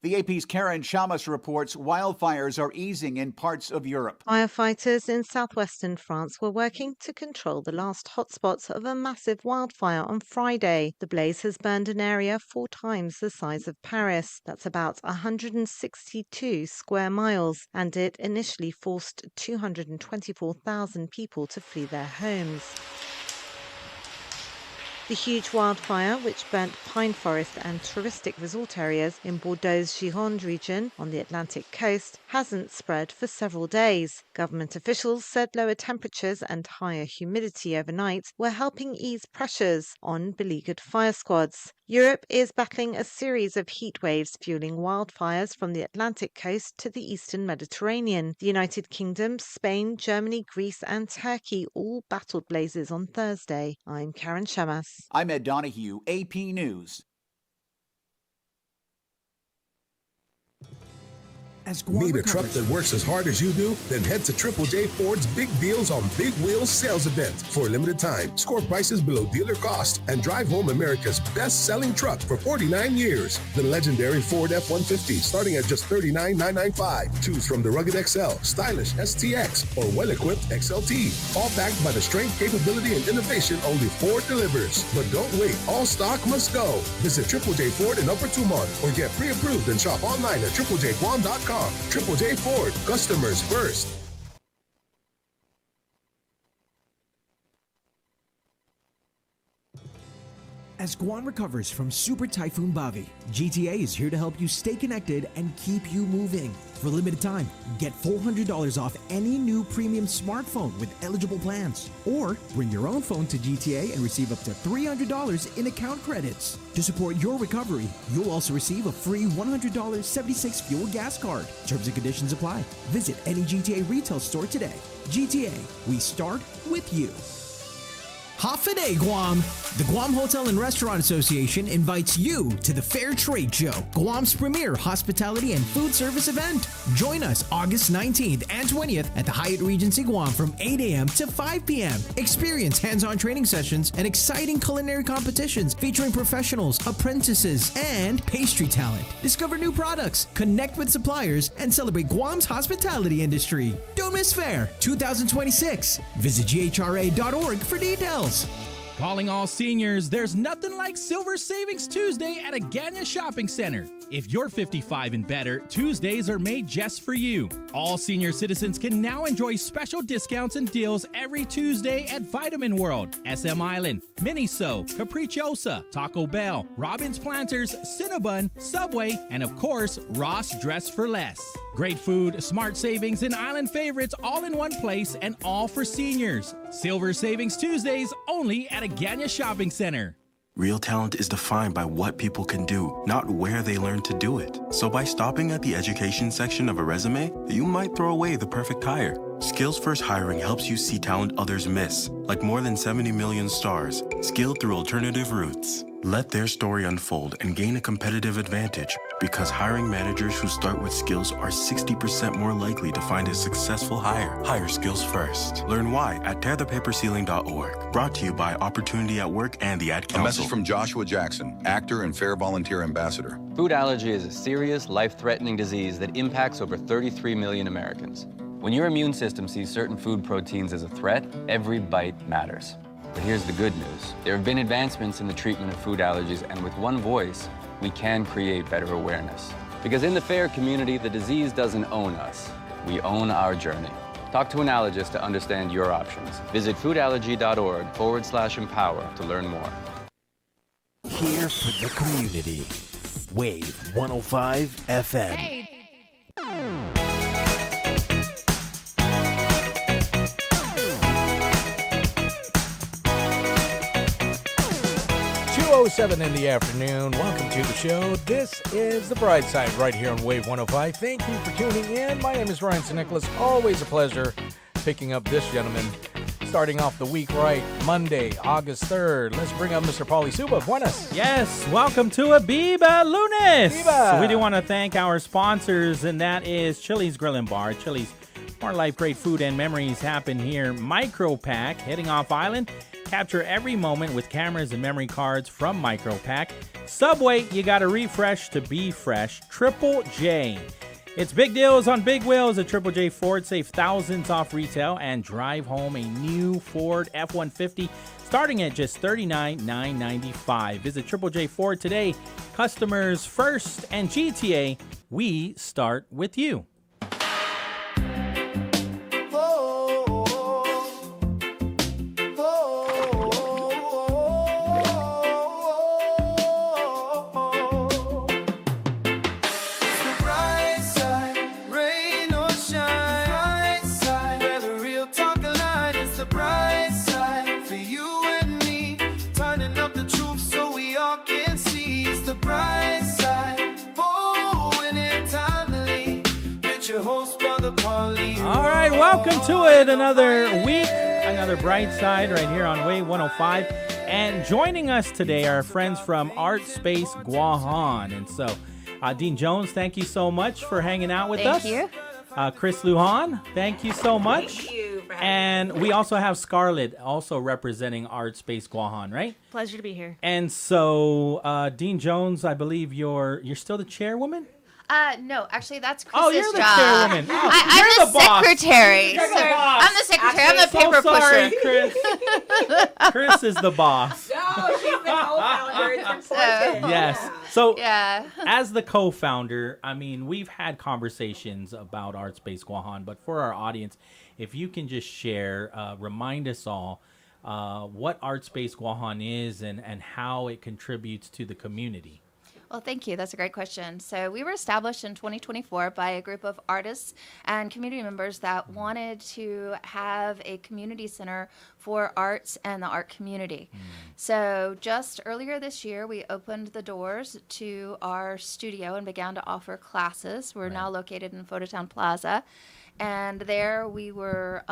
The AP's Karen Shamas reports wildfires are easing in parts of Europe. Firefighters in southwestern France were working to control the last hotspots of a massive wildfire on Friday. The blaze has burned an area 4 times the size of Paris. That's about 162 square miles, and it initially forced 224,000 people to flee their homes. The huge wildfire, which burnt pine forest and touristic resort areas in Bordeaux's Gironde region on the Atlantic coast, hasn't spread for several days. Government officials said lower temperatures and higher humidity overnight were helping ease pressures on beleaguered fire squads. Europe is battling a series of heat waves fueling wildfires from the Atlantic coast to the eastern Mediterranean. The United Kingdom, Spain, Germany, Greece and Turkey all battled blazes on Thursday. I'm Karen Shamas. I'm Ed Donahue, AP News. Need a truck that works as hard as you do? Then head to Triple J Ford's Big Deals on Big Wheels sales event. For a limited time, score prices below dealer cost and drive home America's best-selling truck for 49 years. The legendary Ford F-150 starting at just $39,995. Choose from the rugged XL, stylish STX, or well-equipped XLT. All backed by the strength, capability, and innovation only Ford delivers. But don't wait. All stock must go. Visit Triple J Ford in Upper Tumon or get pre-approved and shop online at triplejguam.com. Triple J Ford, customers first. As Guam recovers from Super Typhoon Bavi, GTA is here to help you stay connected and keep you moving. For a limited time, get $400 off any new premium smartphone with eligible plans. Or bring your own phone to GTA and receive up to $300 in account credits. To support your recovery, you'll also receive a free $100 76 fuel gas card. Terms and conditions apply. Visit any GTA retail store today. GTA, we start with you. Hafaday, Guam! The Guam Hotel and Restaurant Association invites you to the Fair Trade Show, Guam's premier hospitality and food service event. Join us August 19th and 20th at the Hyatt Regency Guam from 8 a.m. to 5 p.m. Experience hands-on training sessions and exciting culinary competitions featuring professionals, apprentices, and pastry talent. Discover new products, connect with suppliers, and celebrate Guam's hospitality industry. Don't miss Fair 2026. Visit GHRA.org for details. Calling all seniors, there's nothing like Silver Savings Tuesday at Agana Shopping Center. If you're 55 and better, Tuesdays are made just for you. All senior citizens can now enjoy special discounts and deals every Tuesday at Vitamin World, SM Island, Miniso, Capricciosa, Taco Bell, Robbins Planters, Cinnabon, Subway, and of course, Ross Dress for Less. Great food, smart savings, and island favorites all in one place and all for seniors. Silver Savings Tuesdays only at Agana Shopping Center. Real talent is defined by what people can do, not where they learn to do it. So by stopping at the education section of a resume, you might throw away the perfect hire. Skills First Hiring helps you see talent others miss, like more than 70 million stars, skilled through alternative routes. Let their story unfold and gain a competitive advantage, because hiring managers who start with skills are 60% more likely to find a successful hire. Hire skills first. Learn why at tearthepaperceiling.org. Brought to you by Opportunity at Work and the Ad Council. A message from Joshua Jackson, actor and Fair Volunteer Ambassador. Food allergy is a serious, life-threatening disease that impacts over 33 million Americans. When your immune system sees certain food proteins as a threat, every bite matters. But here's the good news. There have been advancements in the treatment of food allergies, and with one voice, we can create better awareness. Because in the FAIR community, the disease doesn't own us. We own our journey. Talk to an allergist to understand your options. Visit foodallergy.org/empower to learn more. Here for the community. Wave 105 FM. Hey. 2:07 in the afternoon. Welcome to the show. This is the BrightSide right here on Wave 105. Thank you for tuning in. My name is Ryan St. Nicholas. Always a pleasure picking up this gentleman. Starting off the week right, Monday, August 3rd. Let's bring up Mr. Pauly Suba. Buenas. Yes, welcome to a Biba Lunes. Biba. So we do want to thank our sponsors, and that is Chili's Grill and Bar. Chili's, more life, great food, and memories happen here. Micropack, heading off island. Capture every moment with cameras and memory cards from Micropack. Subway, you got to refresh to be fresh. Triple J. It's big deals on big wheels at Triple J Ford. Save thousands off retail and drive home a new Ford F-150 starting at just $39,995. Visit Triple J Ford today. Customers first, and GTA, we start with you. All right, welcome to it. Another week, another bright side right here on Wave 105. And joining us today are friends from Art Space Guahan. And so, Dean Jones, thank you so much for hanging out with us. Thank you. Chris Lujan, thank you so much. Thank you for having And we also have Scarlett also representing Art Space Guahan, right? Pleasure to be here. And so, Dean Jones, I believe you're still the chairwoman? No, actually, that's Chris's Oh, you're the job. chairwoman. Oh, I'm you're the boss. secretary. You're the sir. boss. I'm the secretary. I'm the So paper sorry, pusher. Chris. Chris is the boss. No, she's the co-founder. It's important. Yes. So, Yeah. as the co-founder, I mean, we've had conversations about Art Space Guahan, but for our audience, if you can just share, remind us all what Art Space Guahan is and how it contributes to the community. Well, thank you. That's a great question. So we were established in 2024 by a group of artists and community members that wanted to have a community center for arts and the art community. So just earlier this year, we opened the doors to our studio and began to offer classes. We're now located in Phototown Plaza. And there we were...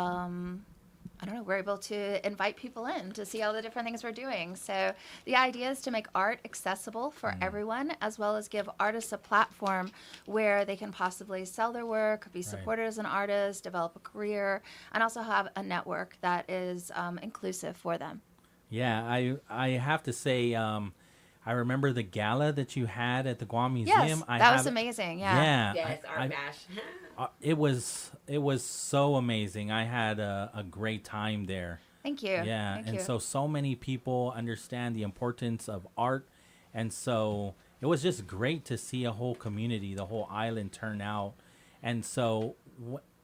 we're able to invite people in to see all the different things we're doing. So the idea is to make art accessible for everyone, as well as give artists a platform where they can possibly sell their work, be supported as an artist, develop a career, and also have a network that is inclusive for them. Yeah, I have to say, I remember the gala that you had at the Guam Museum. Yes, that was amazing. Yeah. Yes, Art Bash. It was so amazing. I had a great time there. Thank you. Yeah, Thank and you. so many people understand the importance of art, and so it was just great to see a whole community, the whole island turn out. And so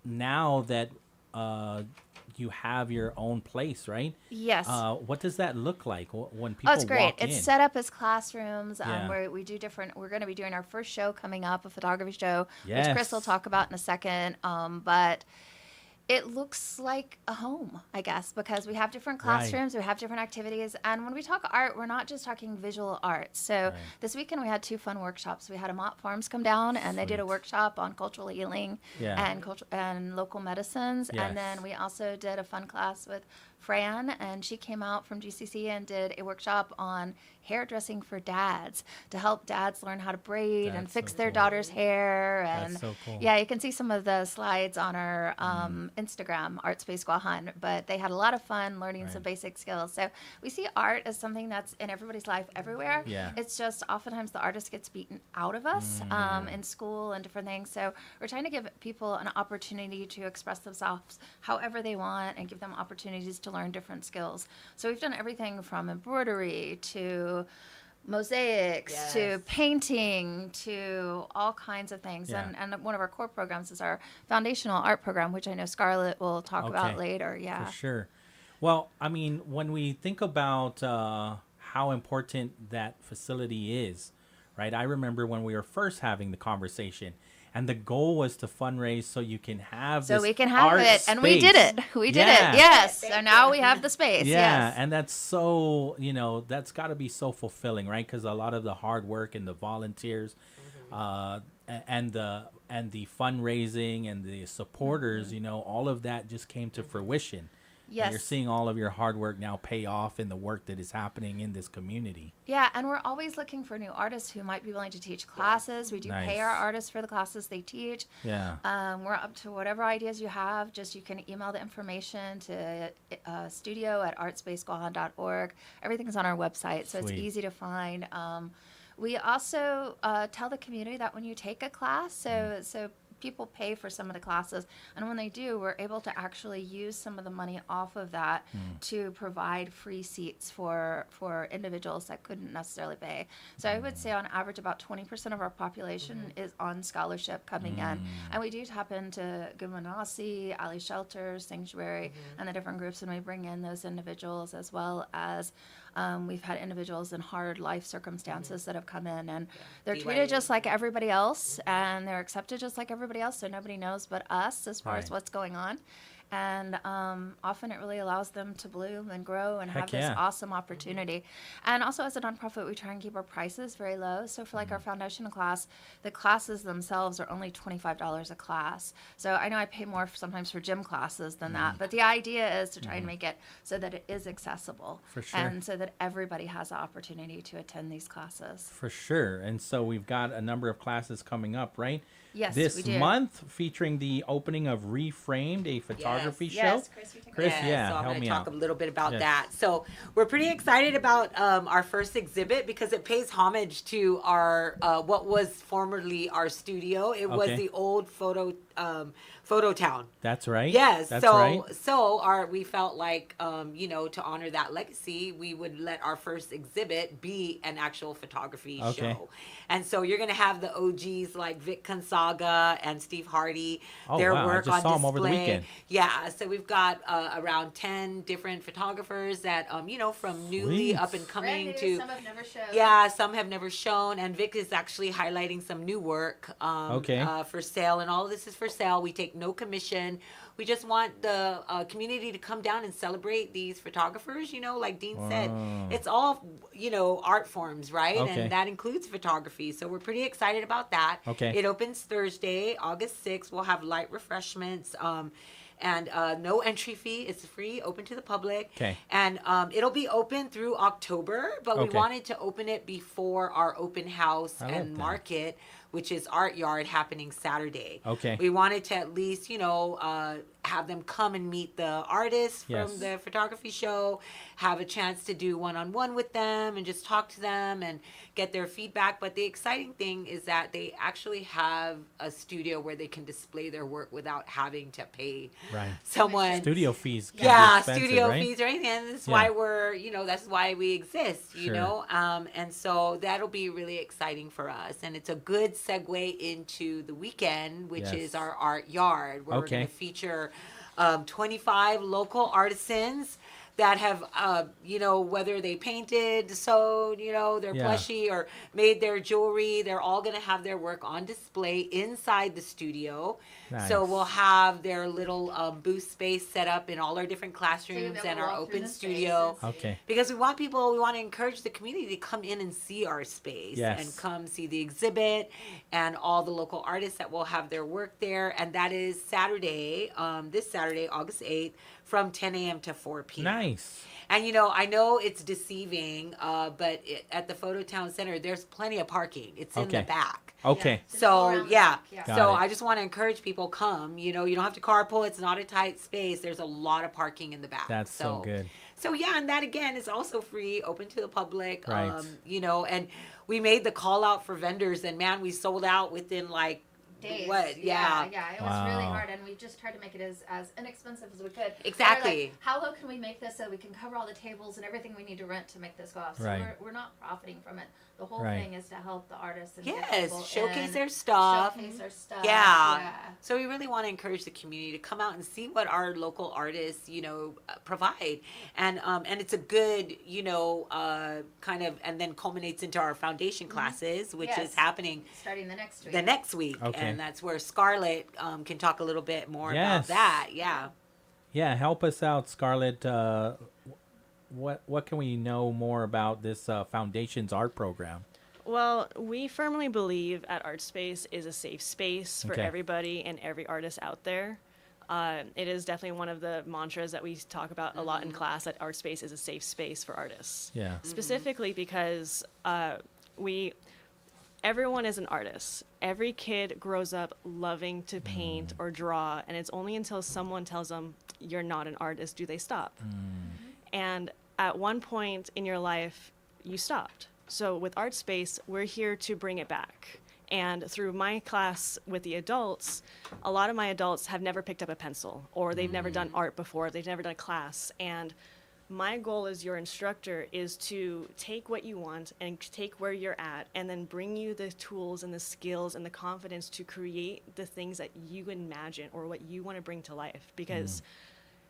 now that you have your own place, right? Yes. What does that look like when people it's great. walk It's in? set up as classrooms Yeah. where we do different. We're going to be doing our first show coming up, a photography show, Yes. which Chris will talk about in a second. But it looks like a home, I guess, because we have different classrooms, we have different activities. And when we talk art, we're not just talking visual art. So this weekend we had 2 fun workshops. We had Mott Farms come down and they did a workshop on cultural healing and local medicines. Yes. And then we also did a fun class with Fran, and she came out from GCC and did a workshop on hairdressing for dads to help dads learn how to braid and fix their daughter's hair. And That's so cool. yeah, you can see some of the slides on our Instagram, Art Space Guahan, but they had a lot of fun learning some basic skills. So we see art as something that's in everybody's life everywhere. Yeah. It's just oftentimes the artist gets beaten out of us in school and different things. So we're trying to give people an opportunity to express themselves however they want and give them opportunities to learn different skills. So we've done everything from embroidery to mosaics to painting to all kinds of things. Yeah. And one of our core programs is our foundational art program, which I know Scarlett will talk about later. Yeah. For sure. Well, I mean, when we think about how important that facility is, right? I remember when we were first having the conversation, and the goal was to fundraise so you can have so this we can have art it, and we did space. it. We did it. Yes. So now we have the space. Yeah, Yes. and that's so, that's got to be so fulfilling, right? Because a lot of the hard work and the volunteers, and the fundraising and the supporters, all of that just came to fruition. Yes. And you're seeing all of your hard work now pay off in the work that is happening in this community. Yeah, and we're always looking for new artists who might be willing to teach classes. We do pay our artists for the classes they teach. Yeah. We're up to whatever ideas you have. Just you can email the information to studio@artspaceguahan.org. Everything's on our website, so Sweet. it's easy to find. We also tell the community that when you take a class, so people pay for some of the classes, and when they do, we're able to actually use some of the money off of that to provide free seats for individuals that couldn't necessarily pay. So I would say on average about 20% of our population is on scholarship coming in, and we do tap into Gumanasi, Ali Shelter, Sanctuary, and the different groups, and we bring in those individuals, as well as we've had individuals in hard life circumstances that have come in, and they're treated just like everybody else, and they're accepted just like everybody else, so nobody knows but us as far as what's going on. And often it really allows them to bloom and grow and have this awesome opportunity. And also as a nonprofit, we try and keep our prices very low. So for like our foundation class, the classes themselves are only $25 a class. So I know I pay more sometimes for gym classes than that, but the idea is to try and make it so that it is accessible. For sure. And so that everybody has the opportunity to attend these classes. For sure. And so we've got a number of classes coming up, right? Yes, this we do. month, featuring the opening of Reframed, a photography show. Yes, Chris, you can Chris, so yeah, I'm help going me to talk out. a little bit about Yes. that. So we're pretty excited about our first exhibit because it pays homage to our what was formerly our studio. It was the old photo town. That's right. Yes. That's so right. so we felt like to honor that legacy, we would let our first exhibit be an actual photography show. And so you're going to have the OGs like Vic Gonzaga and Steve Hardy. Oh, their wow. I work just on saw 'em display. over the weekend. Yeah. So we've got around 10 different photographers that from newly Sweet. up and coming Brand to new, some have never shown. yeah, some have never shown, and Vic is actually highlighting some new work for sale, and all of this is for sale. We take no commission. We just want the community to come down and celebrate these photographers. Like Dean said, it's all art forms, right? Okay. And that includes photography. So we're pretty excited about that. Okay. It opens Thursday, August 6th. We'll have light refreshments. And no entry fee. It's free, open to the public. Okay. And it'll be open through October, but we Okay. wanted to open it before our open house I love and that. market, which is Art Yard, happening Saturday. Okay. We wanted to at least, have them come and meet the artists from Yes. the photography show, have a chance to do one-on-one with them and just talk to them and get their feedback. But the exciting thing is that they actually have a studio where they can display their work without having to pay Right. someone. Studio fees. Can be expensive, studio right? fees or anything. And that's Yeah. why we're, that's why we exist, Sure. And so that'll be really exciting for us. And it's a good segue into the weekend, which Yes. is our art yard, where we're Okay. going to feature 25 local artisans that have, whether they painted, sewed, their Yeah. plushie or made their jewelry, they're all going to have their work on display inside the studio. Nice. So we'll have their little booth space set up in all our different classrooms able and to our walk through open the studio. spaces. Okay. Because we want to encourage the community to come in and see our space Yes. and come see the exhibit and all the local artists that will have their work there. And that is Saturday, this Saturday, August 8th, from 10 a.m. to 4 p.m. Nice. And I know it's deceiving, but at the Photo Town Center, there's plenty of parking. It's in the Okay. back. Okay. So yeah, Got so it. I just want to encourage people, come. You don't have to carpool. It's not a tight space. There's a lot of parking in the back. That's so good. So yeah, and that again is also free, open to the public. Right. And we made the call out for vendors, and man, we sold out within like Days. what? Yeah. It was really hard, and we just tried to make it as inexpensive as we could. Exactly. We were like, how low can we make this so we can cover all the tables and everything we need to rent to make this go off? So Right. we're not profiting from it. The whole Right. thing is to help the artists and get Yes, people showcase in, their stuff. Showcase their stuff. Yeah. So we really want to encourage the community to come out and see what our local artists, provide, and it's a good, kind of, and then culminates into our foundation classes, which Yes. is happening Starting the next week. the next week, Okay. and that's where Scarlett can talk a little bit more Yes. about that. Yeah. Yeah, help us out, Scarlett. What can we know more about this Foundation's art program? Well, we firmly believe at ArtSpace is a safe space for Okay. everybody and every artist out there. It is definitely one of the mantras that we talk about a lot in class, that ArtSpace is a safe space for artists. Yeah. Specifically because everyone is an artist. Every kid grows up loving to paint or draw, and it's only until someone tells them, you're not an artist, do they stop. And at one point in your life, you stopped. So with Art Space, we're here to bring it back. And through my class with the adults, a lot of my adults have never picked up a pencil, or they've never done art before, they've never done a class. And my goal as your instructor is to take what you want and take where you're at and then bring you the tools and the skills and the confidence to create the things that you imagine or what you want to bring to life. Because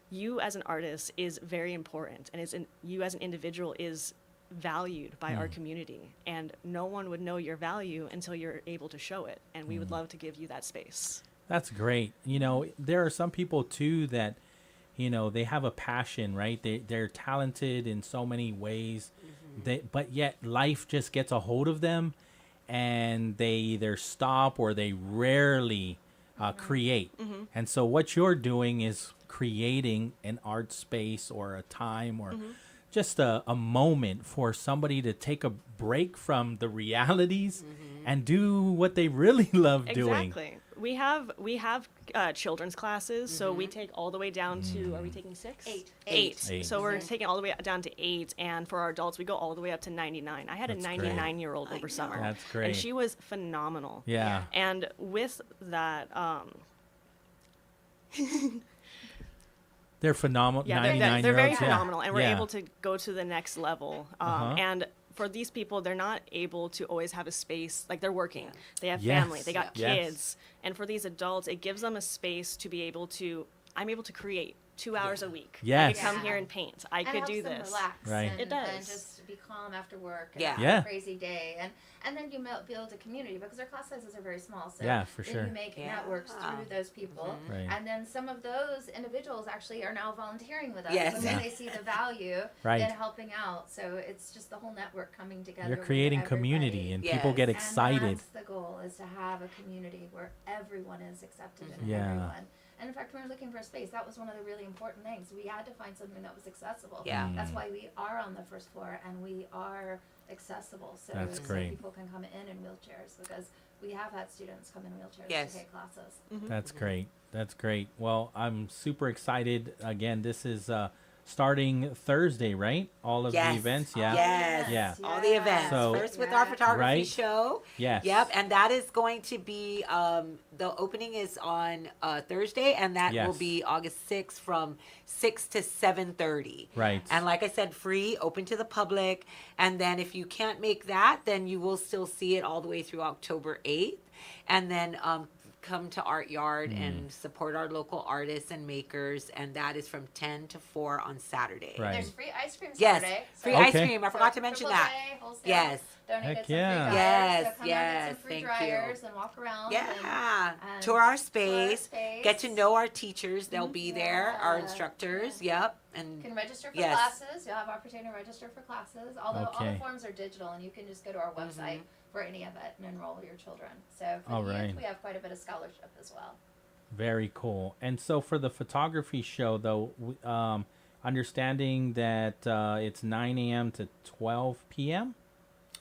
you as an artist is very important, and you as an individual is valued by our community, and no one would know your value until you're able to show it, and we would love to give you that space. That's great. You know, there are some people too that, you know, they have a passion, right? They're talented in so many ways, but yet life just gets a hold of them, and they either stop or they rarely create. And so what you're doing is creating an art space or a time or just a moment for somebody to take a break from the realities and do what they really love doing. Exactly. We have children's classes, so we take all the way down to, are we taking 6? 8. So we're taking all the way down to 8, and for our adults, we go all the way up to 99. I had a 99-year-old over summer. That's great. And she was phenomenal. Yeah. And with that, they're phenomenal. yeah, 99 they're very year olds, phenomenal, and we're yeah. able to go to the next level. And for these people, they're not able to always have a space, like they're working, they have family, they got kids. And for these adults, it gives them a space to be able to, I'm able to create 2 hours a week. I could come here and paint. I could do this. Relax Right. and, It does. and just be calm after work. And Yeah. have Yeah. a crazy day, and then you build a community because our class sizes are very small. So Yeah, for then sure. you make networks through those people, Right. and then some of those individuals actually are now volunteering with us Yes. because they see the value Right. in helping out. So it's just the whole network coming together. You're with creating everybody. community, and people get And excited. that's the goal, is to have a community where everyone is accepted and Yeah. everyone. And in fact, when we were looking for a space, that was one of the really important things. We had to find something that was accessible. Yeah. That's why we are on the first floor and we are accessible. So, That's so great. people can come in wheelchairs, because we have had students come in wheelchairs Yes. to take classes. That's great. That's great. Well, I'm super excited. Again, this is starting Thursday, right? All of the events, yeah. Yes. Yeah. All the events. So- First with our photography Right. show. Yes. Yep. And that is going to be, the opening is on Thursday, and that will Yes. be August 6th from 6 to 7:30. Right. And like I said, free, open to the public. And then if you can't make that, then you will still see it all the way through October 8th. And then come to Art Yard and support our local artists and makers, and that is from 10 to 4 on Saturday. Right. There's free ice cream Yes, Saturday. free Okay. ice cream. I forgot to mention Triple that. J, wholesale, Yes. Donated Heck some free yeah. dryers, Yes, so come yes, and get some free thank you. dryers and walk around. Yeah. and Tour our tour space. space. Get to know our teachers. They'll be there. Our Yeah. instructors. Yep. And You can register for Yes. classes. You'll have opportunity to register for classes. Although all Okay. the forms are digital, and you can just go to our website for any of it and enroll your children. So for All the right. youth, we have quite a bit of scholarship as well. Very cool. And so for the photography show, though, understanding that it's 9 a.m. to 12 p.m.?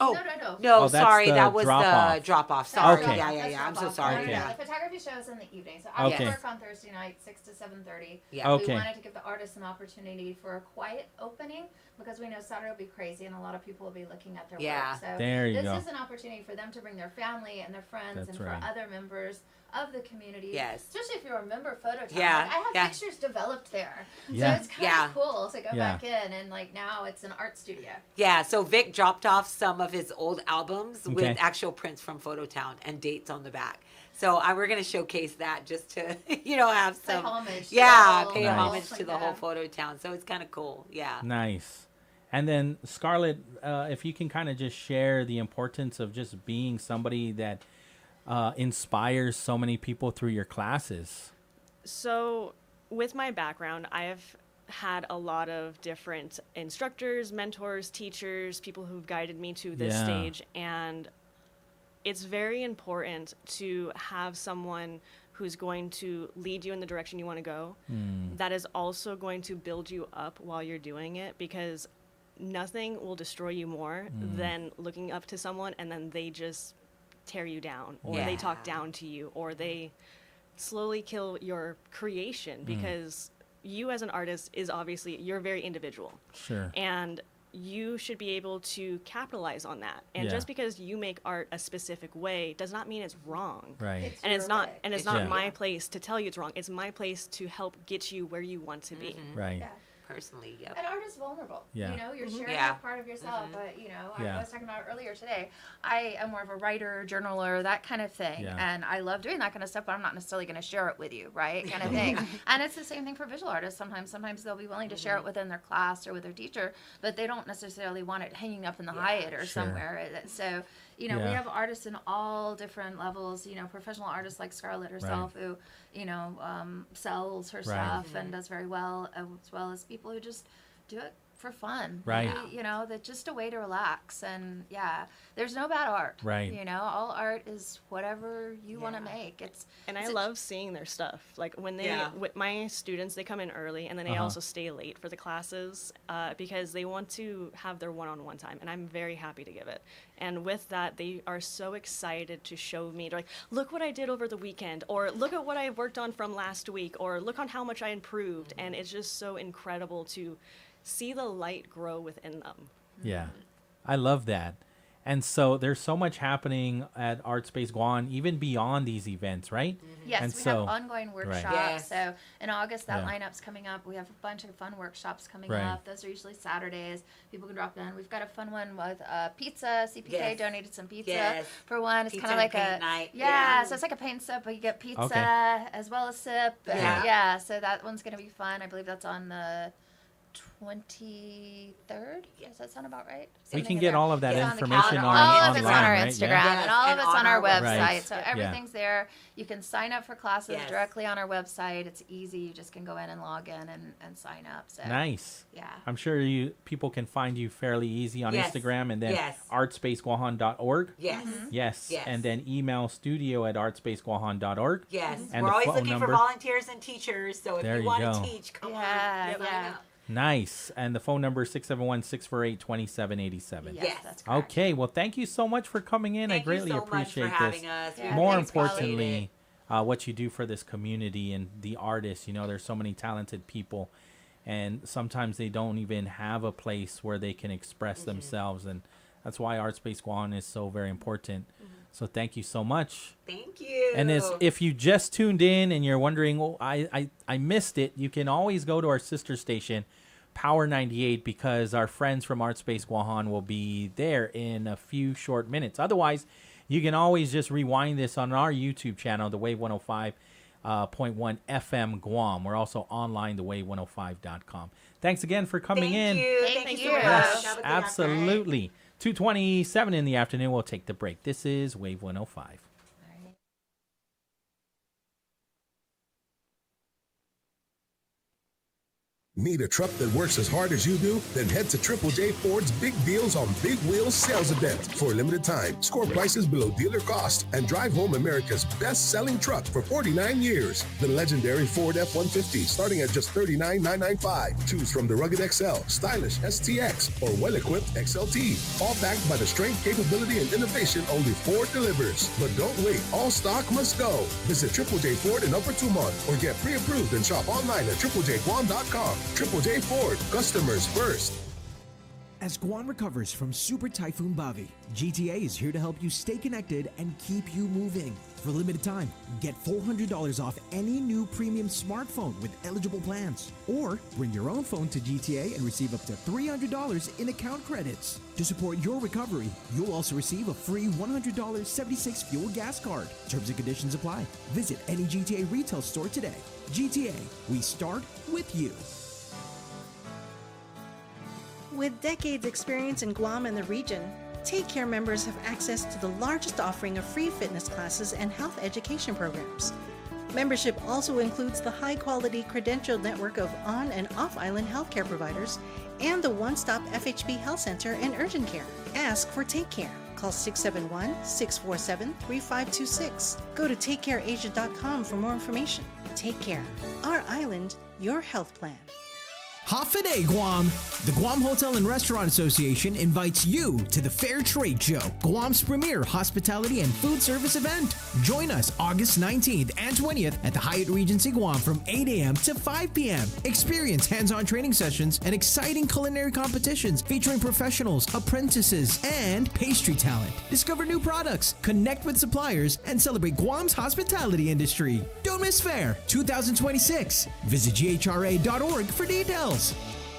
oh No. no, Oh, that's sorry, the that was drop-off. the drop off. Sorry. Okay. Yeah. I'm so sorry. Okay. Yeah. The photography show is in the evening, so I Okay. work on Thursday night, 6 to 7:30. Yeah. Okay. We wanted to give the artists an opportunity for a quiet opening, because we know Saturday will be crazy and a lot of people will be looking at their Yeah. work. So There you this go. is an opportunity for them to bring their family and their friends That's and right. for other members of the community. Yes. Especially if you're a member of Phototown. Yeah, Like, I have yeah. pictures developed there. Yeah. So it's kind Yeah. of cool to go Yeah. back in, and like now it's an art studio. Yeah, so Vic dropped off some of his old albums Okay. with actual prints from Phototown and dates on the back. So we're going to showcase that just to, have Pay some. homage to Yeah, the whole- pay Nice. homage to the Yeah. whole Phototown. So it's kind of cool. Yeah. Nice. And then, Scarlett, if you can kind of just share the importance of just being somebody that inspires so many people through your classes. So, with my background, I've had a lot of different instructors, mentors, teachers, people who've guided me to this Yeah. stage. And it's very important to have someone who's going to lead you in the direction you want to go. That is also going to build you up while you're doing it, because nothing will destroy you more than looking up to someone and then they just tear you down, or they talk down to you, or they slowly kill your creation, because you as an artist is obviously, you're very individual. Sure. And you should be able to capitalize on that. And just because you make art a specific way does not mean it's wrong. Right. It's not my place to tell you it's wrong. It's my place to help get you where you want to be. Right. Yeah. Personally, yep. And art is vulnerable. Yeah. You know, you're sharing Yeah. a part of yourself. But, you know, Yeah. I was talking about earlier today. I am more of a writer, journaler, that kind of thing. Yeah. And I love doing that kind of stuff, but I'm not necessarily going to share it with you, right? Kind of thing. And it's the same thing for visual artists. Sometimes they'll be willing to share it within their class or with their teacher, but they don't necessarily want it hanging up in the Hyatt or somewhere. So, you know, we have artists in all different levels, you know, professional artists like Scarlett herself who, you know, sells her stuff and does very well, as well as people who just do it for fun. Right. You know, that's just a way to relax. And there's no bad art. Right. You know, all art is whatever you want to make. I love seeing their stuff. Like when with my students, they come in early and then they also stay late for the classes because they want to have their one-on-one time, and I'm very happy to give it. And with that, they are so excited to show me. They're like, look what I did over the weekend, or look at what I worked on from last week, or look on how much I improved. And it's just so incredible to see the light grow within them. Yeah, I love that. And so there's so much happening at Art Space Guan, even beyond these events, right? Yes, and we have ongoing workshops. Right. Yes. So in August, that lineup's coming up. We have a bunch of fun workshops coming up. Those are usually Saturdays. People can drop in. We've got a fun one with pizza. CPK donated some pizza for one. It's kind of like a night. So it's like a paint and sip, but you get pizza as well as sip. So that one's going to be fun. I believe that's on the 23rd. Does that sound about right? We can get all of that information all online, of it's on our right? Instagram Yeah. and all of it's on our website. Right. So everything's there. You can sign up for classes directly on our website. It's easy. You just can go in and log in and sign up. So Nice. Yeah. I'm sure people can find you fairly easy on Instagram, and then artspaceguahan.org. Yes. Yes. And then email studio@artspaceguahan.org. Yes. And We're the always phone looking number. for volunteers and teachers. So if There you you want go. to teach, come on. Let me know. Nice. And the phone number is 671-648-2787. Yes, that's correct. Okay. Well, thank you so much for coming in. Thank I greatly you so much appreciate for having this. us. Yeah, More thanks, Pauly. importantly, what you do for this community and the artists. You know, there's so many talented people, and sometimes they don't even have a place where they can express themselves, and that's why Art Space Guan is so very important. So thank you so much. Thank you. And if you just tuned in and you're wondering, oh, I missed it, you can always go to our sister station, Power 98, because our friends from Art Space Guahan will be there in a few short minutes. Otherwise, you can always just rewind this on our YouTube channel, the Wave 105.1 FM Guam. We're also online, thewave105.com. Thanks again for coming in. Thank you. Yes, Have a good absolutely. 2:27 in the afternoon. We'll take the break. This is Wave 105. Need a truck that works as hard as you do? Then head to Triple J Ford's Big Deals on Big Wheels sales event. For a limited time, score prices below dealer cost and drive home America's best-selling truck for 49 years. The legendary Ford F-150 starting at just $39,995. Choose from the rugged XL, stylish STX, or well-equipped XLT. All backed by the strength, capability, and innovation only Ford delivers. But don't wait. All stock must go. Visit Triple J Ford in Upper Tumon or get pre-approved and shop online at triplejguan.com. Triple J Ford, customers first. As Guam recovers from Super Typhoon Bavi, GTA is here to help you stay connected and keep you moving. For a limited time, get $400 off any new premium smartphone with eligible plans. Or bring your own phone to GTA and receive up to $300 in account credits. To support your recovery, you'll also receive a free $100 76 fuel gas card. Terms and conditions apply. Visit any GTA retail store today. GTA, we start with you. With decades experience in Guam and the region, Take Care members have access to the largest offering of free fitness classes and health education programs. Membership also includes the high-quality credentialed network of on- and off-island healthcare providers and the one-stop FHB Health Center and urgent care. Ask for Take Care. Call 671-647-3526. Go to takecareasia.com for more information. Take Care. Our island, your health plan. Hafaday, Guam! The Guam Hotel and Restaurant Association invites you to the Fair Trade Show, Guam's premier hospitality and food service event. Join us August 19th and 20th at the Hyatt Regency Guam from 8 a.m. to 5 p.m. Experience hands-on training sessions and exciting culinary competitions featuring professionals, apprentices, and pastry talent. Discover new products, connect with suppliers, and celebrate Guam's hospitality industry. Don't miss Fair 2026. Visit GHRA.org for details.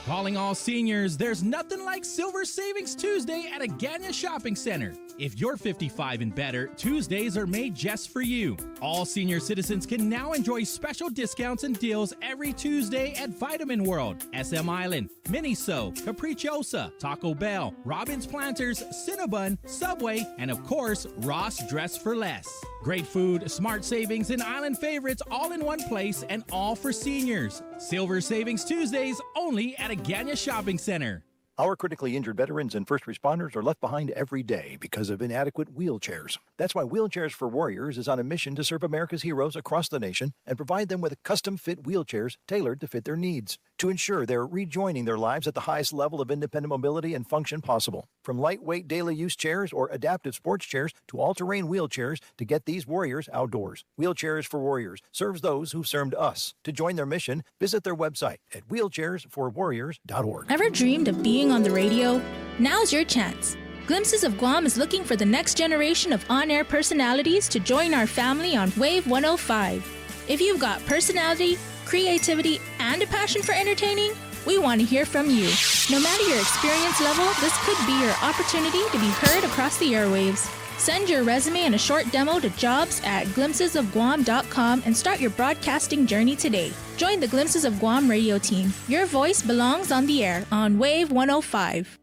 Calling all seniors, there's nothing like Silver Savings Tuesday at Agana Shopping Center. If you're 55 and better, Tuesdays are made just for you. All senior citizens can now enjoy special discounts and deals every Tuesday at Vitamin World, SM Island, Miniso, Capricciosa, Taco Bell, Robbins Planters, Cinnabon, Subway, and of course, Ross Dress for Less. Great food, smart savings, and island favorites all in one place and all for seniors. Silver Savings Tuesdays only at Agana Shopping Center. Our critically injured veterans and first responders are left behind every day because of inadequate wheelchairs. That's why Wheelchairs for Warriors is on a mission to serve America's heroes across the nation and provide them with custom-fit wheelchairs tailored to fit their needs, to ensure they're rejoining their lives at the highest level of independent mobility and function possible. From lightweight daily use chairs or adaptive sports chairs to all-terrain wheelchairs to get these warriors outdoors. Wheelchairs for Warriors serves those who served us. To join their mission, visit their website at wheelchairsforwarriors.org. Ever dreamed of being on the radio? Now's your chance. Glimpses of Guam is looking for the next generation of on-air personalities to join our family on Wave 105. If you've got personality, creativity, and a passion for entertaining, we want to hear from you. No matter your experience level, this could be your opportunity to be heard across the airwaves. Send your resume and a short demo to jobs@glimpsesofguam.com and start your broadcasting journey today. Join the Glimpses of Guam radio team. Your voice belongs on the air on Wave 105.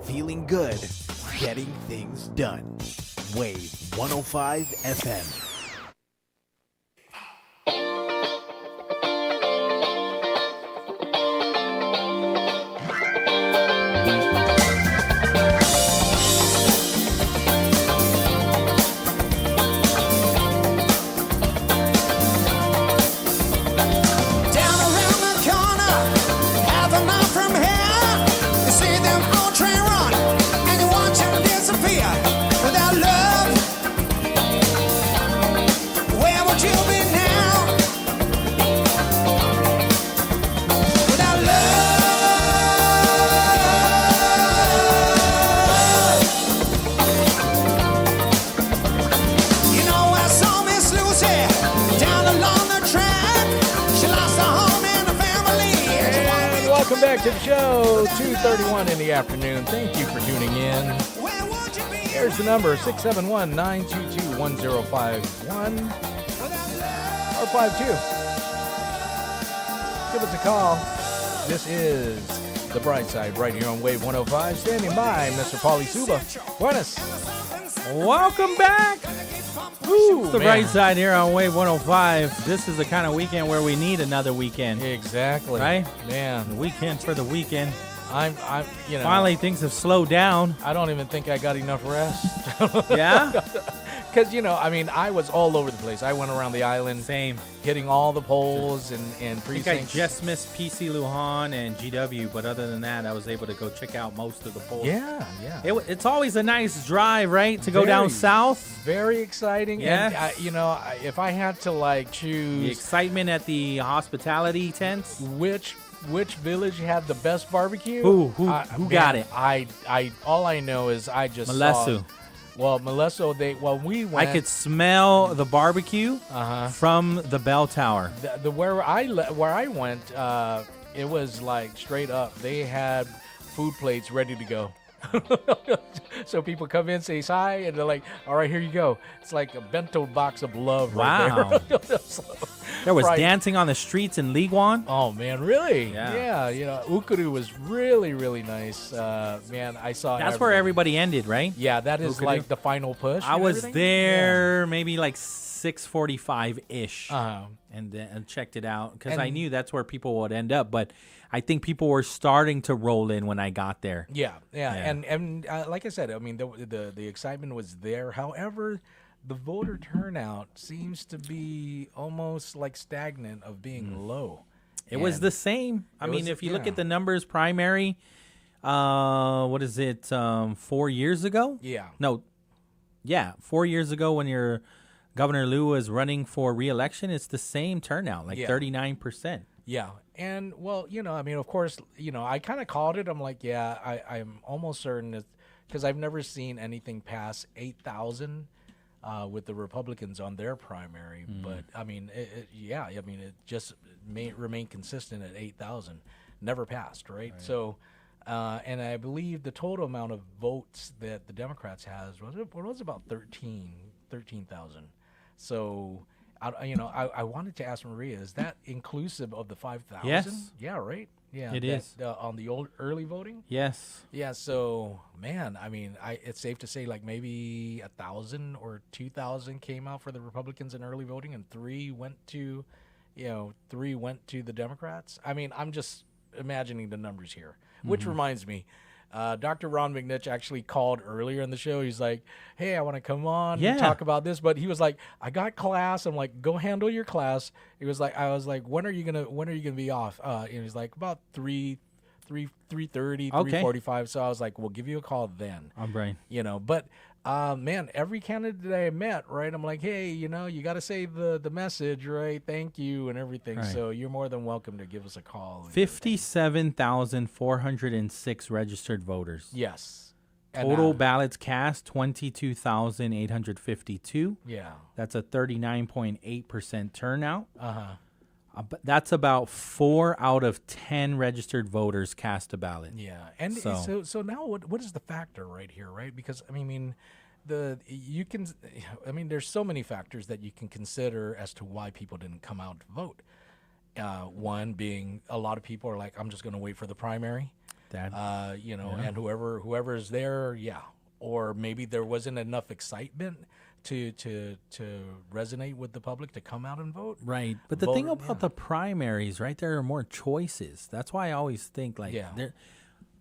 Feeling good, getting things done. Wave 105 FM. Welcome back to the show, 2:31 in the afternoon. Thank you for tuning in. Here's the number, 671-922-1051 or 52. Give us a call. This is the BrightSide right here on Wave 105. Standing by, Mr. Pauly Suba. Buenas. Welcome back. Ooh, the man. Bright Side here on Wave 105. This is the kind of weekend where we need another weekend. Exactly. Right? Man. The weekend for the weekend. I'm Finally, things have slowed down. I don't even think I got enough rest. Yeah? Because, I was all over the place. I went around the island. Same. Hitting all the polls and precincts. I think I just missed PC Lujan and GW, but other than that, I was able to go check out most of the polls. Yeah. It's always a nice drive, right, to go down south. Very exciting. Yeah. And, if I had to, choose... The excitement at the hospitality tents. Which village had the best barbecue? Who got it? All I know is I just Malesu. saw... Well, Maleso, we went... I could smell the barbecue from the bell tower. Where I went, it was straight up. They had food plates ready to go. So people come in, say hi, and they're like, all right, here you go. It's like a bento box of love right there. There was dancing on the streets in Liguan. Oh, man, really? Yeah. Ukuru was really, really nice. Man, I saw That's where everybody ended, right? Yeah, that is Ukuru. the final push. I was there maybe 6:45-ish and checked it out because I knew that's where people would end up, but I think people were starting to roll in when I got there. Yeah. And like I said, the excitement was there. However, the voter turnout seems to be almost stagnant of being low. It was the same. I mean, if you look at the numbers, primary, what is it, 4 years ago? Yeah. No, 4 years ago when your Governor Liu was running for re-election, it's the same turnout, like 39%. Yeah. And, well, I mean, of course, I kind of called it. I'm like, I'm almost certain that, because I've never seen anything pass 8,000 with the Republicans on their primary. But, I mean, it just may remain consistent at 8,000. Never passed, right? So, and I believe the total amount of votes that the Democrats has was about 13,000. So, I wanted to ask Maria, is that inclusive of the 5,000? Yes. Yeah, right? Yeah, it is. On the old early voting? Yes. Yeah, so, man, I mean, it's safe to say like maybe 1,000 or 2,000 came out for the Republicans in early voting and 3 went to the Democrats. I mean, I'm just imagining the numbers here, which reminds me, Dr. Ron McNitch actually called earlier in the show. He's like, hey, I want to come on and talk about this. But he was like, I got class. I'm like, go handle your class. He was like, I was like, when are you gonna be off? And he's like, about 3:30, 3:45. So I was like, we'll give you a call then. I'm right. But man, every candidate that I met, right, I'm like, hey, you got to say the message, right? Thank you and everything. Right. So you're more than welcome to give us a call. 57,406 registered voters. Yes. Total ballots cast, 22,852. Yeah. That's a 39.8% turnout. Uh-huh. But that's about 4 out of 10 registered voters cast a ballot. Yeah, and so now what is the factor right here, right? Because I mean, there's so many factors that you can consider as to why people didn't come out to vote. One being a lot of people are like, I'm just going to wait for the primary. And whoever is there, or maybe there wasn't enough excitement to resonate with the public to come out and vote. Right. But the thing about the primaries, right, there are more choices. That's why I always think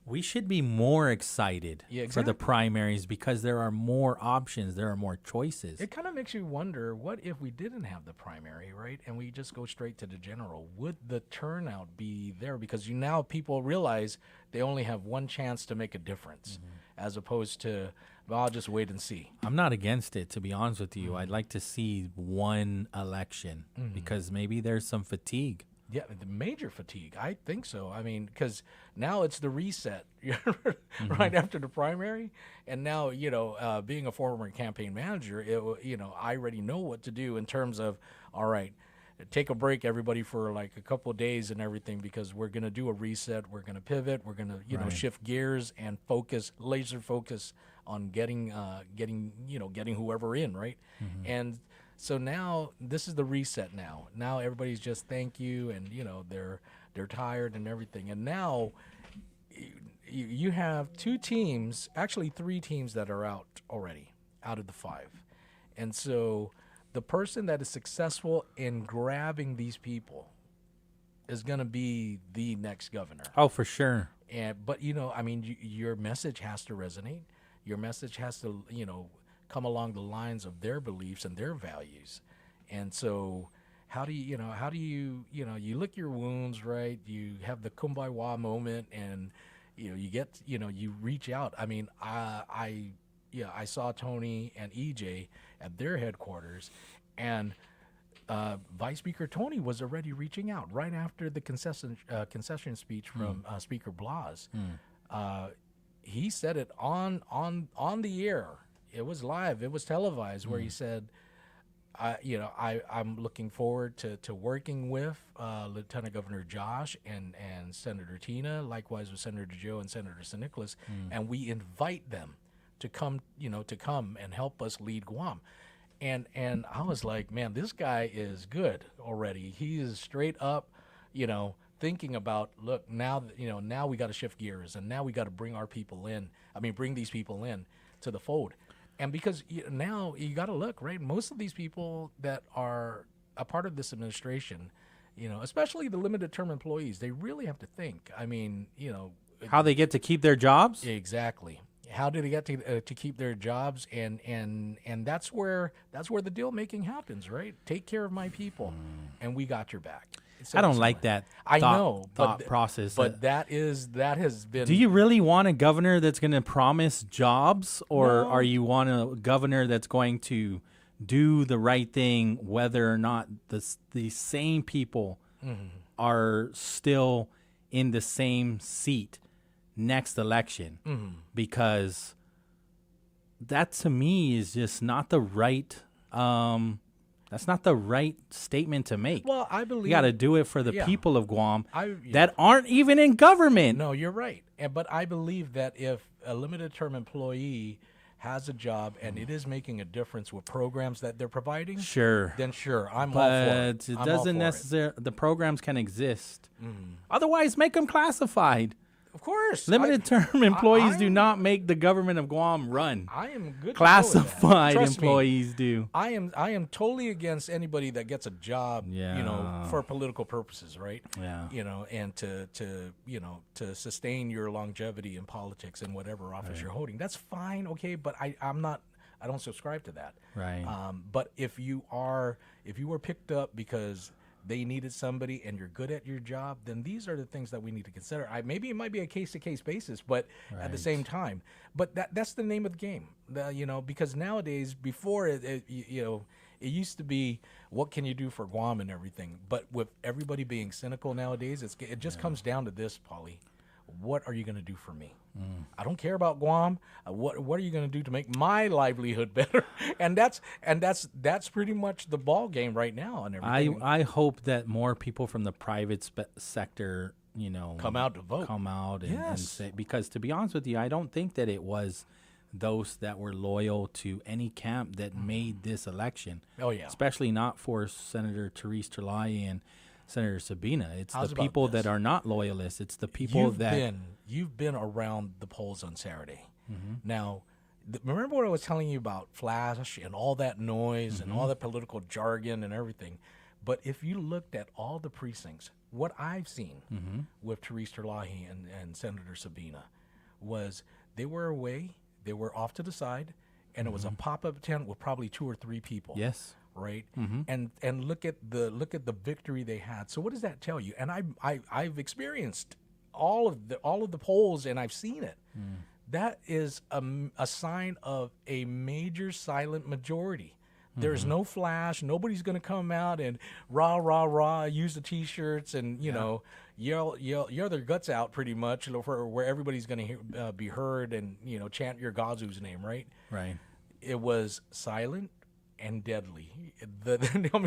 we should be more excited for the primaries because there are more options, there are more choices. It kind of makes you wonder, what if we didn't have the primary, right, and we just go straight to the general? Would the turnout be there? Because now people realize they only have one chance to make a difference, as opposed to, well, I'll just wait and see. I'm not against it, to be honest with you. I'd like to see one election because maybe there's some fatigue. Yeah, the major fatigue. I think so. I mean, because now it's the reset right after the primary. And now, being a former campaign manager, I already know what to do in terms of, all right, take a break, everybody, for like a couple of days and everything, because we're going to do a reset. We're going to pivot. We're going to, shift gears and laser focus on getting whoever in, right? And so now this is the reset. Now everybody's just thank you, and they're tired and everything. And now you have 2 teams, actually 3 teams that are out already out of the 5, and so the person that is successful in grabbing these people is going to be the next governor. Oh, for sure. But your message has to resonate. Your message has to, come along the lines of their beliefs and their values. And so how do you lick your wounds, right? You have the kumbaya moment, and, you get, you reach out. I mean, I saw Tony and EJ at their headquarters, and Vice Speaker Tony was already reaching out right after the concession speech from Speaker Blas. He said it on the air. It was live. It was televised, where he said, I'm looking forward to working with Lieutenant Governor Josh and Senator Tina, likewise with Senator Joe and Senator San Nicolas, and we invite them to come and help us lead Guam. And I was like, man, this guy is good already. He is straight up, thinking about, look, now we got to shift gears, and now we got to bring these people in to the fold. And because now you got to look, right? Most of these people that are a part of this administration, especially the limited term employees, they really have to think. I mean, how they get to keep their jobs? Exactly. How do they get to keep their jobs? And that's where the deal making happens, right? Take care of my people, and we got your back. I don't like that. I know thought process. but that has been. Do you really want a governor that's going to promise jobs, or No. are you want a governor that's going to do the right thing, whether or not the same people are still in the same seat next election? Because that to me is just not the right. That's not the right statement to make. Well, I believe you got to do it for the yeah. people of Guam Yeah. that aren't even in government. No, you're right. But I believe that if a limited term employee has a job and it is making a difference with programs that they're providing, then sure, I'm all for it. But it doesn't necessarily. The programs can exist. Otherwise, make them classified. Of course. Limited term employees do not make the government of Guam run. I am good. Classified Trust me, employees do. I am totally against anybody that gets a job, for political purposes, right? Yeah. And to sustain your longevity in politics in whatever office you're holding. That's fine, okay, but I'm not. I don't subscribe to that. Right. But if you were picked up because they needed somebody and you're good at your job, then these are the things that we need to consider. Maybe it might be a case-to-case basis, but at the same time, but that's the name of the game, because nowadays, before it used to be, what can you do for Guam and everything, but with everybody being cynical nowadays, it just comes down to this, Pauly. What are you going to do for me? I don't care about Guam. What are you going to do to make my livelihood better? And that's pretty much the ball game right now. And everything. I hope that more people from the private sector, come out to vote. Come out and say, because to be honest with you, I don't think that it was those that were loyal to any camp that made this election. Oh yeah, especially not for Senator Therese Terlaye and Senator Sabina. It's How's the people that are not loyalists. It's the people you've been around the polls on Saturday. Now, remember what I was telling you about flash and all that noise and all that political jargon and everything. But if you looked at all the precincts, what I've seen with Therese Terlaye and Senator Sabina was they were away, they were off to the side, and it was a pop-up tent with probably 2 or 3 people. Yes. Right, and look at the victory they had. So what does that tell you? And I've experienced all of the polls, and I've seen it. That is a sign of a major silent majority. There's no flash. Nobody's going to come out and rah rah rah, use the T-shirts and yell their guts out pretty much for where everybody's going to be heard and chant your Gazu's name. Right. Right. It was silent and deadly.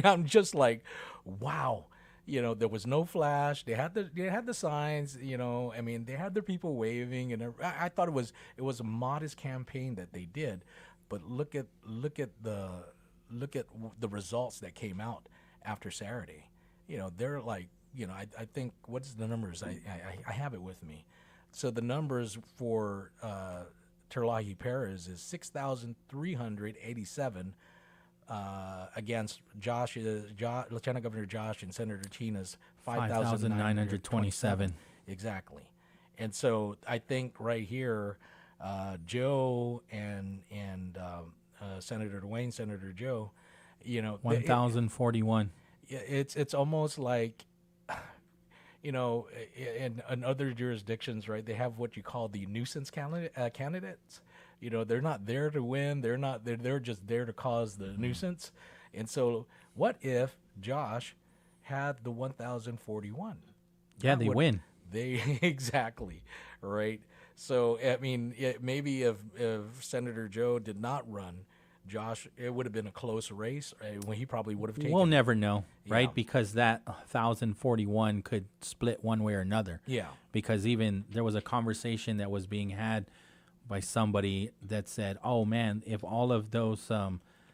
I'm just like, wow. There was no flash. They had the signs. They had their people waving, and I thought it was a modest campaign that they did. But look at the results that came out after Saturday. They're like, I think, what's the numbers? I have it with me. So the numbers for Terlaye Perez is 6,387. Against Lieutenant Governor Josh and Senator Tina's 5,927. Exactly. And so I think right here, Joe and Senator Dwayne, Senator Joe, 1,041. It's almost like, in other jurisdictions, right, they have what you call the nuisance candidates. They're not there to win. They're just there to cause the nuisance. And so what if Josh had the 1,041? Yeah, they win. Exactly. Right. So, maybe if Senator Joe did not run, Josh, it would have been a close race. He probably would have taken. We'll never know, right? Because that 1,041 could split one way or another. Yeah. Because even there was a conversation that was being had by somebody that said, "Oh man, if all of those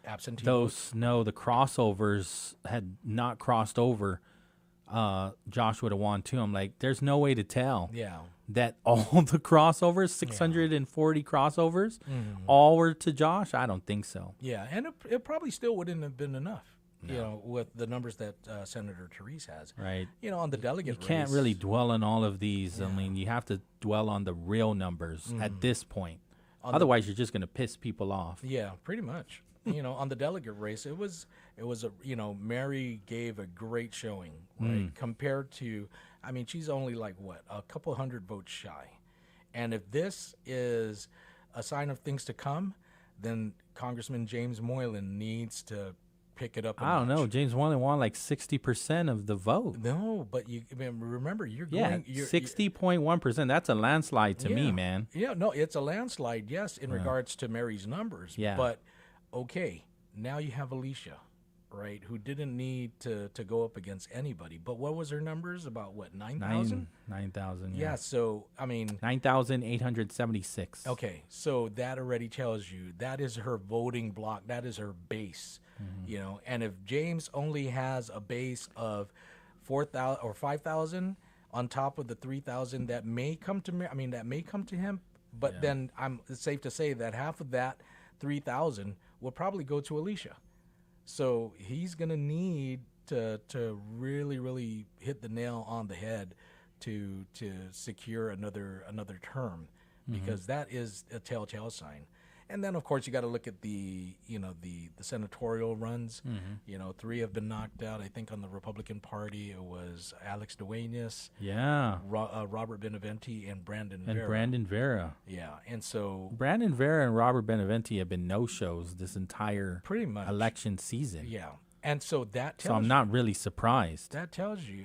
absentee the crossovers had not crossed over, Josh would have won too." I'm like, there's no way to tell. Yeah. That all the crossovers, 640 crossovers, all were to Josh. I don't think so. Yeah, and it probably still wouldn't have been enough. With the numbers that Senator Therese has. Right. On the delegate race. You can't really dwell on all of these. Yeah. You have to dwell on the real numbers at this point. Otherwise, you're just going to piss people off. Yeah, pretty much. on the delegate race, it was Mary gave a great showing, right? Compared to, she's only like a couple hundred votes shy. And if this is a sign of things to come, then Congressman James Moylan needs to pick it up a I don't notch. know. James Moylan won like 60% of the vote. No, but remember, you're yeah, going... 60.1%. That's a landslide to me, man. Yeah, no, it's a landslide, yes, in regards to Mary's numbers. Yeah. But, okay, now you have Alicia, right, who didn't need to go up against anybody. But what was her numbers? About, 9,000? 9,000, yeah. So, 9,876. Okay, so that already tells you that is her voting block. That is her base, And if James only has a base of 4,000 or 5,000 on top of the 3,000 that may come to me, that may come to him, but then it's safe to say that half of that 3,000 will probably go to Alicia. So he's going to need to really, really hit the nail on the head to secure another term, because that is a telltale sign. And then, of course, you got to look at the senatorial runs. 3 have been knocked out. I think on the Republican Party, it was Alex Duenas, Robert Beneventi, and Brandon Vera. Yeah, and so Brandon Vera and Robert Beneventi have been no-shows this entire pretty much election season. Yeah. And so that tells So I'm not really surprised. That tells you.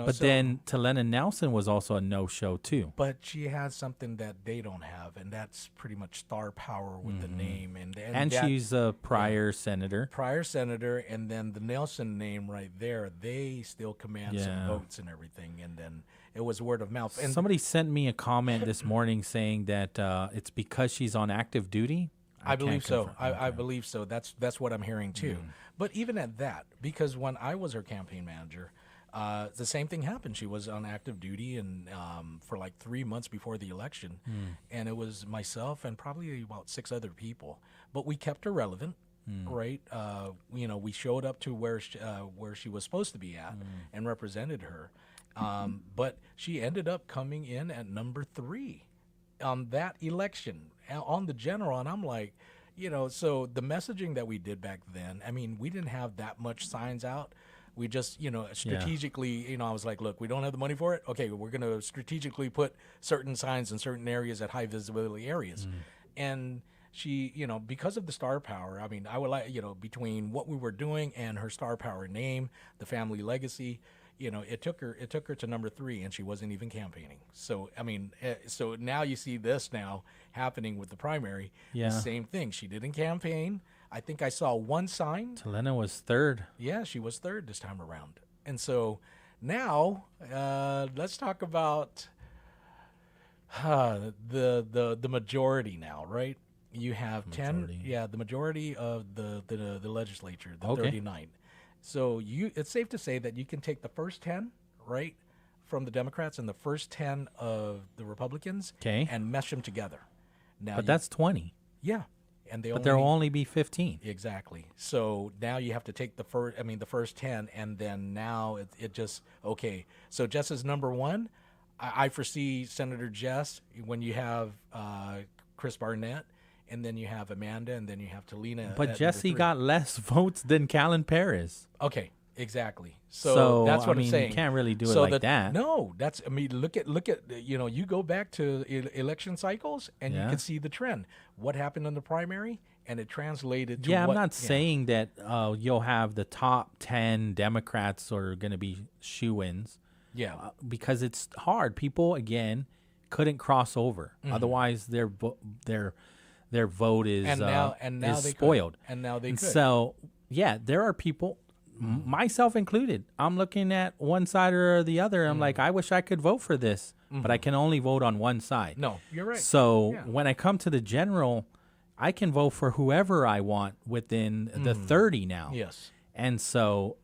But then Talena Nelson was also a no-show too. But she has something that they don't have, and that's pretty much star power with the name. And she's a prior senator. Prior senator, and then the Nelson name right there, they still command some votes and everything. And then it was word of mouth. And somebody sent me a comment this morning saying that it's because she's on active duty. I believe so. I believe so. That's what I'm hearing too. But even at that, because when I was her campaign manager, the same thing happened. She was on active duty and for like 3 months before the election, and it was myself and probably about 6 other people. But we kept her relevant, right? We showed up to where she was supposed to be at and represented her. But she ended up coming in at number 3 on that election, on the general, and I'm like, so the messaging that we did back then, we didn't have that much signs out. We just, strategically, I was like, look, we don't have the money for it. Okay, we're going to strategically put certain signs in certain areas at high visibility areas. And she, because of the star power, I would like, between what we were doing and her star power name, the family legacy, it took her to number 3, and she wasn't even campaigning. So, so now you see this now happening with the primary. Yeah. The same thing. She didn't campaign. I think I saw one sign. Talena was 3rd. Yeah, she was 3rd this time around. And so now let's talk about the majority now, right? You have Majority. 10. Yeah, the majority of the legislature, the 39. So it's safe to say that you can take the first 10, right, from the Democrats and the first 10 of the Republicans and mesh them together. Now, but that's 20. Yeah. And there'll only be 15. Exactly. So now you have to take the first 10, and then now it just, okay. So Jess is number 1. I foresee Senator Jess when you have Chris Barnett, and then you have Amanda, and then you have Talena. But Jesse got less votes than Callan Perez. Okay, exactly. So that's what I'm saying. You can't really do it like that. No, that's. Look at. You go back to election cycles, and you can see the trend. What happened in the primary, and it translated to. Yeah, I'm not saying that you'll have the top 10 Democrats are going to be shoo-ins. Yeah, because it's hard. People again couldn't cross over. Otherwise, their vote is now is spoiled. And now they could. So yeah, there are people, myself included. I'm looking at one side or the other. I'm like, I wish I could vote for this, but I can only vote on one side. No, you're right. So when I come to the general, I can vote for whoever I want within the 30 now. Yes. And so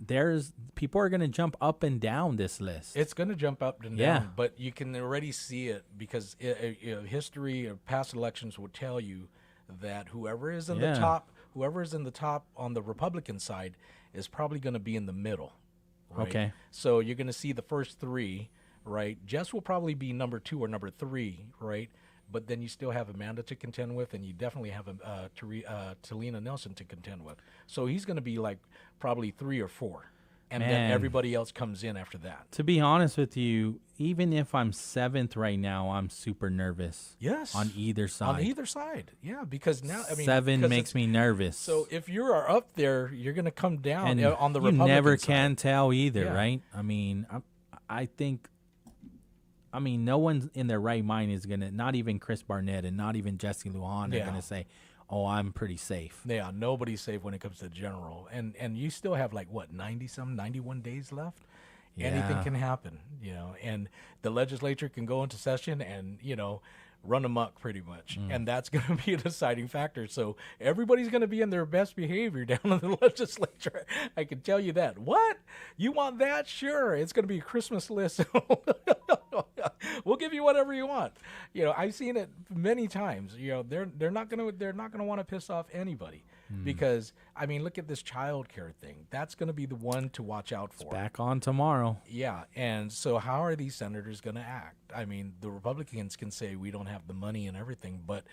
people are going to jump up and down this list. It's going to jump up and down, but you can already see it because history or past elections will tell you that whoever is in the top on the Republican side is probably going to be in the middle. Right? Okay. So you're going to see the first 3, right? Jess will probably be number 2 or number 3, right? but then you still have Amanda to contend with, and you definitely have Talina Nelson to contend with. So he's going to be like probably 3 or 4. And then everybody else comes in after that. To be honest with you, even if I'm 7th right now, I'm super nervous. Yes. On either side. On either side, yeah. Because now, 7 makes me nervous. So if you are up there, you're going to come down and on the you Republican never side. can tell either, Yeah. right? I mean, I think, no one in their right mind is going to, not even Chris Barnett and not even Jesse Lujan are going to say, oh, I'm pretty safe. Yeah, nobody's safe when it comes to general. And you still have 91 days left? Yeah. Anything can happen, and the legislature can go into session and, run amok pretty much. And that's going to be a deciding factor. So everybody's going to be in their best behavior down in the legislature. I can tell you that. What? You want that? Sure. It's going to be a Christmas list. We'll give you whatever you want. I've seen it many times. They're not going to want to piss off anybody because look at this child care thing. That's going to be the one to watch out for. It's back on tomorrow. Yeah, and so how are these senators going to act? The Republicans can say we don't have the money and everything, but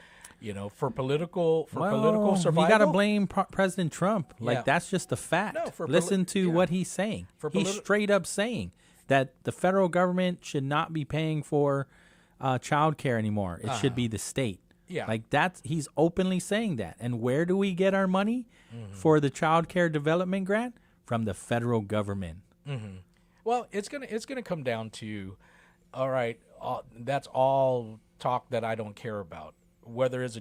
for political survival, you got to blame President Trump. Yeah. That's just a fact. No, Listen to what he's saying. He's straight up saying that the federal government should not be paying for child care anymore. It should be the state. Yeah. He's openly saying that. And where do we get our money for the child care development grant? From the federal government. Mm-hmm. Well, it's gonna come down to, all right, that's all talk that I don't care about. Whether it's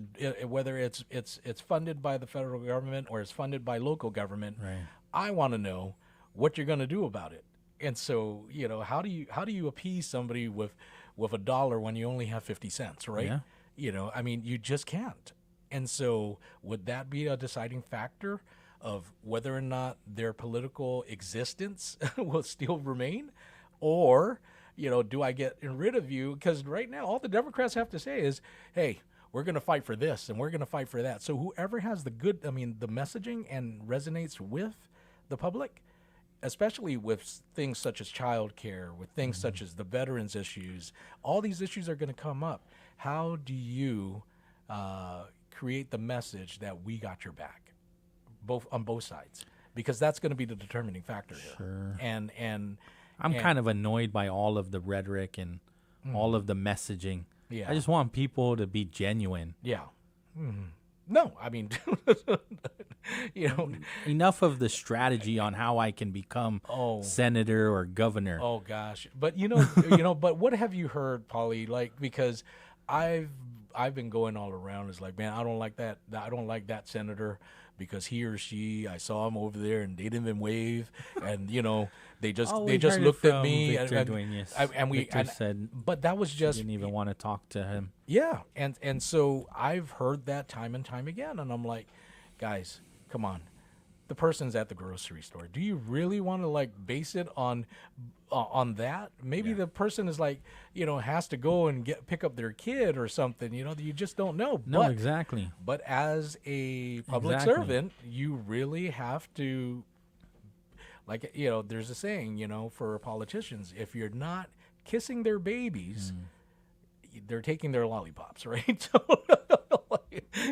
funded by the federal government or it's funded by local government, right. I want to know what you're going to do about it. And so, how do you appease somebody with $1 when you only have 50 cents, right? Yeah. You just can't. And so would that be a deciding factor of whether or not their political existence will still remain? Or, do I get rid of you? Because right now, all the Democrats have to say is, hey, we're going to fight for this and we're going to fight for that. So whoever has the messaging and resonates with the public, especially with things such as child care, with things such as the veterans issues, all these issues are going to come up. How do you create the message that we got your back, on both sides? Because that's going to be the determining factor here. Sure. And I'm kind of annoyed by all of the rhetoric and all of the messaging. Yeah. I just want people to be genuine. Yeah. No, enough of the strategy on how I can become senator or governor. Oh gosh. But but what have you heard, Pauly? Because I've been going all around. It's like, man, I don't like that. I don't like that senator because he or she, I saw him over there and they didn't even wave, and they just looked at me and we said, but that was just didn't even want to talk to him. Yeah, and so I've heard that time and time again, and I'm like, guys, come on. The person's at the grocery store. Do you really want to base it on that? Maybe the person is has to go and pick up their kid or something. You just don't know. No, exactly. But as a public servant, you really have to, there's a saying, for politicians, if you're not kissing their babies, they're taking their lollipops, right?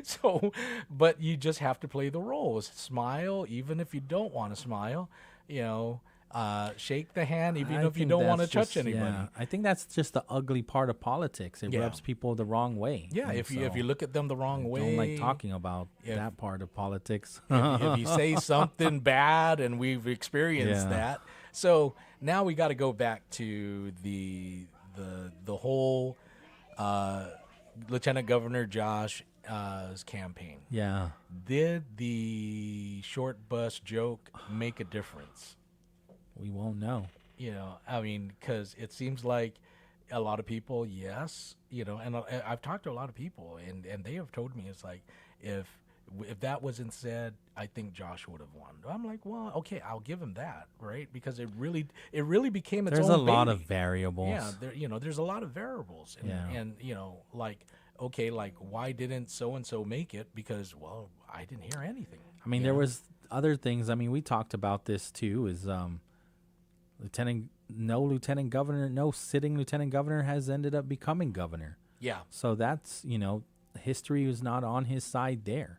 So, but you just have to play the roles. Smile, even if you don't want to smile. Shake the hand, even if you don't want to touch anybody. Yeah, I think that's just the ugly part of politics. It rubs people the wrong way. Yeah, if you look at them the wrong way. I don't like talking about that part of politics. if you say something bad, and we've experienced that. So now we got to go back to the whole Lieutenant Governor Josh's campaign. Yeah. Did the short bus joke make a difference? We won't know. Because it seems like a lot of people, yes, and I've talked to a lot of people, and they have told me it's like, if that wasn't said, I think Josh would have won. I'm like, well, okay, I'll give him that, right? Because it really became its own There's a lot baby. of variables. Yeah, there's a lot of variables, and okay, why didn't so and so make it? Because, well, I didn't hear anything. There was other things. We talked about this too. Is no sitting lieutenant governor has ended up becoming governor. Yeah. So that's, history was not on his side there.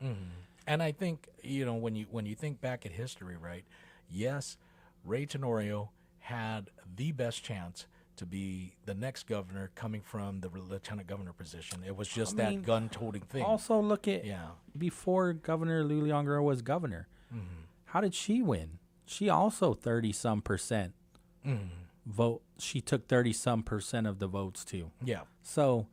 And I think, when you think back at history, right? Yes, Ray Tenorio had the best chance to be the next governor coming from the lieutenant governor position. It was just that gun-toting thing. Also, look at before Governor Luliangero was governor. How did she win? She also 30-some% vote. She took 30-some% of the votes too. Yeah. So,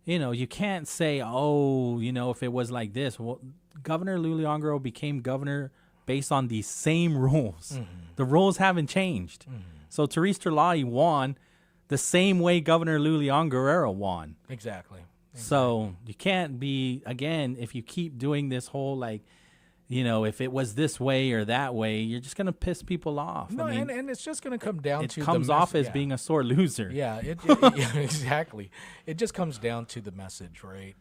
you can't say, if it was like this. Well, Governor Luliangero became governor based on these same rules. The rules haven't changed. So Therese Terlahi won the same way Governor Luliangero won. Exactly. So you can't be, again, if you keep doing this whole if it was this way or that way, you're just going to piss people off. No, and it's just going to come down to it comes off as being a sore loser. Yeah, exactly. It just comes down to the message, right?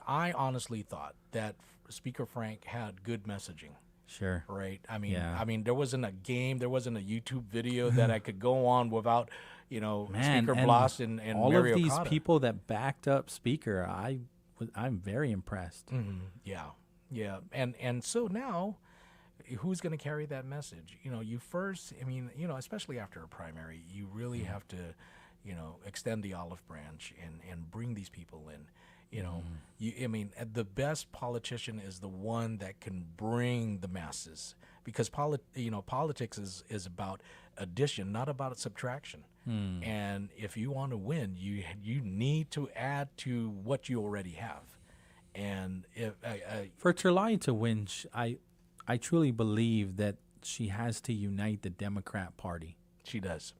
I honestly thought that Speaker Frank had good messaging. Sure. Right. There wasn't a game, there wasn't a YouTube video that I could go on without, Speaker Bloss and all Mario of these Cotta. people that backed up Speaker, I'm very impressed. Yeah. And so now, who's going to carry that message? You first, especially after a primary, you really have to, extend the olive branch and bring these people in. The best politician is the one that can bring the masses, because politics is about addition, not about subtraction. And if you want to win, you need to add to what you already have. And for Terlahi to win, I truly believe that she has to unite the Democrat Party. She does.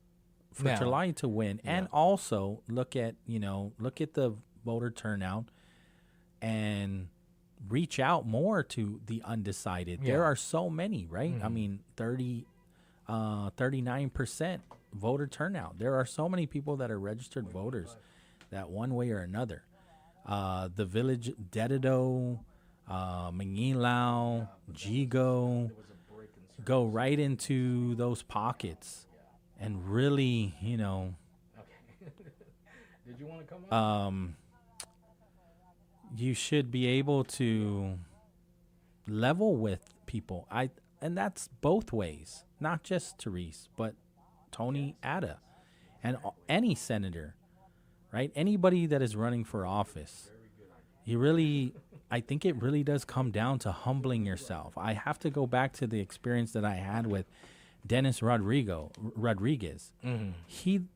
For Terlahi to win, and also look at the voter turnout and reach out more to the undecided. There are so many, right? 39% voter turnout. There are so many people that are registered voters that one way or another. The village, Dedido, Mangilau, Jigo, go right into those pockets and really, Did you want to come on? You should be able to level with people. And that's both ways, not just Therese, but Tony Atta and any senator, right? Anybody that is running for office. I think it really does come down to humbling yourself. I have to go back to the experience that I had with Dennis Rodriguez. He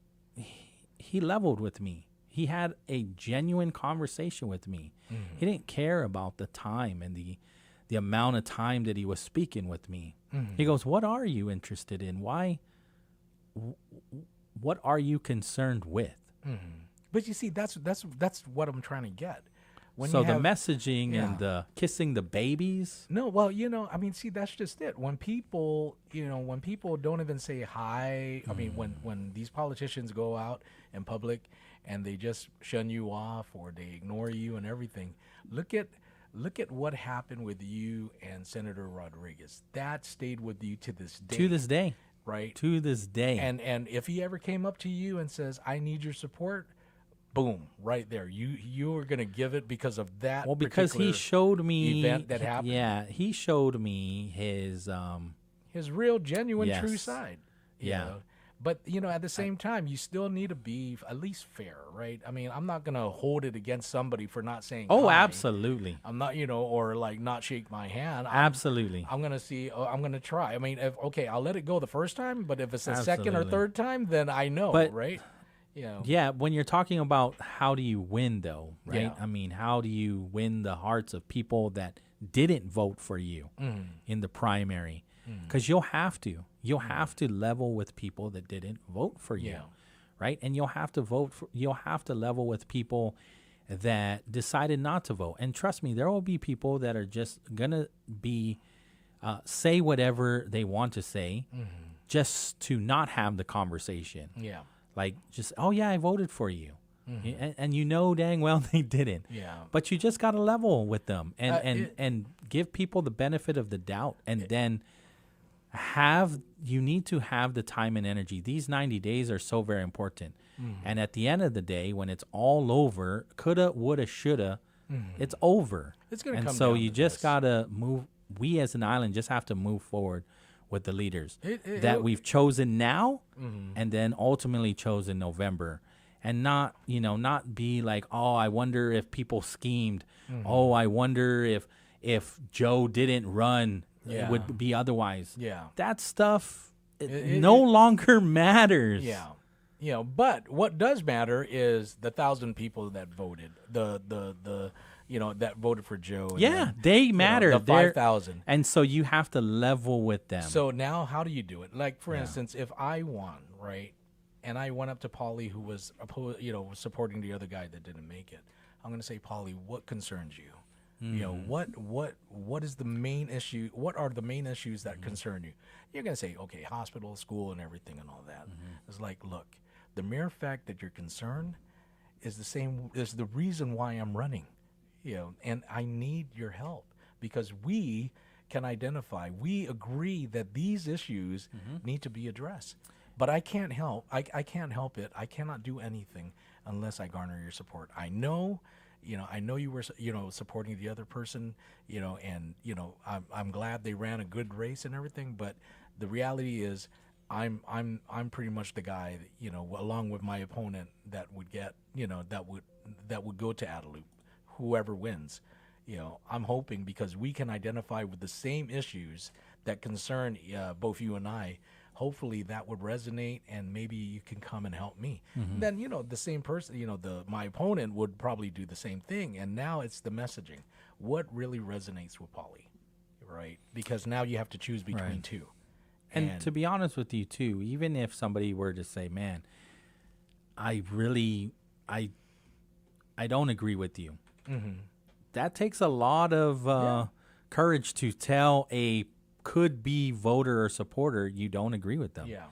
leveled with me. He had a genuine conversation with me. He didn't care about the time and the amount of time that he was speaking with me. He goes, "What are you interested in? Why? What are you concerned with?" But you see, that's what I'm trying to get. So the messaging and the kissing the babies. No, well, see, that's just it. When people don't even say hi. When these politicians go out in public and they just shun you off or they ignore you and everything, look at what happened with you and Senator Rodriguez. That stayed with you to this day. To this day. Right? To this day. And if he ever came up to you and says, "I need your support," boom, right there. You were going to give it because of that. Well, because he showed me event that happened. Yeah, he showed me his real, genuine, true side. you Yeah. know. But, at the same time, you still need to be at least fair, right? I'm not going to hold it against somebody for not saying Oh, hi. absolutely. I'm not, or like not shake my hand. Absolutely. I'm going to see, I'm going to try. I'll let it go the first time, but if it's the second or third time, then I know, But- right? Yeah, when you're talking about how do you win, though, right? Yeah. How do you win the hearts of people that didn't vote for you in the primary? Because you'll have to. You'll have to level with people that didn't vote for you, right? And you'll have to level with people that decided not to vote. And trust me, there will be people that are just gonna be say whatever they want to say, just to not have the conversation. Yeah. Like just, oh yeah, I voted for you, and you know dang well they didn't. Yeah. But you just got to level with them and give people the benefit of the doubt, and then you need to have the time and energy. These 90 days are so very important. And at the end of the day, when it's all over, coulda, woulda, shoulda, it's over. It's going to and come so down you to just this. got to move. We as an island just have to move forward with the leaders that it'll- we've chosen now and then ultimately chosen November. And not, not be like, oh, I wonder if people schemed. Oh, I wonder if Joe didn't run, Yeah. it would be otherwise. Yeah. That stuff no longer matters. Yeah. But what does matter is the 1,000 people that voted, the that voted for Joe. And Yeah, then, they matter. The They're- 5,000. And so you have to level with them. So now, how do you do it? Like, for instance, if I won, right, and I went up to Pauly, who was supporting the other guy that didn't make it, I'm going to say, Pauly, what concerns you? What is the main issue? What are the main issues that concern you? You're going to say, okay, hospital, school, and everything and all that. It's like, look, the mere fact that you're concerned is the reason why I'm running, and I need your help because we can identify, we agree that these issues need to be addressed. But I can't help. I can't help it. I cannot do anything unless I garner your support. I know you were, supporting the other person, and I'm glad they ran a good race and everything. But the reality is, I'm pretty much the guy, along with my opponent that would get, that would go to Adelup, whoever wins. I'm hoping because we can identify with the same issues that concern both you and I. Hopefully that would resonate, and maybe you can come and help me. Then the same person, my opponent would probably do the same thing. And now it's the messaging. What really resonates with Pauly, right? Because now you have to choose between two. And to be honest with you too, even if somebody were to say, "Man, I don't agree with you," that takes a lot of courage to tell a could-be voter or supporter you don't agree with them. Yeah.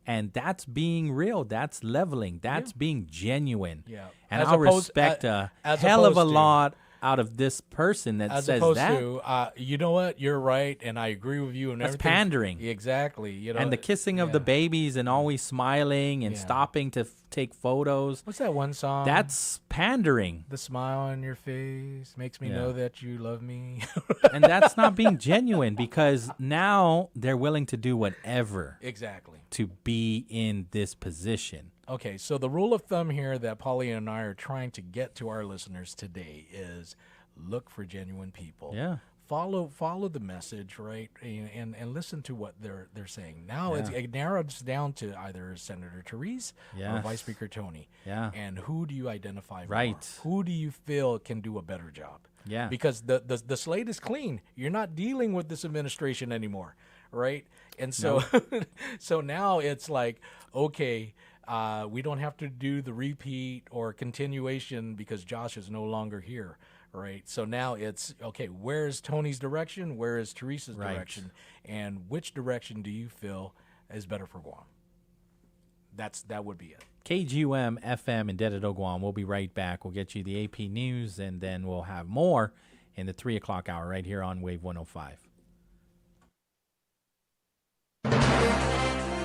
And that's being real. That's leveling. That's being genuine. Yeah. And As I'll opposed- respect as a hell of a opposed to- lot out of this person that As says opposed that. to, you know what, you're right, and I agree with you. And That's everything. pandering. Exactly. And the kissing of the babies and always smiling and stopping to take photos. What's that one song? That's pandering. The smile on your face makes me know that you love me. And that's not being genuine because now they're willing to do whatever. Exactly. To be in this position. Okay, so the rule of thumb here that Pauly and I are trying to get to our listeners today is look for genuine people. Yeah. Follow the message, right? And listen to what they're saying. Now it narrows down to either Senator Therese or Vice Speaker Tony. Yeah. And who do you identify more? Right. Who do you feel can do a better job? Yeah. Because the slate is clean. You're not dealing with this administration anymore, right? And so so now it's like, okay, we don't have to do the repeat or continuation because Josh is no longer here, right? So now it's, okay, where's Tony's direction? Where is Teresa's direction? And which direction do you feel is better for Guam? That would be it. KGUM FM in Dededo, Guam. We'll be right back. We'll get you the AP News, and then we'll have more in the 3 o'clock hour right here on Wave 105.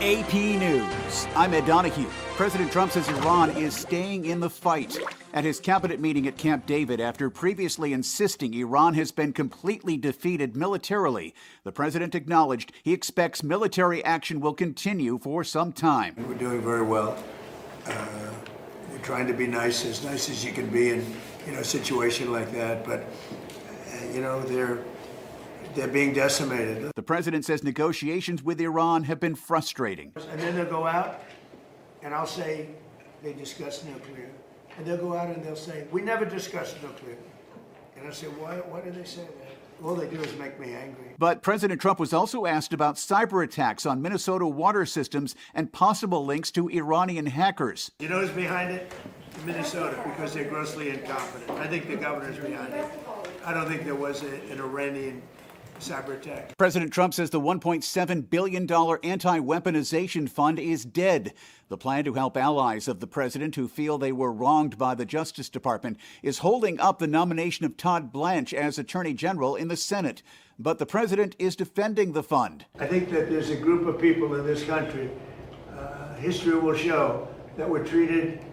AP News. I'm Ed Donahue. President Trump says Iran is staying in the fight. At his cabinet meeting at Camp David, after previously insisting Iran has been completely defeated militarily, the president acknowledged he expects military action will continue for some time. We're doing very well. We're trying to be nice as you can be in a situation like that. But they're being decimated. The president says negotiations with Iran have been frustrating. And then they'll go out, and I'll say they discussed nuclear. And they'll go out and they'll say, we never discussed nuclear. And I say, why do they say that? All they do is make me angry. But President Trump was also asked about cyber attacks on Minnesota water systems and possible links to Iranian hackers. You know who's behind it? Minnesota, because they're grossly incompetent. I think the governor's behind it. I don't think there was an Iranian cyber attack. President Trump says the $1.7 billion anti-weaponization fund is dead. The plan to help allies of the president who feel they were wronged by the Justice Department is holding up the nomination of Todd Blanche as Attorney General in the Senate. But the president is defending the fund. I think that there's a group of people in this country, history will show, that were treated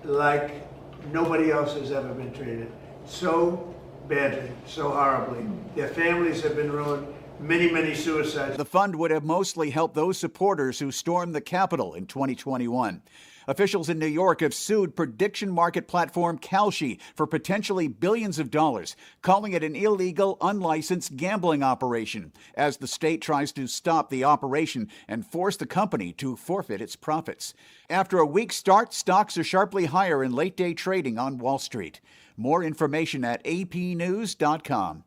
like nobody else has ever been treated. So badly, so horribly. Their families have been ruined. Many, many suicides. The fund would have mostly helped those supporters who stormed the Capitol in 2021. Officials in New York have sued prediction market platform Kalshi for potentially billions of dollars, calling it an illegal, unlicensed gambling operation, as the state tries to stop the operation and force the company to forfeit its profits. After a weak start, stocks are sharply higher in late-day trading on Wall Street. More information at apnews.com.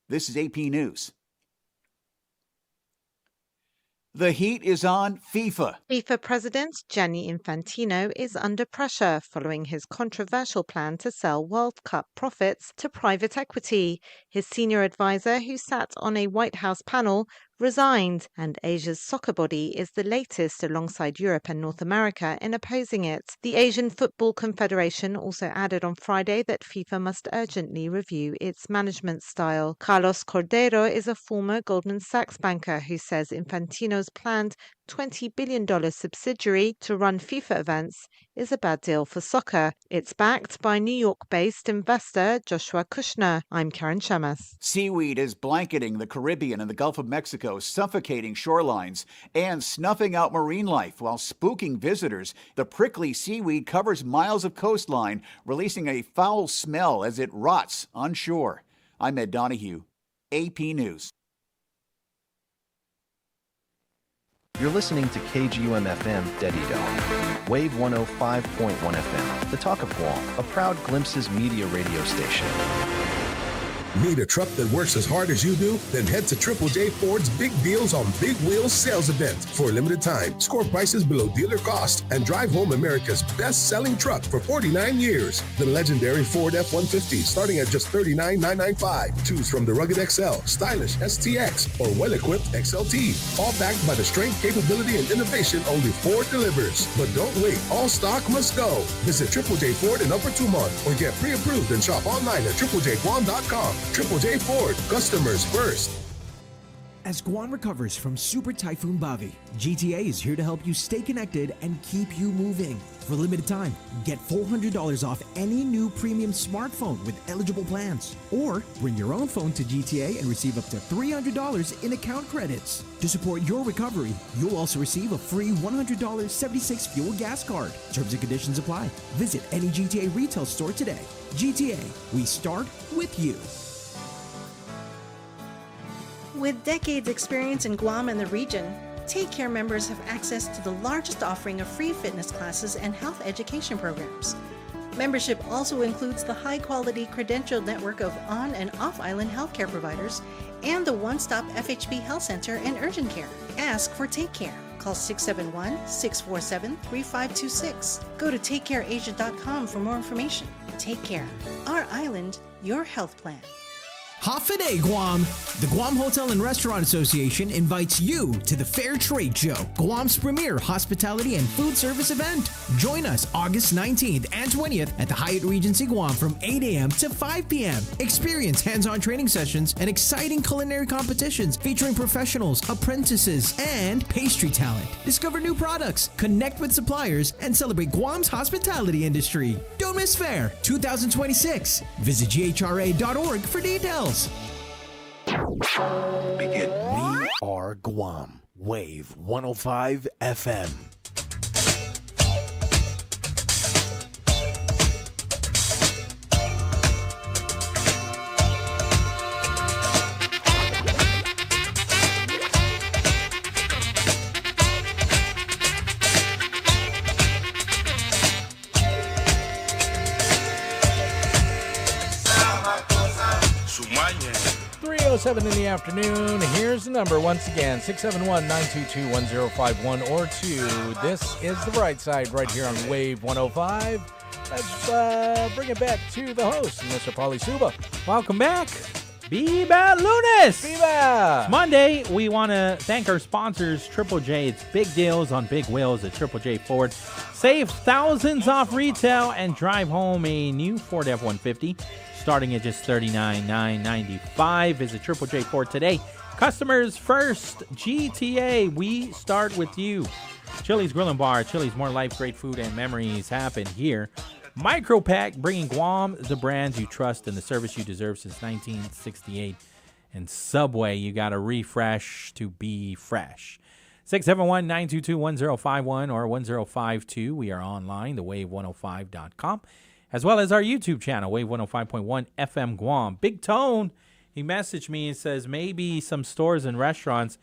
This is AP News. The heat is on FIFA. FIFA President Gianni Infantino is under pressure following his controversial plan to sell World Cup profits to private equity. His senior advisor, who sat on a White House panel, resigned, and Asia's soccer body is the latest alongside Europe and North America in opposing it. The Asian Football Confederation also added on Friday that FIFA must urgently review its management style. Carlos Cordero is a former Goldman Sachs banker who says Infantino's planned $20 billion subsidiary to run FIFA events is a bad deal for soccer. It's backed by New York-based investor Joshua Kushner. I'm Karen Shemas. Seaweed is blanketing the Caribbean and the Gulf of Mexico, suffocating shorelines and snuffing out marine life while spooking visitors. The prickly seaweed covers miles of coastline, releasing a foul smell as it rots on shore. I'm Ed Donahue, AP News. You're listening to KGUM-FM Dedido, Wave 105.1 FM, the Talk of Guam, a proud Glimpses media radio station. Need a truck that works as hard as you do? Then head to Triple J Ford's Big Deals on Big Wheels sales event. For a limited time, score prices below dealer cost and drive home America's best-selling truck for 49 years. The legendary Ford F-150 starting at just $39,995. Choose from the rugged XL, stylish STX, or well-equipped XLT. All backed by the strength, capability, and innovation only Ford delivers. But don't wait. All stock must go. Visit Triple J Ford in Upper Tumon or get pre-approved and shop online at triplejguam.com. Triple J Ford, customers first. As Guam recovers from Super Typhoon Bavi, GTA is here to help you stay connected and keep you moving. For a limited time, get $400 off any new premium smartphone with eligible plans. Or bring your own phone to GTA and receive up to $300 in account credits. To support your recovery, you'll also receive a free $100 76 fuel gas card. Terms and conditions apply. Visit any GTA retail store today. GTA, we start with you. With decades experience in Guam and the region, Take Care members have access to the largest offering of free fitness classes and health education programs. Membership also includes the high-quality credentialed network of on- and off-island healthcare providers and the one-stop FHB Health Center and Urgent Care. Ask for Take Care. Call 671-647-3526. Go to TakeCareAsia.com for more information. Take Care. Our island, your health plan. Hafiday Guam! The Guam Hotel and Restaurant Association invites you to the Fair Trade Show, Guam's premier hospitality and food service event. Join us August 19th and 20th at the Hyatt Regency Guam from 8 a.m. to 5 p.m. Experience hands-on training sessions and exciting culinary competitions featuring professionals, apprentices, and pastry talent. Discover new products, connect with suppliers, and celebrate Guam's hospitality industry. Don't miss Fair 2026. Visit GHRA.org for details. Begin. We are Guam. Wave 105 FM. .07 in the afternoon. Here's the number once again, 671-922-1051 or 2. This is the Bright Side right here on Wave 105. Let's bring it back to the host, Mr. Pauly Suba. Welcome back. Viva Lunes! Viva! It's Monday. We want to thank our sponsors, Triple J. It's big deals on big wheels at Triple J Ford. Save thousands off retail and drive home a new Ford F-150. Starting at just $39,995. Visit Triple J Ford today. Customers first. GTA, we start with you. Chili's Grill and Bar. Chili's, more life, great food, and memories happen here. Micropack, bringing Guam the brands you trust and the service you deserve since 1968. And Subway, you got to refresh to be fresh. 671-922-1051 or 1052. We are online, thewave105.com, as well as our YouTube channel, Wave 105.1 FM Guam. Big Tone, he messaged me and says maybe some stores and restaurants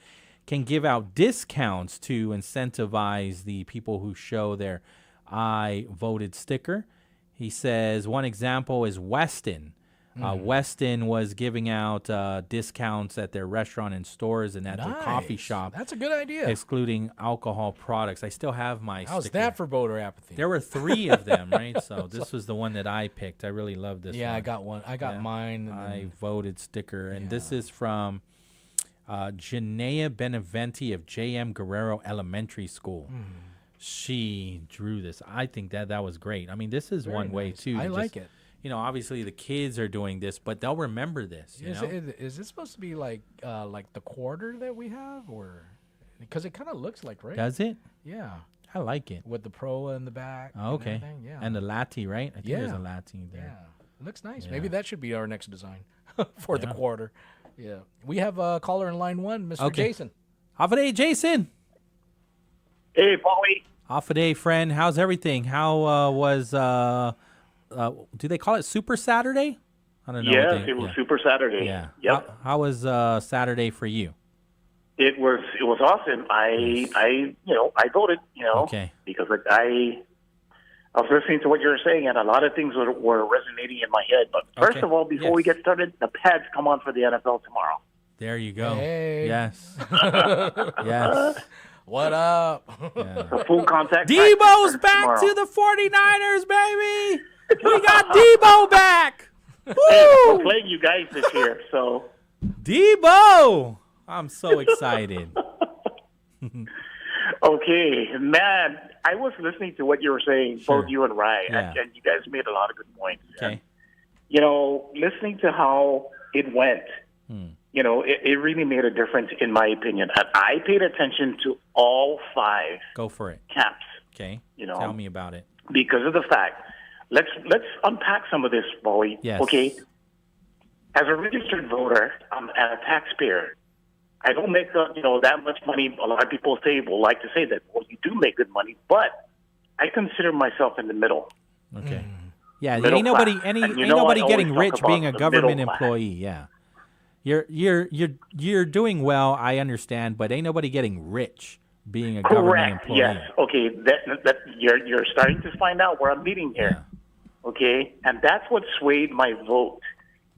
can give out discounts to incentivize the people who show their I voted sticker. He says one example is Weston. Weston was giving out discounts at their restaurant and stores and at their coffee shop. That's a good idea. Excluding alcohol products. I still have my How's sticker. that for voter apathy? There were 3 of them, right? So this was the one that I picked. I really love this one. I got one. I got mine. I voted sticker. And this is from Janaea Beneventi of J.M. Guerrero Elementary School. She drew this. I think that was great. I mean, this is Very one way, nice. too. I to like it. You know, obviously the kids are doing this, but they'll remember this. You know? Is it supposed to be like the quarter that we have, or because it kind of looks like, right? Does it? Yeah. I like it. With the proa in the back. Oh, okay. And everything, yeah. And the latte, right? I think there's a latte there. Yeah. It looks nice. Yeah. Maybe that should be our next design for the quarter. Yeah. We have a caller in line 1, Mr. Jason. Off a day, Jason. Hey, Pauly. Off a day, friend. How's everything? How was do they call it Super Saturday? I don't know. Yes, it was Super Saturday. Yeah. Yep. How was Saturday for you? It was awesome. I voted, because I was listening to what you were saying, and a lot of things were resonating in my head. But first of all, before we get started, the pads come on for the NFL tomorrow. There you go. Hey. Yes. Yes. What up? The full contact. Debo's back tomorrow. to the 49ers, baby. We got Debo back. Hey, Woo! we're playing you guys this year, so. Debo! I'm so excited. Okay, man, I was listening to what you were saying, both you and Rai, Yeah. and you guys made a lot of good points. Okay. And, listening to how it went, it really made a difference in my opinion. And I paid attention to all 5 Go for it. camps. Okay. Tell me about it. Because of the fact, let's unpack some of this, Bowie. Yes. Okay. As a registered voter and a taxpayer, I don't make that much money. A lot of people like to say that. Well, you do make good money, but I consider myself in the middle. Okay. Yeah, Middle ain't nobody class. ain't And nobody I getting always rich talk being a about the government middle class. employee. Yeah. You're doing well, I understand, but ain't nobody getting rich being a government Correct. employee. Yes. Okay. That you're starting to find out where I'm leading here. Okay, and that's what swayed my vote.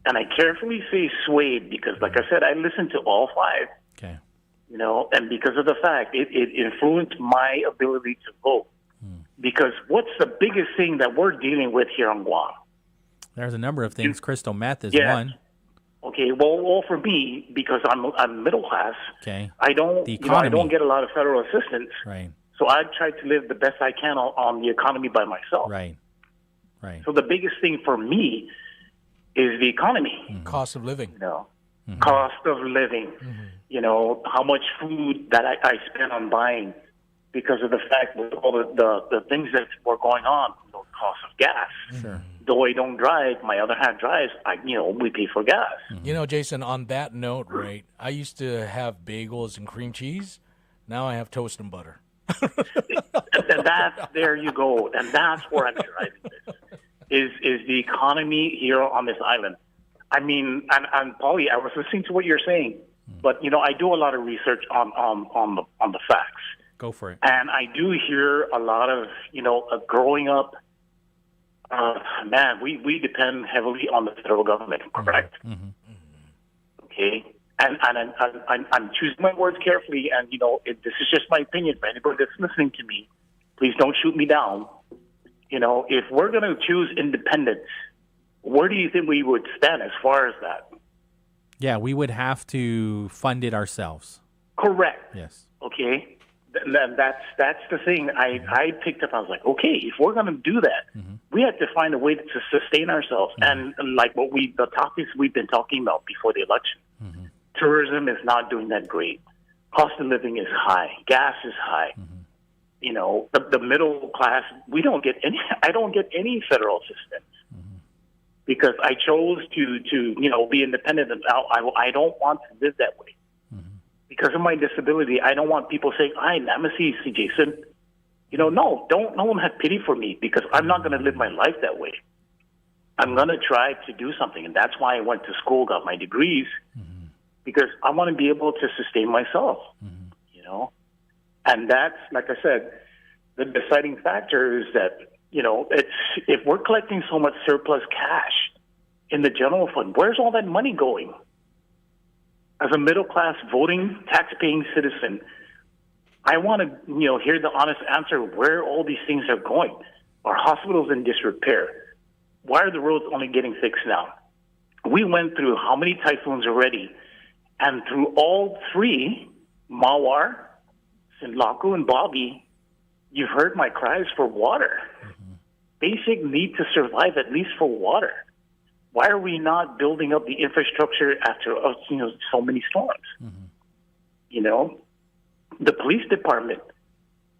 And I carefully say swayed because, like I said, I listened to all 5. Okay. And because of the fact it influenced my ability to vote. Because what's the biggest thing that we're dealing with here on Guam? There's a number of things. Crystal meth is Yes. one. Okay, well, for me, because I'm middle class, Okay. I don't The I economy. don't get a lot of federal assistance. Right. So I try to live the best I can on the economy by myself. Right. Right. So the biggest thing for me is the economy. Cost of living. Cost of living. How much food that I spend on buying because of the fact with all the things that were going on, cost of gas. Sure. Though I don't drive, my other hand drives. We pay for gas. Jason, on that note, right, I used to have bagels and cream cheese. Now I have toast and butter. And there you go. And that's where I'm driving this. Is the economy here on this island. I mean, and Pauly, I was listening to what you're saying, but I do a lot of research on the facts. Go for it. And I do hear a lot of growing up. Man, we depend heavily on the federal government, correct? Okay, and I'm choosing my words carefully, and this is just my opinion. For anybody that's listening to me, please don't shoot me down. If we're going to choose independence, where do you think we would stand as far as that? Yeah, we would have to fund it ourselves. Correct. Yes. Okay. That's the thing I picked up. I was like, okay, if we're going to do that, we have to find a way to sustain ourselves. And like the topics we've been talking about before the election, tourism is not doing that great. Cost of living is high. Gas is high. the middle class, we don't get any. I don't get any federal assistance because I chose to be independent. And I don't want to live that way because of my disability. I don't want people saying, "I'm a CC, Jason." No one have pity for me because I'm not going to live my life that way. I'm going to try to do something, and that's why I went to school, got my degrees, because I want to be able to sustain myself. And that's, like I said, the deciding factor is that, if we're collecting so much surplus cash in the general fund, where's all that money going? As a middle-class voting, tax-paying citizen, I want to, hear the honest answer where all these things are going. Our hospitals in disrepair. Why are the roads only getting fixed now? We went through how many typhoons already? And through all three, Mawar, Sinlaku, and Bobby, you've heard my cries for water. Basic need to survive, at least for water. Why are we not building up the infrastructure after so many storms? The police department.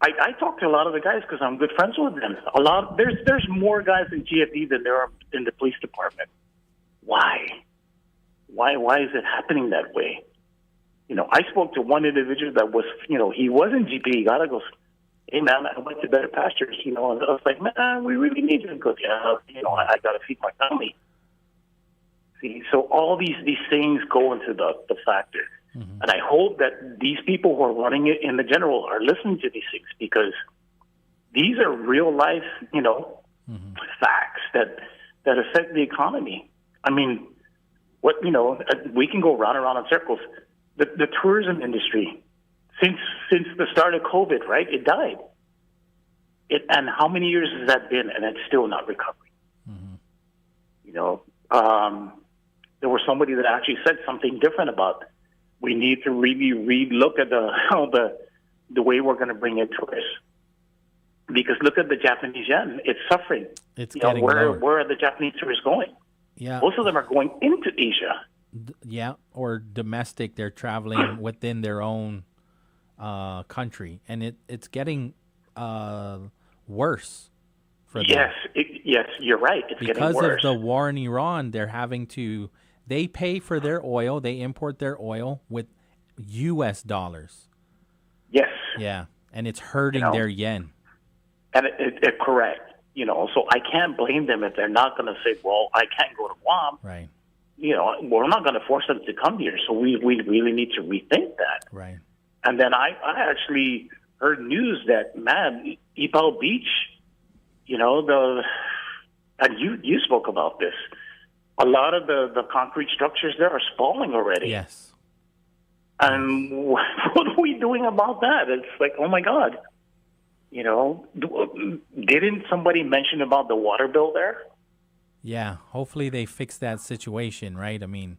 I talk to a lot of the guys because I'm good friends with them. There's more guys in GFD than there are in the police department. Why? Why is it happening that way? I spoke to one individual that was, he was in GP. He goes, "Hey man, I went to better pastures." And I was like, "Man, we really need you." He goes, "Yeah, I got to feed my family." See, so all these things go into the factor. And I hope that these people who are running it in the general are listening to these things because these are real life, facts that affect the economy. I mean, we can go round and round in circles. The tourism industry, since the start of COVID, right? It died. And how many years has that been? And it's still not recovering. There was somebody that actually said something different about we need to really relook at the way we're going to bring in tourists. Because look at the Japanese yen; it's suffering. It's getting where lower. Where are the Japanese tourists going? Yeah, most of them are going into Asia. Yeah, or domestic. They're traveling within their own country, and it's getting worse for them. Yes, you're right. It's getting worse. Because of the war in Iran, they're having to. They pay for their oil. They import their oil with U.S. dollars. Yes. Yeah, and it's hurting their yen. And it correct. So I can't blame them if they're not going to say, "Well, I can't go to Guam." Right. We're not going to force them to come here. So we really need to rethink that. Right. And then I actually heard news that, man, Ipao Beach, and you spoke about this. A lot of the concrete structures there are spalling already. Yes. And what are we doing about that? It's like, oh my God. Didn't somebody mention about the water bill there? Yeah, hopefully they fix that situation, right? I mean,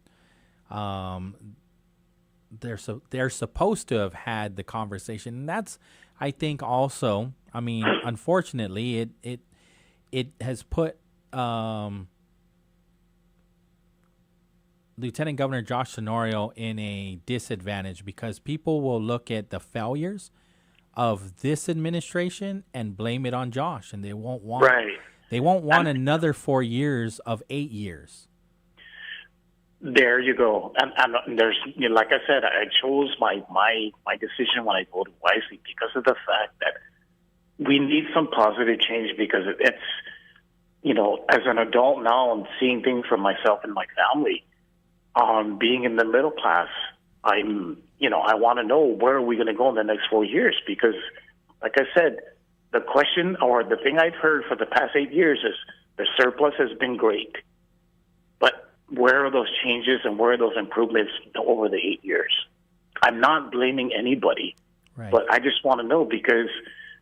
they're supposed to have had the conversation, and that's, I think, also. I mean, unfortunately, it has put Lieutenant Governor Josh Tenorio in a disadvantage because people will look at the failures of this administration and blame it on Josh, and they won't want. Right. They won't want another 4 years of 8 years. There you go. And there's, like I said, I chose my decision when I voted wisely because of the fact that we need some positive change because it's, as an adult now and seeing things for myself and my family, being in the middle class, I want to know where are we going to go in the next 4 years because, like I said, the question or the thing I've heard for the past 8 years is the surplus has been great. But where are those changes and where are those improvements over the 8 years? I'm not blaming anybody, but I just want to know because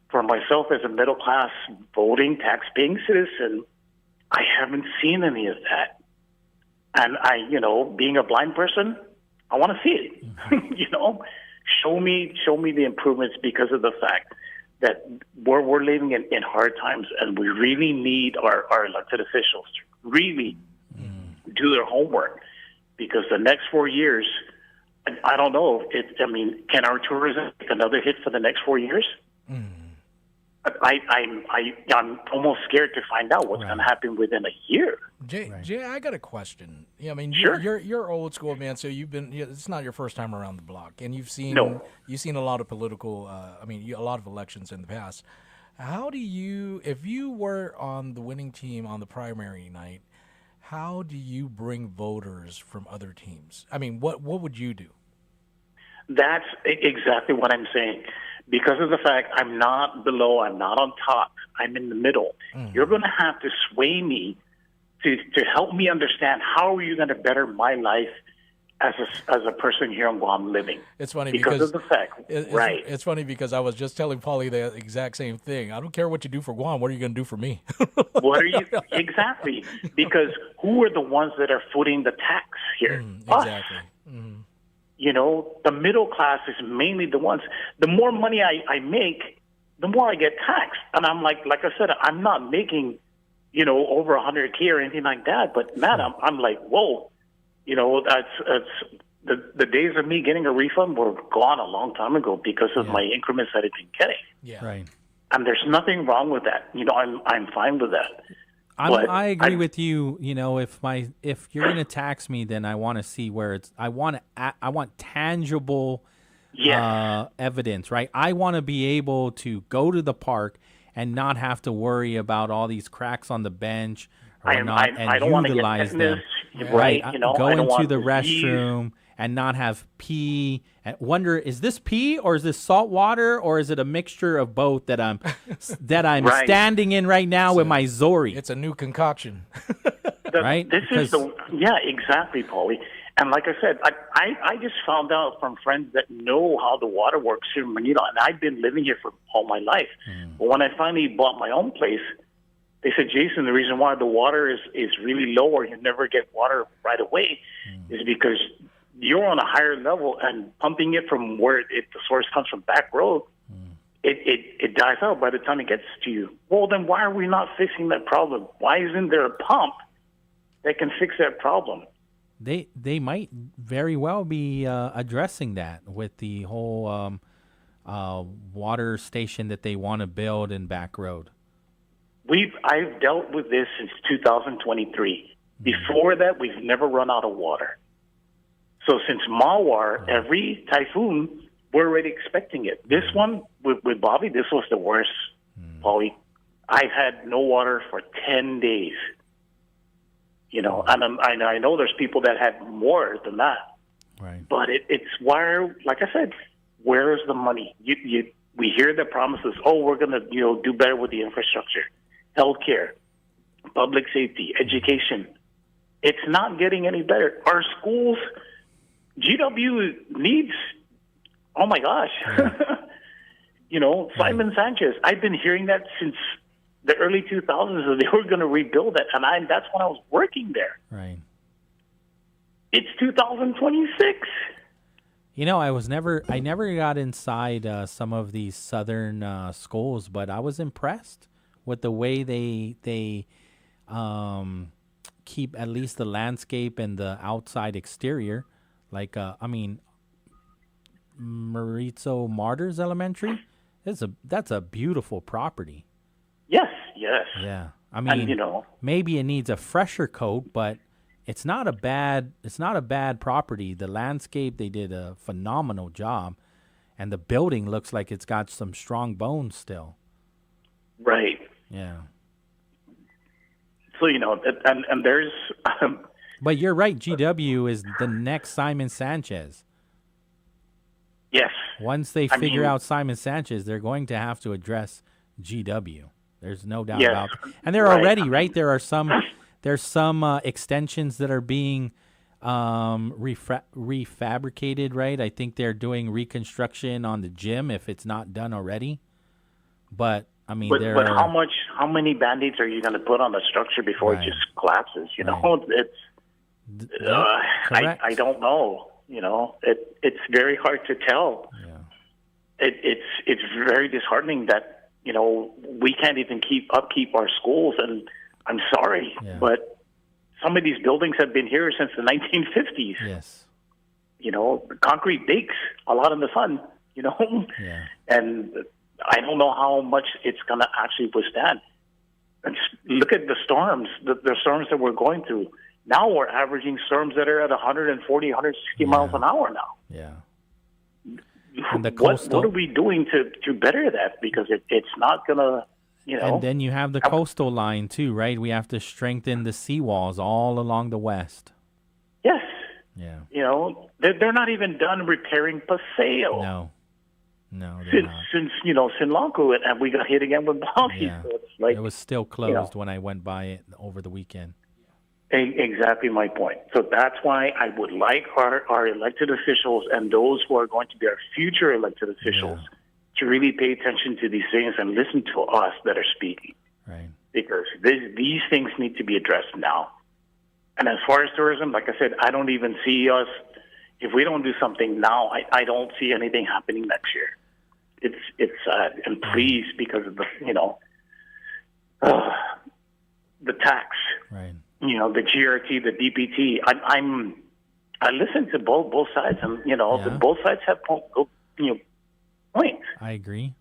for myself as a middle class voting, tax-paying citizen, I haven't seen any of that. And being a blind person, I want to see it. Show me the improvements because of the fact that we're living in hard times, and we really need our elected officials to really do their homework because the next 4 years, I don't know. Can our tourism take another hit for the next 4 years? I'm almost scared to find out what's going to happen within a year. Jay, I got a question. Yeah, I mean, Sure. you're old school, man. So it's not your first time around the block, and you've seen a lot of political. A lot of elections in the past. How do you, if you were on the winning team on the primary night, how do you bring voters from other teams? I mean, what would you do? That's exactly what I'm saying. Because of the fact I'm not below, I'm not on top, I'm in the middle. You're going to have to sway me to help me understand how are you going to better my life as a person here on Guam living. It's funny because of the fact, right? It's funny because I was just telling Pauly the exact same thing. I don't care what you do for Guam. What are you going to do for me? What are you exactly? Because who are the ones that are footing the tax here? Exactly. You know, the middle class is mainly the ones. The more money I make, the more I get taxed. And I'm like I said, I'm not making, over 100K or anything like that. But man, I'm like, whoa, that's the days of me getting a refund were gone a long time ago because of my increments that I've been getting. Yeah. Right. And there's nothing wrong with that. I'm fine with that. I agree with you. If you're going to tax me, then I want to see where it's. I want tangible evidence, right? I want to be able to go to the park and not have to worry about all these cracks on the bench or I don't want to utilize get them. tetanus, Right? Go I don't into want the disease. restroom and not have pee and wonder, is this pee or is this salt water or is it a mixture of both that I'm Right. standing in right now with my Zori? It's a new concoction. Right? Is exactly, Pauly. And like I said, I just found out from friends that know how the water works here in Manila, and I've been living here for all my life. But when I finally bought my own place, they said, Jason, the reason why the water is really low or you never get water right away is because you're on a higher level and pumping it from where the source comes from back road, it dies out by the time it gets to you. Well, then why are we not fixing that problem? Why isn't there a pump that can fix that problem? They might very well be addressing that with the whole water station that they want to build in Back Road. I've dealt with this since 2023. Before that, we've never run out of water. So since Mawar, every typhoon, we're already expecting it. This one with Bobby, this was the worst, Pauly. I've had no water for 10 days. And I know there's people that had more than that. Right. But it's where, like I said, where is the money? We hear the promises. Oh, we're going to do better with the infrastructure, healthcare, public safety, education. It's not getting any better. Our schools, GW needs. Oh my gosh, Simon Sanchez. I've been hearing that since the early 2000s that they were going to rebuild it, and that's when I was working there. Right. It's 2026. I never got inside some of these southern schools, but I was impressed with the way they keep at least the landscape and the outside exterior. Like, Maurizo Martyrs Elementary, that's a beautiful property. Yes. Yeah. Maybe it needs a fresher coat, but it's not a bad property. The landscape, they did a phenomenal job, and the building looks like it's got some strong bones still. Right. Yeah. So and there's. But you're right. GW is the next Simon Sanchez. Yes. Once they figure out Simon Sanchez, they're going to have to address GW. There's no doubt about it. And they're already, right? There's some extensions that are being refabricated, right? I think they're doing reconstruction on the gym if it's not done already. But but how many Band-Aids are you going to put on the structure before it just collapses? I don't know. It's very hard to tell. Yeah. It's very disheartening that we can't even upkeep our schools, and I'm sorry, but some of these buildings have been here since the 1950s. Yes. Concrete bakes a lot in the sun. And I don't know how much it's going to actually withstand. And just look at the storms, the storms that we're going through. Now we're averaging storms that are at 140, 160 miles an hour now. Yeah. And the What are we doing to better that? Because it's not going to, And then you have the coastal line too, right? We have to strengthen the seawalls all along the west. Yes. Yeah. They're not even done repairing Paseo. No, since Sinlanco, and we got hit again with Pauly. Yeah. So it's like, it was still closed when I went by it over the weekend. Exactly my point. So that's why I would like our elected officials and those who are going to be our future elected officials to really pay attention to these things and listen to us that are speaking. Right. Because these things need to be addressed now. And as far as tourism, like I said, I don't even see us, if we don't do something now, I don't see anything happening next year. It's sad. And please, because of the, the tax. Right. The GRT, the DPT. I listen to both sides, and both sides have points. I agree.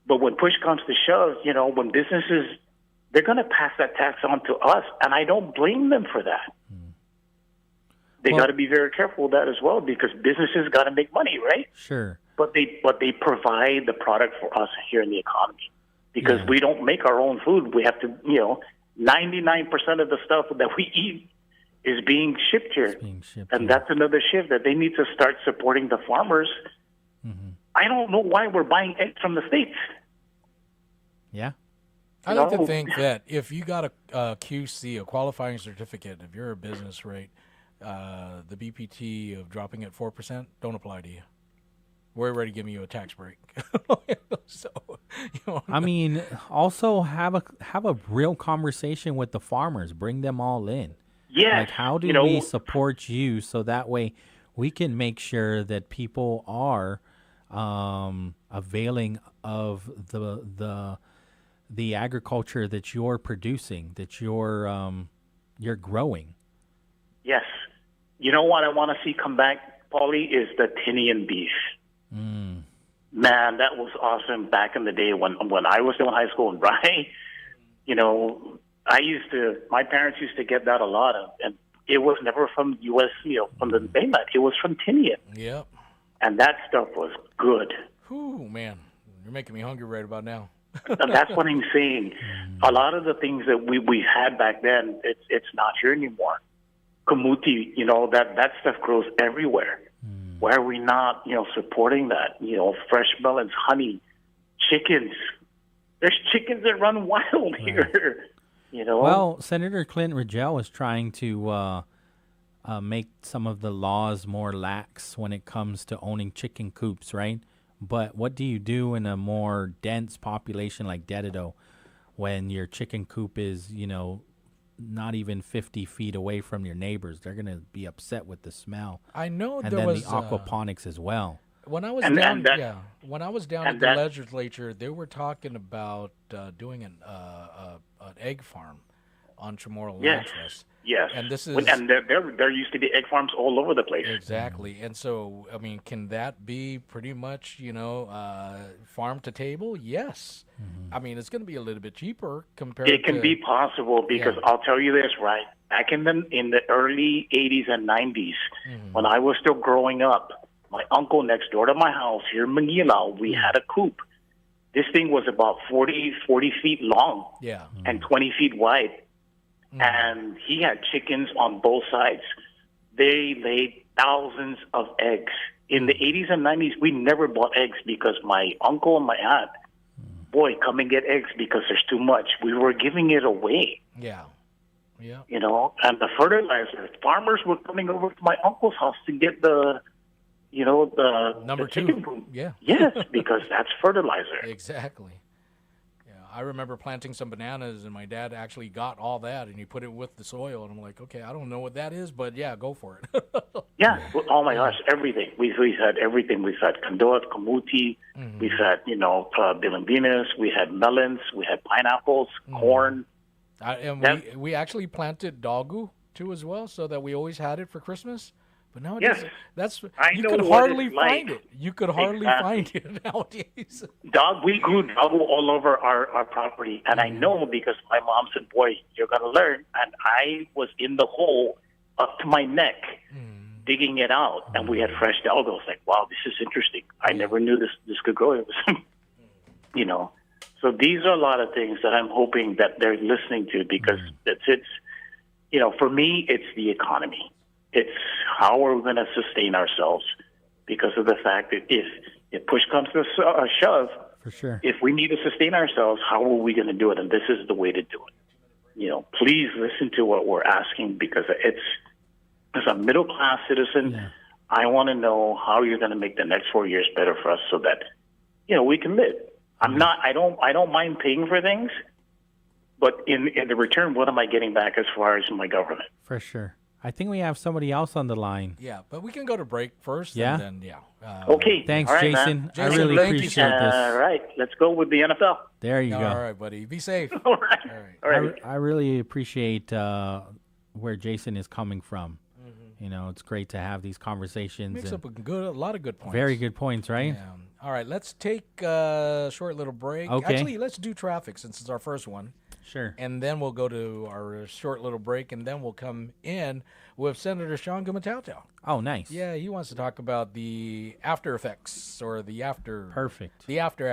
But when push comes to shove, when businesses, they're going to pass that tax on to us, and I don't blame them for that. They got to be very careful with that as well, because businesses got to make money, right? Sure. But they provide the product for us here in the economy, because we don't make our own food. We have to 99% of the stuff that we eat is being shipped here. And that's another shift that they need to start supporting the farmers. Mm-hmm. I don't know why we're buying eggs from the States. Yeah. I like to think that if you got a QC, a qualifying certificate, if you're a business, right, the BPT of dropping at 4% don't apply to you. We're ready to give you a tax break. I mean, also have a real conversation with the farmers. Bring them all in. Yes. Like, how do we support you so that way we can make sure that people are availing of the agriculture that you're producing, that you're growing. Yes. You know what I want to see come back, Pauly, is the Tinian beef. Man, that was awesome back in the day when I was still in high school, right? My parents used to get that a lot of, and it was never from U.S., from the mainland. It was from Tinian. Yep. And that stuff was good. Whew, man. You're making me hungry right about now. That's what I'm saying. A lot of the things that we had back then, it's not here anymore. Kamuti, that stuff grows everywhere. Why are we not, supporting that? Fresh melons, honey, chickens. There's chickens that run wild here. Well, Senator Clint Ridgell is trying to make some of the laws more lax when it comes to owning chicken coops, right? But what do you do in a more dense population like Dededo when your chicken coop is, not even 50 feet away from your neighbors? They're going to be upset with the smell. I know and there then was the aquaponics as well. When I was down at the legislature, they were talking about doing an egg farm on Chamorro Land Trust. Yes. And this is there used to be egg farms all over the place. Exactly. And so, I mean, can that be pretty much, farm to table? Yes. I mean, it's going to be a little bit cheaper compared. It can be possible because I'll tell you this, right? Back in the early 80s and 90s, when I was still growing up, my uncle next door to my house here in Manila, we had a coop. This thing was about 40 feet long and 20 feet wide. And he had chickens on both sides. They laid thousands of eggs. In the 80s and 90s, we never bought eggs because my uncle and my aunt, come and get eggs because there's too much. We were giving it away. Yeah. And the fertilizer. Farmers were coming over to my uncle's house to get the number the chicken food. Yeah. Yes, because that's fertilizer. Exactly. I remember planting some bananas, and my dad actually got all that, and he put it with the soil, and I'm like, okay, I don't know what that is, but yeah, go for it. Oh my gosh, everything. We've had everything. We've had Condot, Kamuti, we've had, Bilimbinas, we had melons, we had pineapples, corn. And we actually planted dogu, too, as well, so that we always had it for Christmas. But nowadays, Yes. you know could what hardly it's like. find it. You could hardly find it nowadays. We grew doggo all over our property, and I know because my mom said, "Boy, you're gonna learn." And I was in the hole up to my neck, digging it out, and we had fresh doggo. I was like, "Wow, this is interesting. I never knew this could grow." It was, you know. So these are a lot of things that I'm hoping that they're listening to because it's you know, for me, it's the economy. It's how are we going to sustain ourselves because of the fact that if push comes to shove, for sure, if we need to sustain ourselves, how are we going to do it? And this is the way to do it. You know, please listen to what we're asking because as a middle class citizen, I want to know how you're going to make the next 4 years better for us so that, you know, we can live. I don't mind paying for things, but in the return, what am I getting back as far as my government? For sure. I think we have somebody else on the line. Yeah, but we can go to break first. Yeah? And then, Okay. Thanks, All right, Jason. man. I really appreciate this. All right. Let's go with the NFL. There you go. All right, buddy. Be safe. All right. All right. I really appreciate where Jason is coming from. You know, it's great to have these conversations. Makes and up a lot of good points. Very good points, right? Yeah. All right, let's take a short little break. Okay. Actually, let's do traffic since it's our first one. Sure. And then we'll go to our short little break, and then we'll come in with Senator Sean Gumatauta. Oh, nice. Yeah, he wants to talk about the after effects or the after. Perfect. The after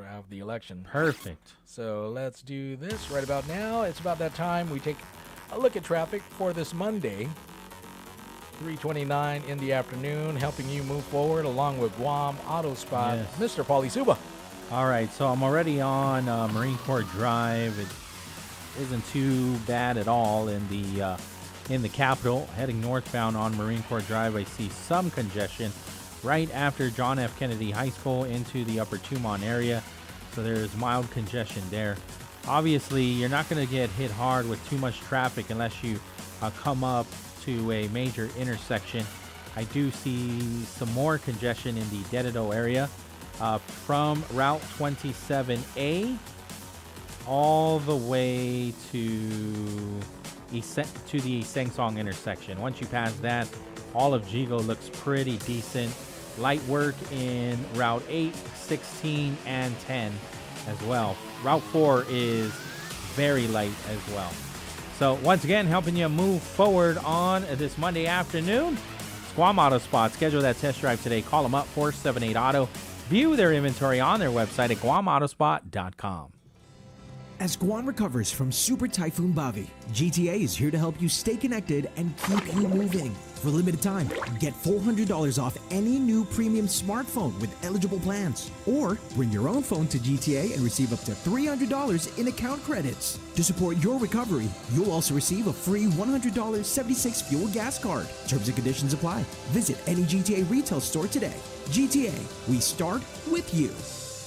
of the election. Perfect. So let's do this right about now. It's about that time we take a look at traffic for this Monday. 3:29 in the afternoon, helping you move forward along with Guam Auto Spot, Yes. Mr. Pauly Suba. All right, so I'm already on Marine Corps Drive. It isn't too bad at all in the capital. Heading northbound on Marine Corps Drive, I see some congestion right after John F. Kennedy High School into the Upper Tumon area. So there's mild congestion there. Obviously, you're not going to get hit hard with too much traffic unless you come up to a major intersection. I do see some more congestion in the Dedido area from Route 27A all the way to the Sengsong intersection. Once you pass that, all of Jigo looks pretty decent. Light work in Route 8, 16, and 10 as well. Route 4 is very light as well. So once again, helping you move forward on this Monday afternoon. Guam Auto Spot. Schedule that test drive today. Call them up, 478-AUTO. View their inventory on their website at guamautospot.com. As Guam recovers from Super Typhoon Bavi, GTA is here to help you stay connected and keep you moving. For a limited time, get $400 off any new premium smartphone with eligible plans. Or bring your own phone to GTA and receive up to $300 in account credits. To support your recovery, you'll also receive a free $100 76 fuel gas card. Terms and conditions apply. Visit any GTA retail store today. GTA, we start with you.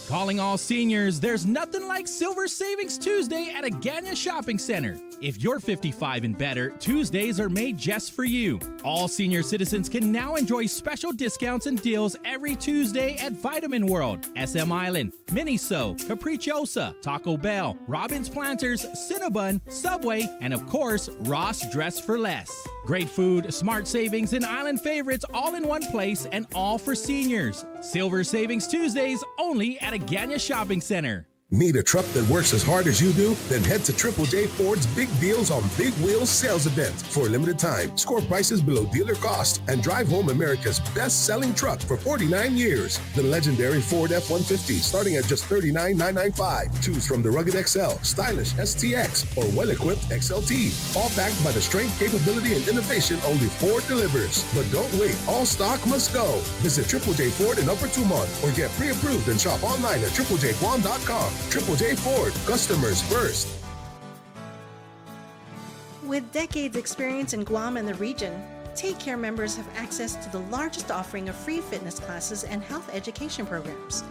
Calling all seniors, there's nothing like Silver Savings Tuesday at Agana Shopping Center. If you're 55 and better, Tuesdays are made just for you. All senior citizens can now enjoy special discounts and deals every Tuesday at Vitamin World, SM Island, Miniso, Capricciosa, Taco Bell, Robbins Planters, Cinnabon, Subway, and of course, Ross Dress for Less. Great food, smart savings, and island favorites all in one place and all for seniors. Silver Savings Tuesdays only at Agana Shopping Center. Need a truck that works as hard as you do? Then head to Triple J Ford's Big Deals on Big Wheels sales event. For a limited time, score prices below dealer cost and drive home America's best-selling truck for 49 years. The legendary Ford F-150 starting at just $39,995. Choose from the rugged XL, stylish STX, or well-equipped XLT. All backed by the strength, capability, and innovation only Ford delivers. But don't wait. All stock must go. Visit Triple J Ford in Upper Tumon or get pre-approved and shop online at triplejguam.com. Triple J Ford, customers first. With decades experience in Guam and the region, Take Care members have access to the largest offering of free fitness classes and health education programs.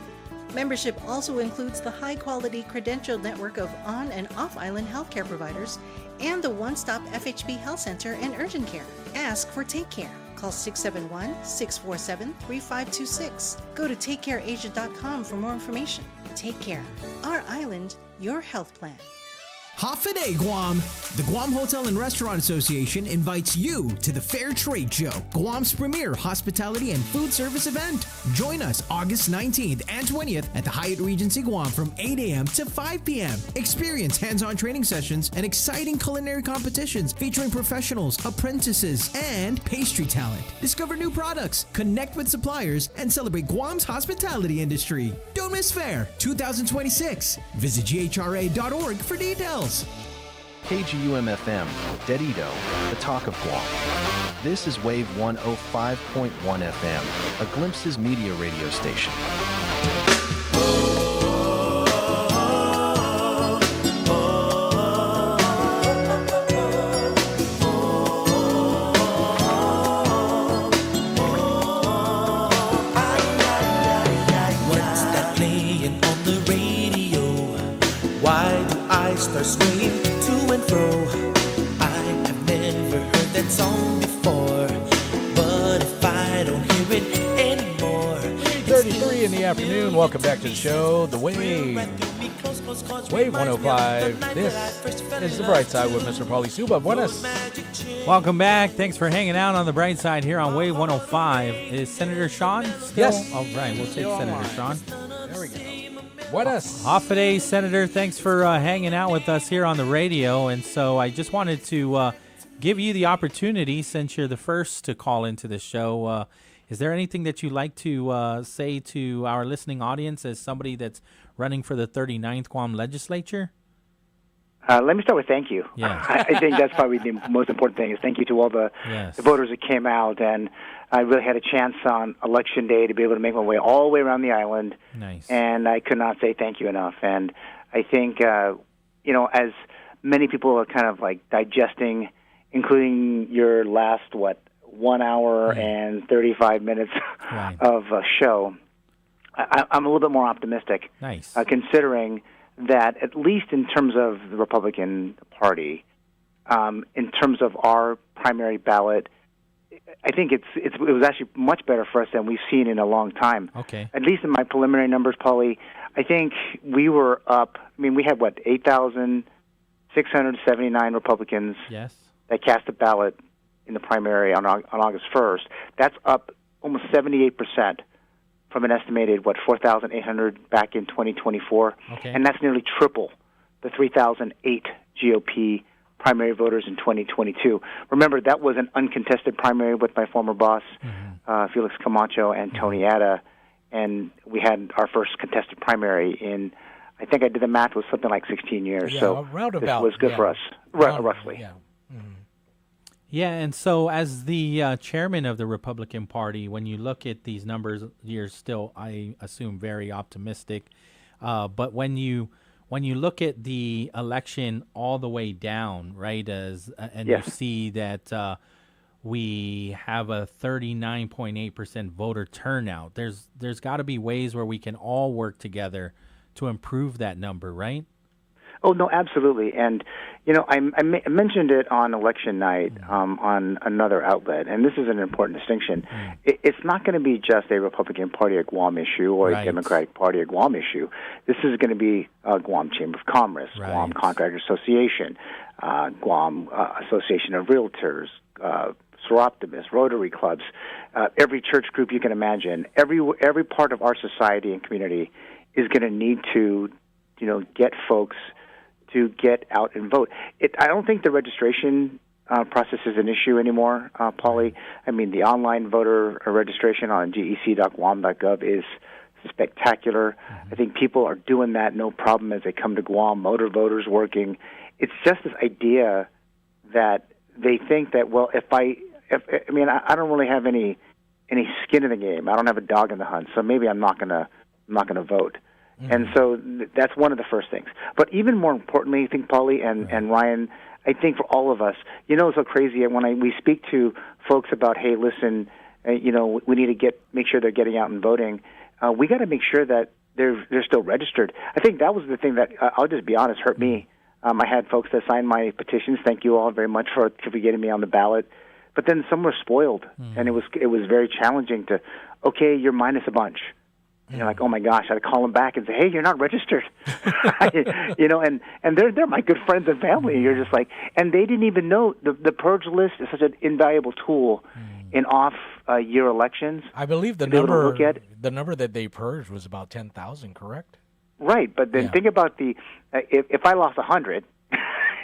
Membership also includes the high-quality credentialed network of on- and off-island healthcare providers and the one-stop FHB Health Center and Urgent Care. Ask for Take Care. Call 671-647-3526. Go to takecareasia.com for more information. Take Care. Our island, your health plan. Hafaday, Guam! The Guam Hotel and Restaurant Association invites you to the Fair Trade Show, Guam's premier hospitality and food service event. Join us August 19th and 20th at the Hyatt Regency Guam from 8 a.m. to 5 p.m. Experience hands-on training sessions and exciting culinary competitions featuring professionals, apprentices, and pastry talent. Discover new products, connect with suppliers, and celebrate Guam's hospitality industry. Don't miss Fair 2026. Visit GHRA.org for details. KGUM-FM, Dedido, the talk of Guam. This is Wave 105.1 FM, a Glimpses media radio station. What's that playing on the radio? Why do I start swaying to and fro? I have never heard that song before, but if I don't hear it anymore. 8:33 in the afternoon. Welcome back to the show, The Wave. Wave 105. This is the Bright Side with Mr. Pauly Suba. Buenas. Welcome back. Thanks for hanging out on the Bright Side here on Wave 105. Is Senator Sean still? Yes. All right, we'll take Senator Sean. There we go. Buenas. Hafaday, Senator. Thanks for hanging out with us here on the radio. And so I just wanted to give you the opportunity, since you're the first to call into the show. Is there anything that you'd like to say to our listening audience as somebody that's running for the 39th Guam legislature? Let me start with thank you. Yes. I think that's probably the most important thing is thank you to all the voters that came out. And I really had a chance on Election Day to be able to make my way all the way around the island. Nice. And I could not say thank you enough. And I think, as many people are kind of like digesting, including your last, 1 hour and 35 minutes of a show, I'm a little bit more optimistic. Nice. Considering that at least in terms of the Republican Party, in terms of our primary ballot, I think it was actually much better for us than we've seen in a long time. Okay. At least in my preliminary numbers, Pauly, I think we were up. I mean, we had 8,679 Republicans that cast a ballot in the primary on August 1st. That's up almost 78%. From an estimated, 4,800 back in 2024. Okay. And that's nearly triple the 3,008 GOP primary voters in 2022. Remember, that was an uncontested primary with my former boss, Felix Camacho and Tony Atta, and we had our first contested primary in, I think I did the math, was something like 16 years. So this was good for us, roughly. Yeah. Yeah, and so as the chairman of the Republican Party, when you look at these numbers, you're still, I assume, very optimistic. But when you look at the election all the way down, right, you see that we have a 39.8% voter turnout. There's got to be ways where we can all work together to improve that number, right? Oh, no, absolutely. And, I mentioned it on election night on another outlet, and this is an important distinction. It's not going to be just a Republican Party of Guam issue or a Democratic Party of Guam issue. This is going to be Guam Chamber of Commerce, Guam Contractor Association, Guam Association of Realtors, Soroptimist, Rotary Clubs, every church group you can imagine. Every part of our society and community is going to need to, get folks to get out and vote. I don't think the registration process is an issue anymore, Pauly. I mean, the online voter registration on gec.guam.gov is spectacular. I think people are doing that no problem as they come to Guam. Motor voters working. It's just this idea that they think that, well, I don't really have any skin in the game. I don't have a dog in the hunt, so maybe I'm not gonna vote. And so that's one of the first things. But even more importantly, I think, Pauly and Ryan, I think for all of us, it's so crazy when we speak to folks about, hey, listen, we need to make sure they're getting out and voting. We got to make sure that they're still registered. I think that was the thing that, I'll just be honest, hurt me. I had folks that signed my petitions. Thank you all very much for getting me on the ballot. But then some were spoiled, and it was very challenging to, okay, you're minus a bunch. And you're like, oh my gosh, I'd call them back and say, hey, you're not registered. And they're my good friends and family. And you're just like, and they didn't even know the purge list is such an invaluable tool in off-year elections. I believe the number that they purged was about 10,000, correct? Right, but then think about if I lost 100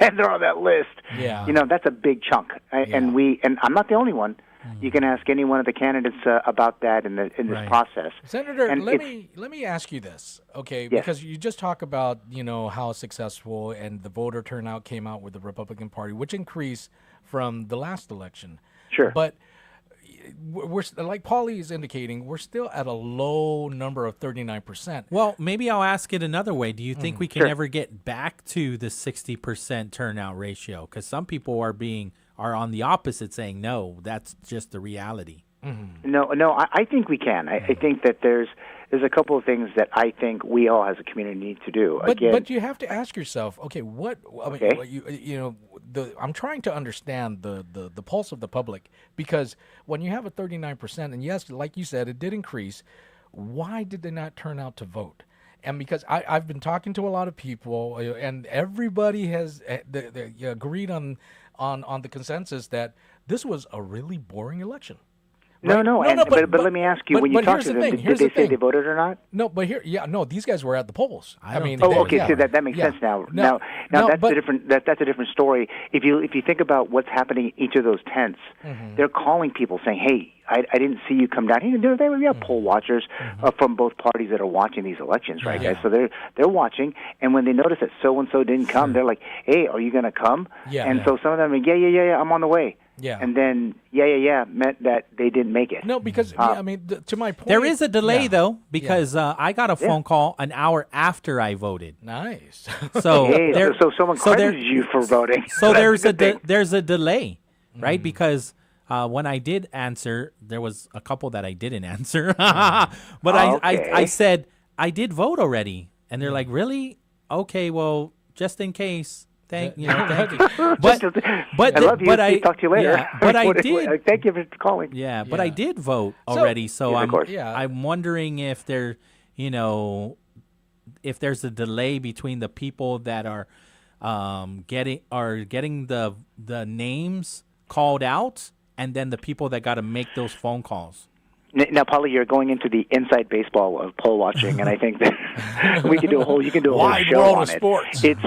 and they're on that list, that's a big chunk. And I'm not the only one. You can ask any one of the candidates about that in this process. Senator, and let me ask you this, okay? Because you just talk about how successful and the voter turnout came out with the Republican Party, which increased from the last election. Sure, but we're like Pauly is indicating, we're still at a low number of 39%. Well, maybe I'll ask it another way. Do you think we can ever get back to the 60% turnout ratio? Because some people are on the opposite, saying no, that's just the reality. No, I think we can. I think that there's a couple of things that I think we all as a community need to do. But you have to ask yourself, okay, I'm trying to understand the pulse of the public, because when you have a 39%, and yes, like you said, it did increase, why did they not turn out to vote? And because I've been talking to a lot of people, and everybody has agreed on the consensus that this was a really boring election. Right? But let me ask you, when you talk to them, did they say they voted or not? No, but these guys were at the polls. So that makes sense now. Now that's a different story. If you think about what's happening in each of those tents, they're calling people saying, "Hey, I didn't see you come down here." We have poll watchers from both parties that are watching these elections, right, guys? So they're watching, and when they notice that so and so didn't come, they're like, "Hey, are you going to come?" So some of them are, yeah, I'm on the way. Yeah. And then, meant that they didn't make it. No, because, to my point. There is a delay, though, because I got a phone call an hour after I voted. Nice. So someone credited you for voting. So there's a delay, right? Because when I did answer, there was a couple that I didn't answer. But I said, I did vote already. And they're like, really? Okay, well, just in case. Thank you. But I love you. Talk to you later. Yeah, but I did. Thank you for calling. Yeah, but I did vote already. So I'm wondering if if there's a delay between the people that are getting the names called out, and then the people that got to make those phone calls. Now, Pauly, you're going into the inside baseball of poll watching, and I think that you can do a whole show on it. Sports. It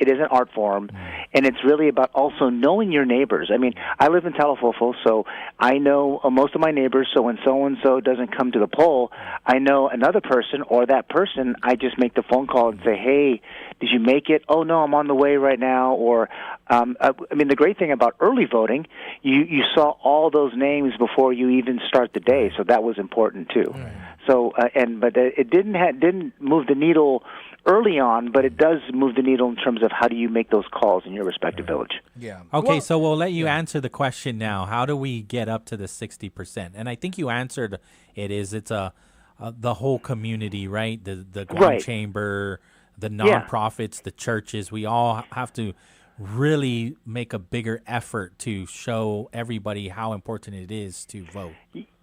is an art form, and it's really about also knowing your neighbors. I mean, I live in Talofofo, so I know most of my neighbors. So when so and so doesn't come to the poll, I know another person, or that person, I just make the phone call and say, "Hey, did you make it? Oh no, I'm on the way right now." Or the great thing about early voting, you saw all those names before you even start the day, so that was important too. Right. So, but it didn't move the needle early on, but it does move the needle in terms of how do you make those calls in your respective village. Yeah. Okay, so we'll let you answer the question now. How do we get up to the 60%? And I think you answered it's the whole community, right? The Guam Chamber, the nonprofits, the churches. We all have to really make a bigger effort to show everybody how important it is to vote.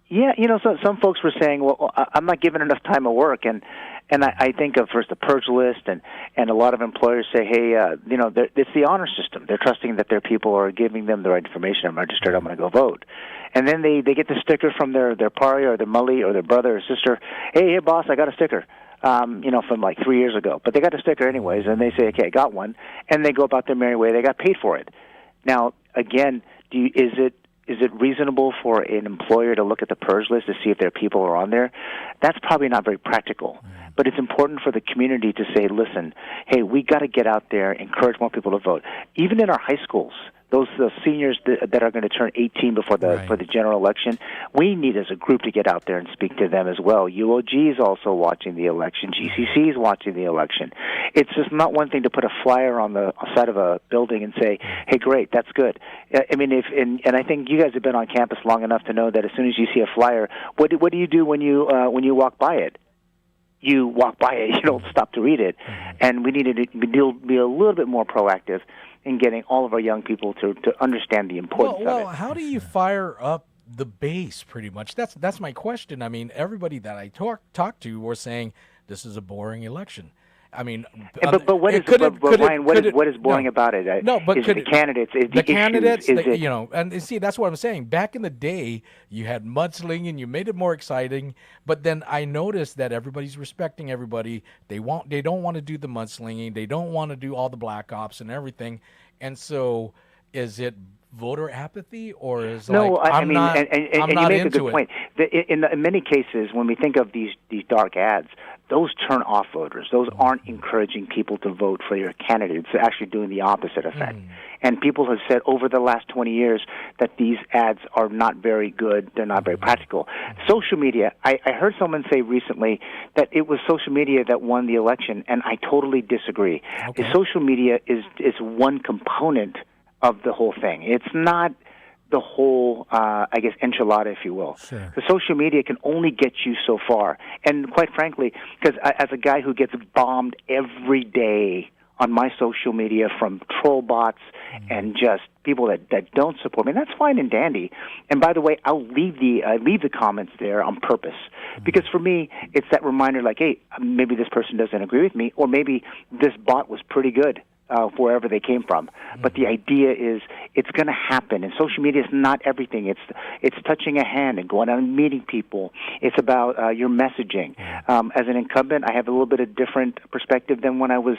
Yeah, so some folks were saying, well, I'm not giving enough time of work, and I think of first the purge list, and a lot of employers say, hey, it's the honor system. They're trusting that their people are giving them the right information. I'm registered. I'm going to go vote, and then they get the sticker from their pari or their mully or their brother or sister. Hey, boss, I got a sticker. From like 3 years ago. But they got a sticker anyways, and they say, okay, I got one. And they go about their merry way. They got paid for it. Now, again, is it reasonable for an employer to look at the purge list to see if their people are on there? That's probably not very practical. But it's important for the community to say, listen, hey, we got to get out there, encourage more people to vote. Even in our high schools, those seniors that are going to turn 18 for the general election, we need as a group to get out there and speak to them as well. UOG is also watching the election. GCC is watching the election. It's just not one thing to put a flyer on the side of a building and say, hey, great, that's good. I mean, and I think you guys have been on campus long enough to know that as soon as you see a flyer, what do you do when you walk by it? You walk by it. You don't stop to read it. And we need to be a little bit more proactive in getting all of our young people to understand the importance of it. Well, how do you fire up the base, pretty much. That's my question. I mean, everybody that I talked to were saying this is a boring election. I mean, but Ryan, what is boring about it? No, but is the candidates, the candidates, and see, that's what I'm saying. Back in the day, you had mudslinging, you made it more exciting. But then I noticed that everybody's respecting everybody. They don't want to do the mudslinging. They don't want to do all the black ops and everything. And so, is it voter apathy, or is no? Like, I mean, not, and I'm you not make a into good it. point. In many cases, when we think of these dark ads, those turn off voters. Those aren't encouraging people to vote for your candidates. They're actually doing the opposite effect. And people have said over the last 20 years that these ads are not very good. They're not very practical. Social media, I heard someone say recently that it was social media that won the election, and I totally disagree. Okay. Social media is one component of the whole thing. It's not the whole, I guess, enchilada, if you will. Sure. The social media can only get you so far. And quite frankly, because as a guy who gets bombed every day on my social media from troll bots and just people that don't support me, and that's fine and dandy. And by the way, I'll leave the comments there on purpose. Because for me, it's that reminder like, hey, maybe this person doesn't agree with me, or maybe this bot was pretty good. Wherever they came from, but the idea is it's going to happen. And social media is not everything. It's touching a hand and going out and meeting people. It's about your messaging. As an incumbent, I have a little bit of different perspective than when I was,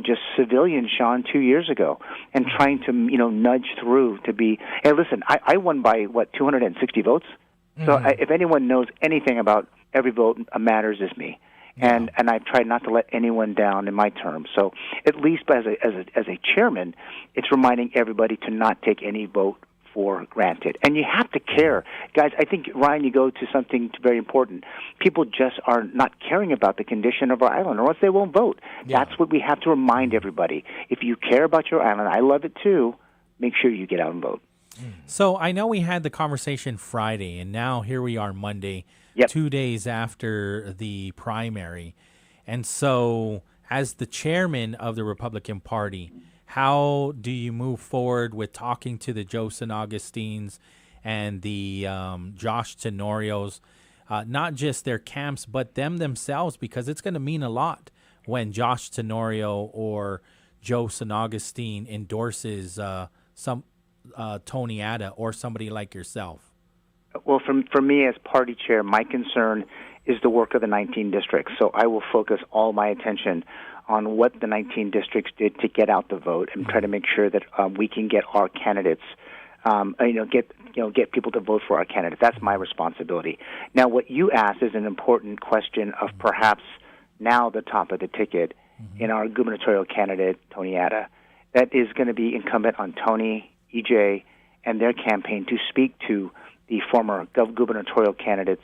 just civilian Sean 2 years ago, and trying to nudge through to be. Hey, listen, I won by 260 votes. So if anyone knows anything about every vote matters, is me. And I've tried not to let anyone down in my term. So at least as a chairman, it's reminding everybody to not take any vote for granted. And you have to care. Guys, I think, Ryan, you go to something very important. People just are not caring about the condition of our island, or else they won't vote. Yeah. That's what we have to remind everybody. If you care about your island, I love it too, make sure you get out and vote. So I know we had the conversation Friday, and now here we are Monday. 2 days after the primary. And so, as the chairman of the Republican Party, how do you move forward with talking to the Joe San Agustins and the Josh Tenorios, not just their camps, but them themselves, because it's going to mean a lot when Josh Tenorio or Joe San Agustin endorses Tony Atta or somebody like yourself? Well, for me as party chair, my concern is the work of the 19 districts. So I will focus all my attention on what the 19 districts did to get out the vote and try to make sure that we can get our candidates, get people to vote for our candidates. That's my responsibility. Now, what you asked is an important question of perhaps now the top of the ticket in our gubernatorial candidate, Tony Atta. That is going to be incumbent on Tony, EJ, and their campaign to speak to the former gubernatorial candidates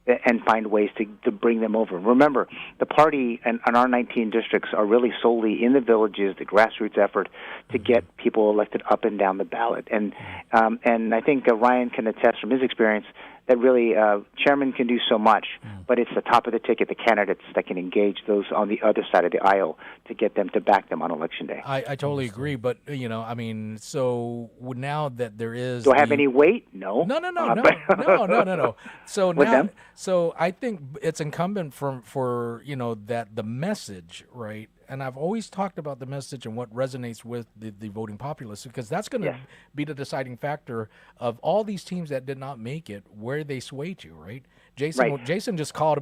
and find ways to bring them over. Remember, the party and our 19 districts are really solely in the villages, the grassroots effort to get people elected up and down the ballot. And I think Ryan can attest from his experience that really chairman can do so much, but it's the top of the ticket, the candidates that can engage those on the other side of the aisle to get them to back them on Election Day. I totally agree, but, I mean, so now that there is... Do I have any weight? No. No. So now, so I think it's incumbent for that the message, right? And I've always talked about the message and what resonates with the voting populace, because that's going to be the deciding factor of all these teams that did not make it, where they sway to, right? Jason just talked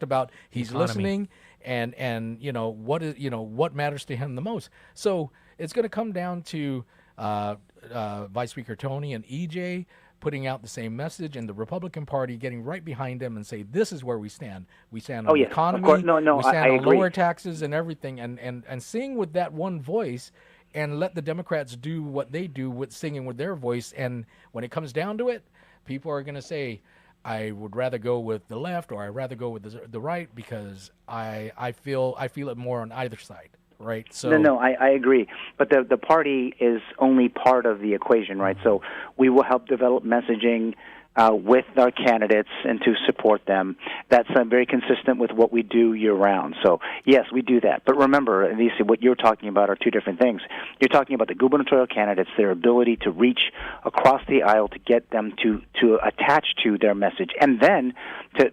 about he's listening and what matters to him the most. So it's going to come down to Vice Speaker Tony and EJ putting out the same message, and the Republican Party getting right behind them and say, this is where we stand. We stand on the economy. We stand on lower taxes and everything, and sing with that one voice, and let the Democrats do what they do with singing with their voice. And when it comes down to it, people are going to say, I would rather go with the left, or I'd rather go with the right, because I feel it more on either side. Right. So No, I agree. But the party is only part of the equation, right? So we will help develop messaging. with our candidates and to support them. That's very consistent with what we do year-round. So, yes, we do that. But remember, Lisa, what you're talking about are two different things. You're talking about the gubernatorial candidates, their ability to reach across the aisle to get them to attach to their message. And then,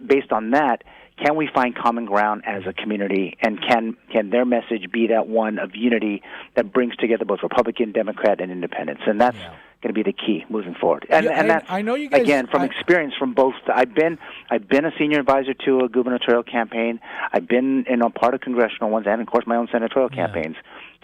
based on that, can we find common ground as a community, and can their message be that one of unity that brings together both Republican, Democrat, and Independents? And that's going to be the key moving forward. And that's, I know you guys, again, from experience from both. I've been a senior advisor to a gubernatorial campaign. I've been in a part of congressional ones, and of course my own senatorial campaigns.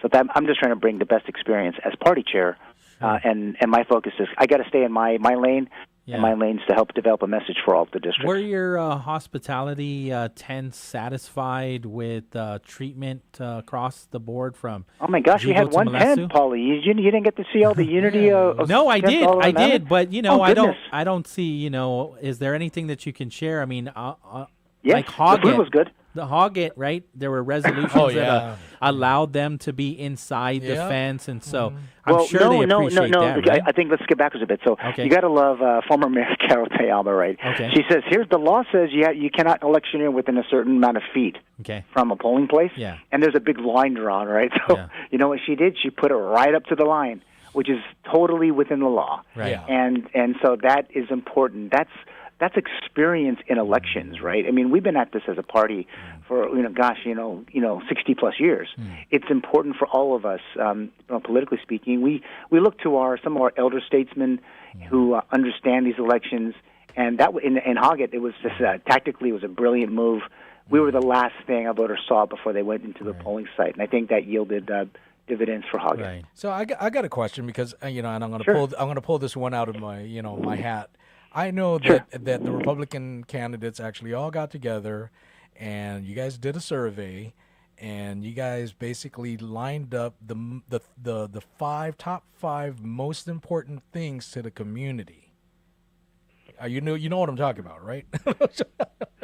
So I'm just trying to bring the best experience as party chair. And my focus is I got to stay in my lane. And my lanes to help develop a message for all of the districts. Were your hospitality tents satisfied with treatment across the board from? Oh my gosh, we had one tent, Pauly. You didn't get to see all the unity of. No, I did, but goodness. I don't see. Is there anything that you can share? I mean, yes, like the food was good. The Hoggett, right? There were resolutions that allowed them to be inside the fence, and so I'm sure they appreciate that. Right? I think let's get backwards a bit. So you got to love former Mayor Carol Tayama, right? Okay. She says, "Here's the law says you cannot electioneer within a certain amount of feet from a polling place." Yeah. And there's a big line drawn, right? So you know what she did? She put it right up to the line, which is totally within the law. Right. Yeah. And so that is important. That's experience in elections, right? I mean, we've been at this as a party for 60 plus years. It's important for all of us, politically speaking. We look to some of our elder statesmen who understand these elections, and that in Hoggett, it was just tactically, it was a brilliant move. We were the last thing a voter saw before they went into the polling site, and I think that yielded dividends for Hoggett. Right. So I got a question because and I'm going to pull this one out of my my hat. I know that the Republican candidates actually all got together, and you guys did a survey, and you guys basically lined up the top five most important things to the community. You know what I'm talking about, right?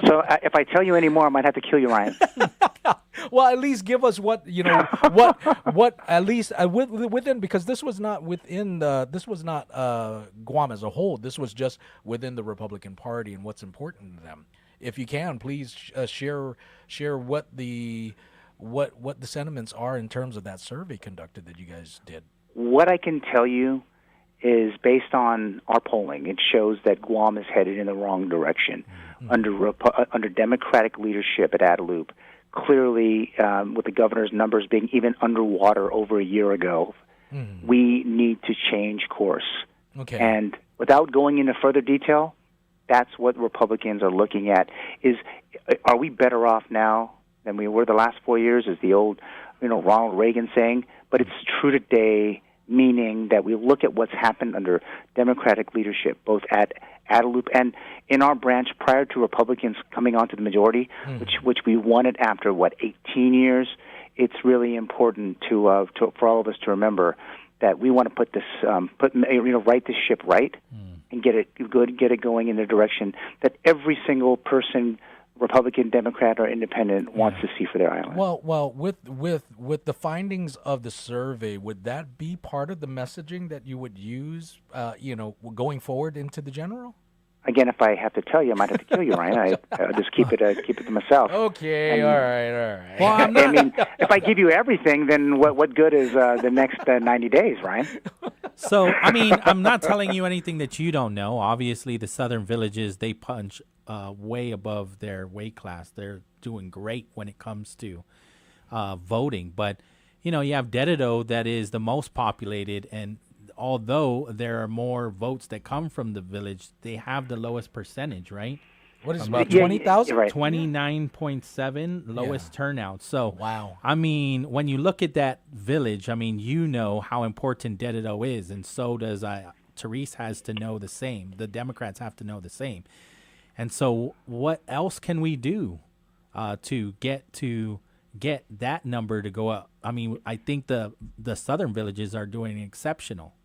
So if I tell you any more, I might have to kill you, Ryan. Well, at least give us what at least within, because this was not Guam as a whole. This was just within the Republican Party and what's important to them. If you can, please share what the sentiments are in terms of that survey conducted that you guys did. What I can tell you is based on our polling, it shows that Guam is headed in the wrong direction under Democratic leadership at Adelup. Clearly, with the governor's numbers being even underwater over a year ago, we need to change course. Okay. And without going into further detail, that's what Republicans are looking at. Are we better off now than we were the last 4 years, is the old Ronald Reagan saying? But it's true today, meaning that we look at what's happened under Democratic leadership, both at Adelup and in our branch prior to Republicans coming onto the majority, which we wanted after 18 years. It's really important for all of us to remember that we want to put this right this ship right and get it going in the direction that every single person, Republican, Democrat, or Independent, wants to see for their island. Well, with the findings of the survey, would that be part of the messaging that you would use, going forward into the general? Again, if I have to tell you, I might have to kill you, Ryan. I'll just keep it to myself. Okay, all right. Well, I mean, if I give you everything, then what good is the next 90 days, Ryan? So, I mean, I'm not telling you anything that you don't know. Obviously, the Southern villages, they punch way above their weight class. They're doing great when it comes to voting. But, you have Dededo that is the most populated, and although there are more votes that come from the village, they have the lowest percentage, right? What is it, about 20,000? Right. 29.7 lowest turnout. So, wow. I mean, when you look at that village, I mean, you know how important Dededo is, and so does Therese has to know the same. The Democrats have to know the same. And so what else can we do to get that number to go up? I mean, I think the southern villages are doing exceptional.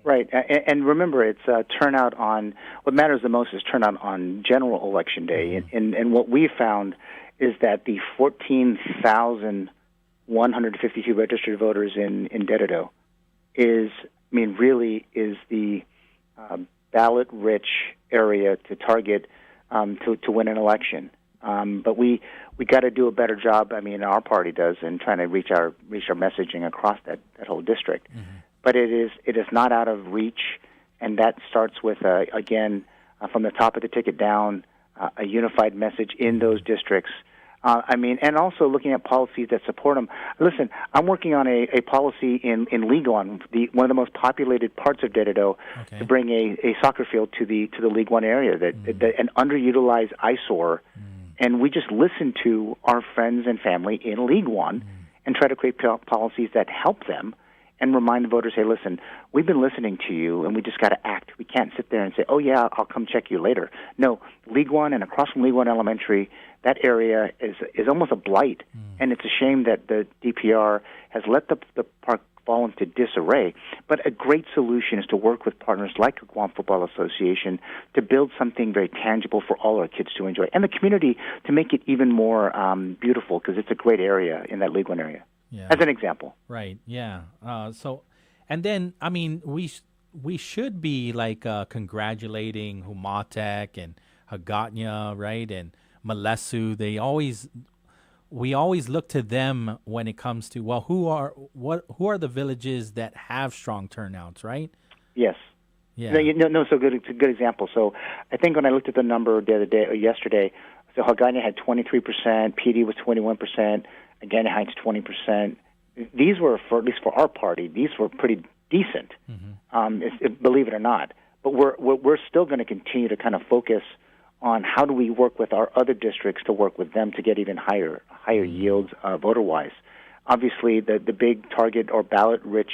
Right, and remember, it's turnout on, what matters the most is turnout on general election day. And what we found is that the 14,152 registered voters in Dededo really is the ballot-rich area to target to win an election. But we got to do a better job. I mean, our party does in trying to reach our messaging across that whole district. But it is not out of reach, and that starts with from the top of the ticket down, a unified message in those districts. And also looking at policies that support them. Listen, I'm working on a policy in League One, one of the most populated parts of Dededo, to bring a soccer field to the League One area, that an underutilized eyesore. And we just listen to our friends and family in League One and try to create policies that help them and remind the voters, hey, listen, we've been listening to you, and we just got to act. We can't sit there and say, oh, yeah, I'll come check you later. No, League One and across from League One Elementary, that area is almost a blight, and it's a shame that the DPR has let the park fall into disarray. But a great solution is to work with partners like the Guam Football Association to build something very tangible for all our kids to enjoy, and the community to make it even more beautiful, because it's a great area in that League One area. Yeah. As an example. Right, yeah. And then, I mean, we should be like congratulating Humatek and Hagatnya, right, and Malesu. We always look to them when it comes to, well, who are the villages that have strong turnouts, right? Yes. Yeah. So good. It's a good example. So I think when I looked at the number the other day or yesterday, so Hagatnya had 23%, PD was 21%. Again, Heights 20%. These were, at least for our party, these were pretty decent, believe it or not. But we're still going to continue to kind of focus on how do we work with our other districts to work with them to get even higher yields voter-wise. Obviously, the big target or ballot-rich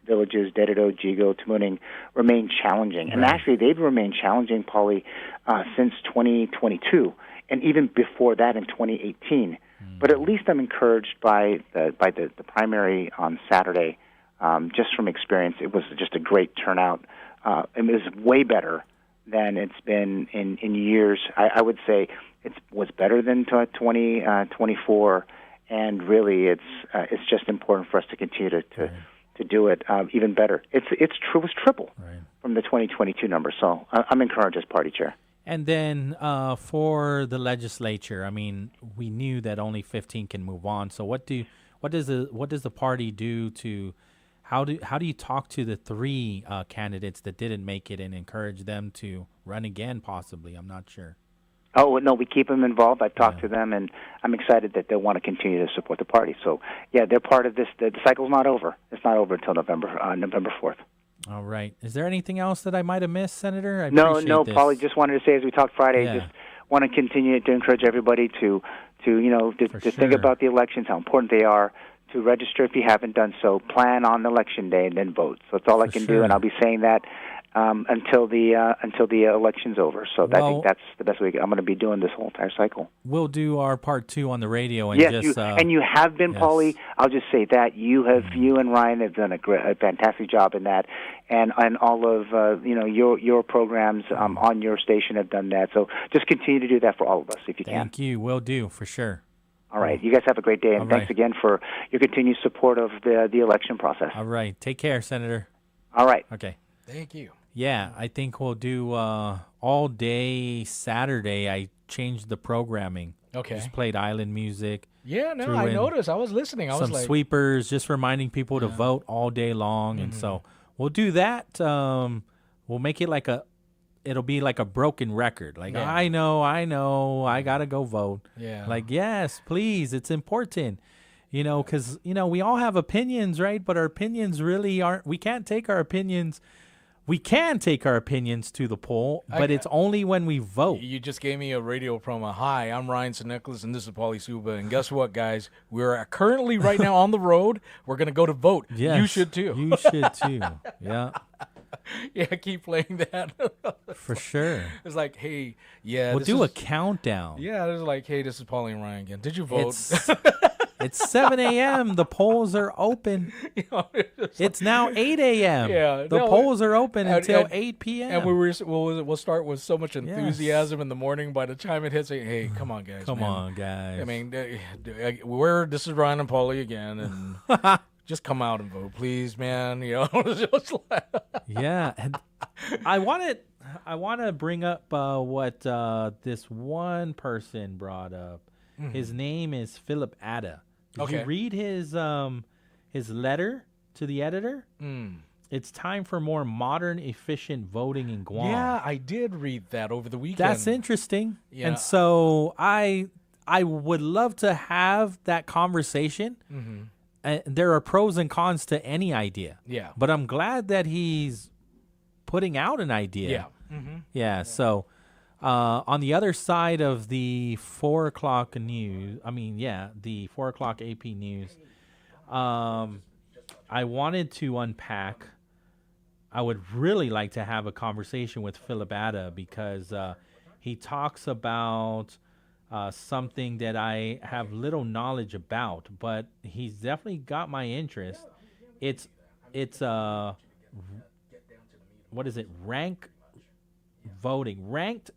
villages, Dededo, Jigo, Tamuning, remain challenging. Right. And actually, they've remained challenging, Pauly, since 2022, and even before that in 2018. But at least I'm encouraged by the primary on Saturday. Just from experience, it was just a great turnout. It was way better than it's been in years. I would say it was better than 2024, and really it's just important for us to continue to do it even better. It was triple from the 2022 number. So I'm encouraged as party chair. And then for the legislature, I mean, we knew that only 15 can move on. So what does the party do to how do you talk to the three candidates that didn't make it and encourage them to run again possibly? I'm not sure. Oh, no, we keep them involved. I've talked to them, and I'm excited that they want to continue to support the party. So, yeah, they're part of this. The cycle's not over. It's not over until November 4th. All right. Is there anything else that I might have missed, Senator? No, Pauly, just wanted to say as we talked Friday, just want to continue to encourage everybody to think about the elections, how important they are, to register if you haven't done so, plan on election day, and then vote. So that's all I can do, and I'll be saying that until the election's over. So I think that's the best way. I'm going to be doing this whole entire cycle. We'll do our part 2 on the radio, and you have been, Pauly. I'll just say that you and Ryan have done a fantastic job in that, and all of your programs on your station have done that. So just continue to do that for all of us if you can. Thank you. Will do for sure. All right. You guys have a great day, and thanks again for your continued support of the election process. All right. Take care, Senator. All right. Okay. Thank you. Yeah, I think we'll do all day Saturday. I changed the programming. Okay. Just played island music. Yeah, no, I noticed. I was listening. I was like, sweepers, just reminding people to vote all day long. And so we'll do that. We'll make it it'll be like a broken record. Like, I know, I got to go vote. Yeah. Like, yes, please, it's important. Because, we all have opinions, right? But our opinions really aren't, we can take our opinions to the poll, but it's only when we vote. You just gave me a radio promo. Hi, I'm Ryan Nicholas, and this is Pauly Suba. And guess what, guys? We're currently right now on the road. We're going to go to vote. Yes, you should too. You should too. Yeah. Yeah, keep playing that. For sure. It's like, hey, yeah. We'll do a countdown. Yeah, it's like, hey, this is Pauly and Ryan again. Did you vote? It's 7 a.m. The polls are open. It's now 8 a.m. Yeah, the polls are open until 8 p.m. And we'll start with so much enthusiasm in the morning. By the time it hits, hey, come on, guys. Come on, guys. I mean, this is Ryan and Pauly again, and just come out and vote, please, man. Yeah. I want to bring up what this one person brought up. Mm-hmm. His name is Philip Atta. Did you read his letter to the editor? It's time for more modern, efficient voting in Guam. Yeah, I did read that over the weekend. That's interesting. Yeah. And so I would love to have that conversation. Mm-hmm. There are pros and cons to any idea. Yeah. But I'm glad that he's putting out an idea. Yeah. Mm-hmm. Yeah. So on the other side of the 4 o'clock news, the 4 o'clock AP news, I wanted to unpack. I would really like to have a conversation with Philip Atta because he talks about something that I have little knowledge about, but he's definitely got my interest. It's what is it? Ranked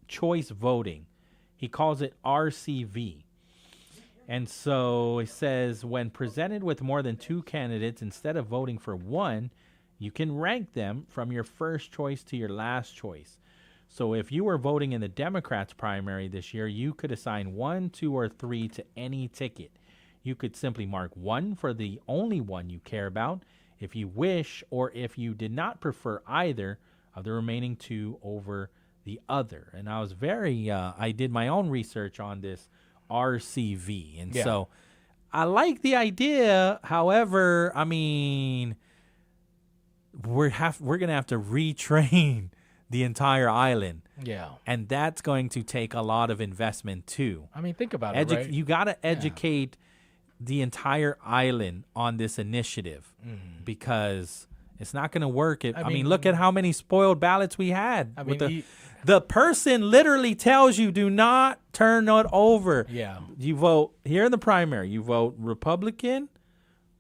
choice voting. He calls it RCV. And so it says, when presented with more than 2 candidates, instead of voting for one, you can rank them from your first choice to your last choice. So if you were voting in the Democrats' primary this year, you could assign 1, 2, or 3 to any ticket. You could simply mark 1 for the only one you care about, if you wish, or if you did not prefer either of the remaining 2 over the other. And I was I did my own research on this RCV. And so I like the idea. However, we're going to have to retrain the entire island. Yeah. And that's going to take a lot of investment too. Think about it, right? You got to educate the entire island on this initiative because it's not going to work. Look at how many spoiled ballots we had. The person literally tells you, do not turn it over. Yeah. You vote here in the primary. You vote Republican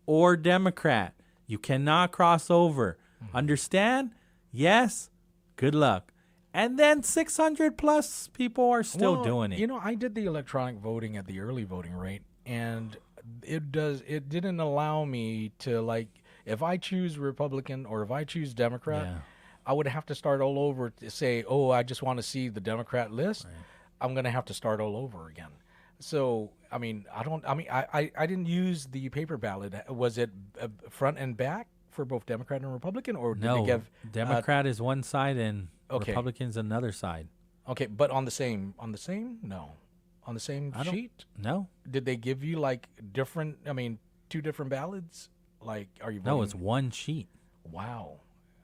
or Democrat. You cannot cross over. Understand? Yes. Good luck. And then 600 plus people are still doing it. I did the electronic voting at the early voting rate, and it didn't allow me to, if I choose Republican or if I choose Democrat, I would have to start all over to say, I just want to see the Democrat list. Right. I'm going to have to start all over again. So, I didn't use the paper ballot. Was it front and back for both Democrat and Republican, or did they give Democrat is one side and Republicans another side? Okay, but on the same sheet? No. Did they give you different? 2 different ballots? Are you voting? No, it's one sheet. Wow.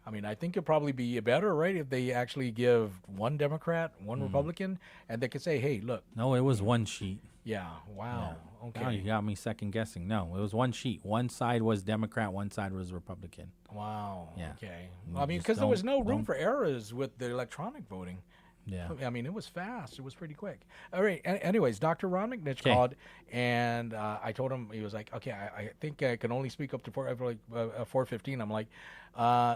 I think it'd probably be better, right, if they actually give 1 Democrat, 1 Republican, and they could say, hey, look. No, it was one sheet. Yeah. Wow. Yeah. Okay. Now you got me second guessing. No, it was one sheet. One side was Democrat, one side was Republican. Wow. Yeah. Okay. Because there was no room for errors with the electronic voting. Yeah. It was fast. It was pretty quick. All right. Anyways, Dr. Ron McNitch called, and I told him, he was like, okay, I think I can only speak up to 4:15. I'm like,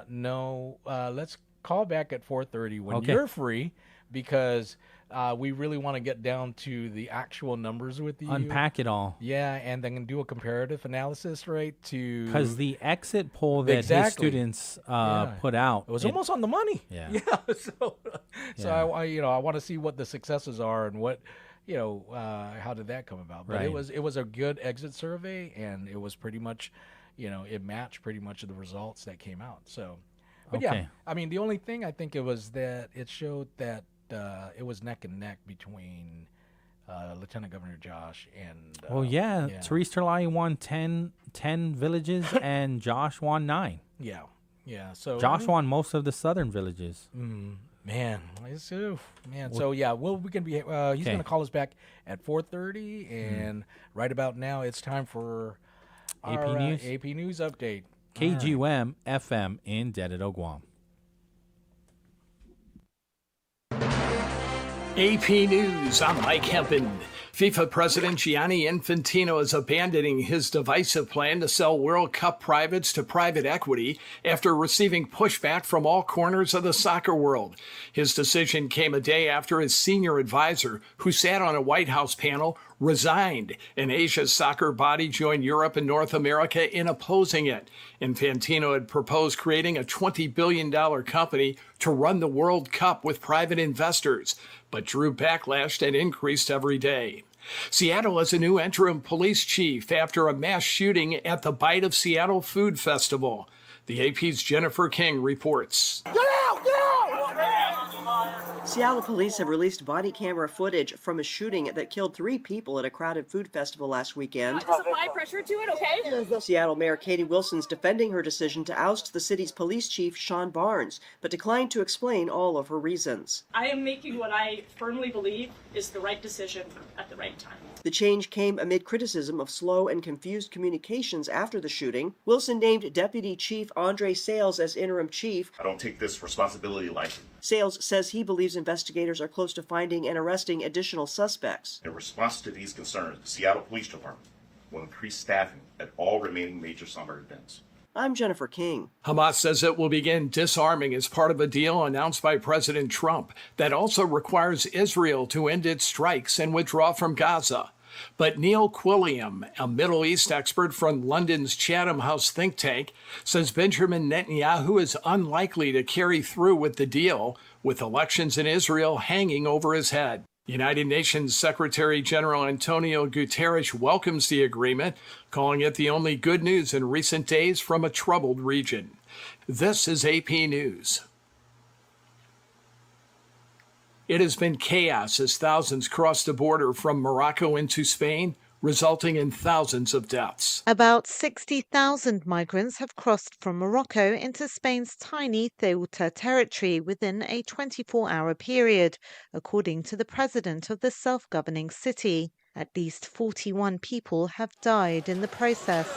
no, let's call back at 4:30 when you're free, because we really want to get down to the actual numbers with you. Unpack it all. Yeah, and then do a comparative analysis, right? Because the exit poll that his students put out, it was almost on the money. Yeah. So I want to see what the successes are and what, how did that come about? But it was a good exit survey, and it was pretty much, it matched pretty much the results that came out. So, but the only thing I think it was that it showed that it was neck and neck between Lieutenant Governor Josh and Therese Terlai won 10 villages and Josh won 9. Yeah. So Josh won most of the southern villages. Man. So we can be. He's going to call us back at 4:30, and right about now it's time for our AP News update. KGUM FM in Dededo, Guam. AP News, I'm Mike Hempen. FIFA President Gianni Infantino is abandoning his divisive plan to sell World Cup privates to private equity after receiving pushback from all corners of the soccer world. His decision came a day after his senior advisor, who sat on a White House panel, resigned, and Asia's soccer body joined Europe and North America in opposing it. Infantino had proposed creating a $20 billion company to run the World Cup with private investors, but drew backlash that increased every day. Seattle has a new interim police chief after a mass shooting at the Bite of Seattle Food Festival. The AP's Jennifer King reports. Get out! Get out! Seattle police have released body camera footage from a shooting that killed 3 people at a crowded food festival last weekend. Just apply pressure to it, okay? Seattle Mayor Katie Wilson's defending her decision to oust the city's police chief, Sean Barnes, but declined to explain all of her reasons. I am making what I firmly believe is the right decision at the right time. The change came amid criticism of slow and confused communications after the shooting. Wilson named Deputy Chief Andre Sales as interim chief. I don't take this responsibility lightly. Sales says he believes investigators are close to finding and arresting additional suspects. In response to these concerns, the Seattle Police Department will increase staffing at all remaining major summer events. I'm Jennifer King. Hamas says it will begin disarming as part of a deal announced by President Trump that also requires Israel to end its strikes and withdraw from Gaza. But Neil Quilliam, a Middle East expert from London's Chatham House think tank, says Benjamin Netanyahu is unlikely to carry through with the deal, with elections in Israel hanging over his head. United Nations Secretary General Antonio Guterres welcomes the agreement, calling it the only good news in recent days from a troubled region. This is AP News. It has been chaos as thousands crossed the border from Morocco into Spain, resulting in thousands of deaths. About 60,000 migrants have crossed from Morocco into Spain's tiny Ceuta territory within a 24-hour period, according to the president of the self-governing city. At least 41 people have died in the process.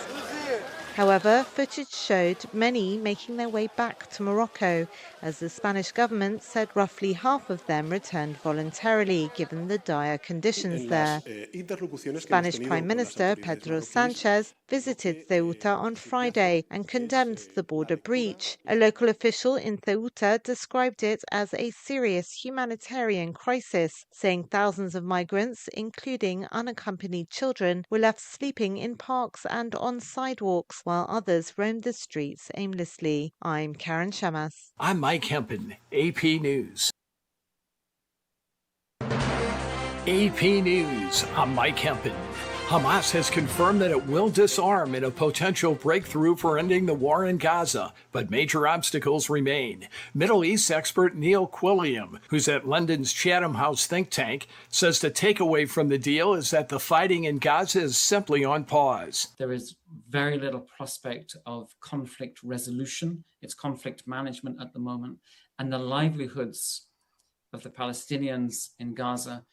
However, footage showed many making their way back to Morocco, as the Spanish government said roughly half of them returned voluntarily, given the dire conditions there. Spanish Prime Minister Pedro Sánchez visited Ceuta on Friday and condemned the border breach. A local official in Ceuta described it as a serious humanitarian crisis, saying thousands of migrants, including unaccompanied children, were left sleeping in parks and on sidewalks, while others roamed the streets aimlessly. I'm Karen Shamas. I'm Mike Hempen, AP News. AP News, I'm Mike Hempen. Hamas has confirmed that it will disarm in a potential breakthrough for ending the war in Gaza, but major obstacles remain. Middle East expert Neil Quilliam, who's at London's Chatham House think tank, says the takeaway from the deal is that the fighting in Gaza is simply on pause. There is very little prospect of conflict resolution. It's conflict management at the moment. And the livelihoods of the Palestinians in Gaza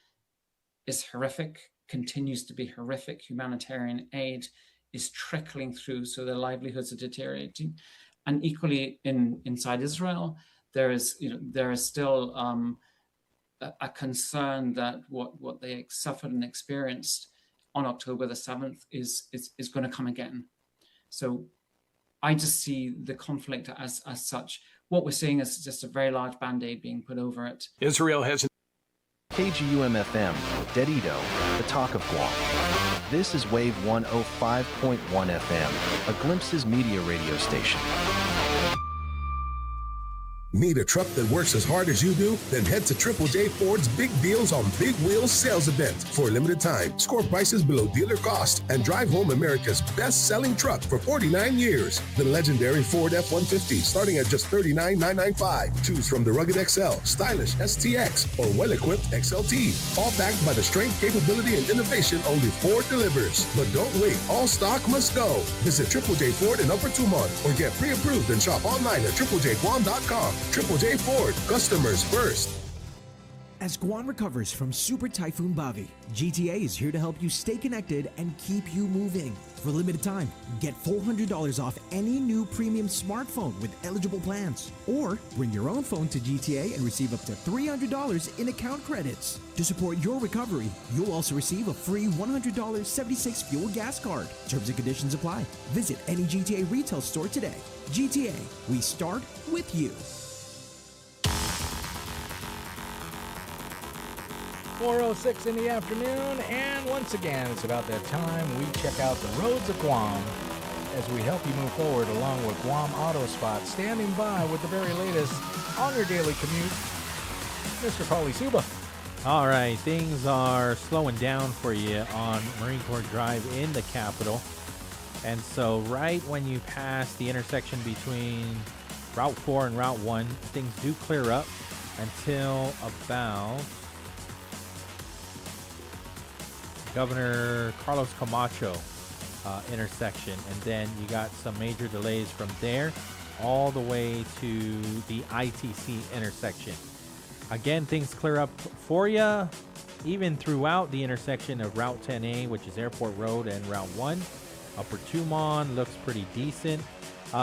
is horrific, continues to be horrific. Humanitarian aid is trickling through, so their livelihoods are deteriorating. And equally inside Israel, there is still a concern that what they suffered and experienced on October the 7th is going to come again. So I just see the conflict as such. What we're seeing is just a very large band-aid being put over it. Israel has KGUM-FM, Dedido, the talk of Guam. This is Wave 105.1 FM, a Glimpses media radio station. Need a truck that works as hard as you do? Then head to Triple J Ford's Big Deals on Big Wheels sales event. For a limited time, score prices below dealer cost and drive home America's best-selling truck for 49 years. The legendary Ford F-150 starting at just $39,995. Choose from the rugged XL, stylish STX, or well-equipped XLT. All backed by the strength, capability, and innovation only Ford delivers. But don't wait. All stock must go. Visit Triple J Ford in Upper Tumon or get pre-approved and shop online at triplejguam.com. Triple J Ford, customers first. As Guam recovers from Super Typhoon Bavi, GTA is here to help you stay connected and keep you moving. For a limited time, get $400 off any new premium smartphone with eligible plans. Or bring your own phone to GTA and receive up to $300 in account credits. To support your recovery, you'll also receive a free $100 76 fuel gas card. Terms and conditions apply. Visit any GTA retail store today. GTA, we start with you. 4:06 in the afternoon, and once again, it's about that time we check out the roads of Guam as we help you move forward along with Guam Auto Spot, standing by with the very latest on your daily commute, Mr. Pauly Suba. All right, things are slowing down for you on Marine Corps Drive in the capital. And so right when you pass the intersection between Route 4 and Route 1, things do clear up until about Governor Carlos Camacho intersection. And then you got some major delays from there all the way to the ITC intersection. Again, things clear up for you even throughout the intersection of Route 10A, which is Airport Road, and Route 1. Upper Tumon looks pretty decent.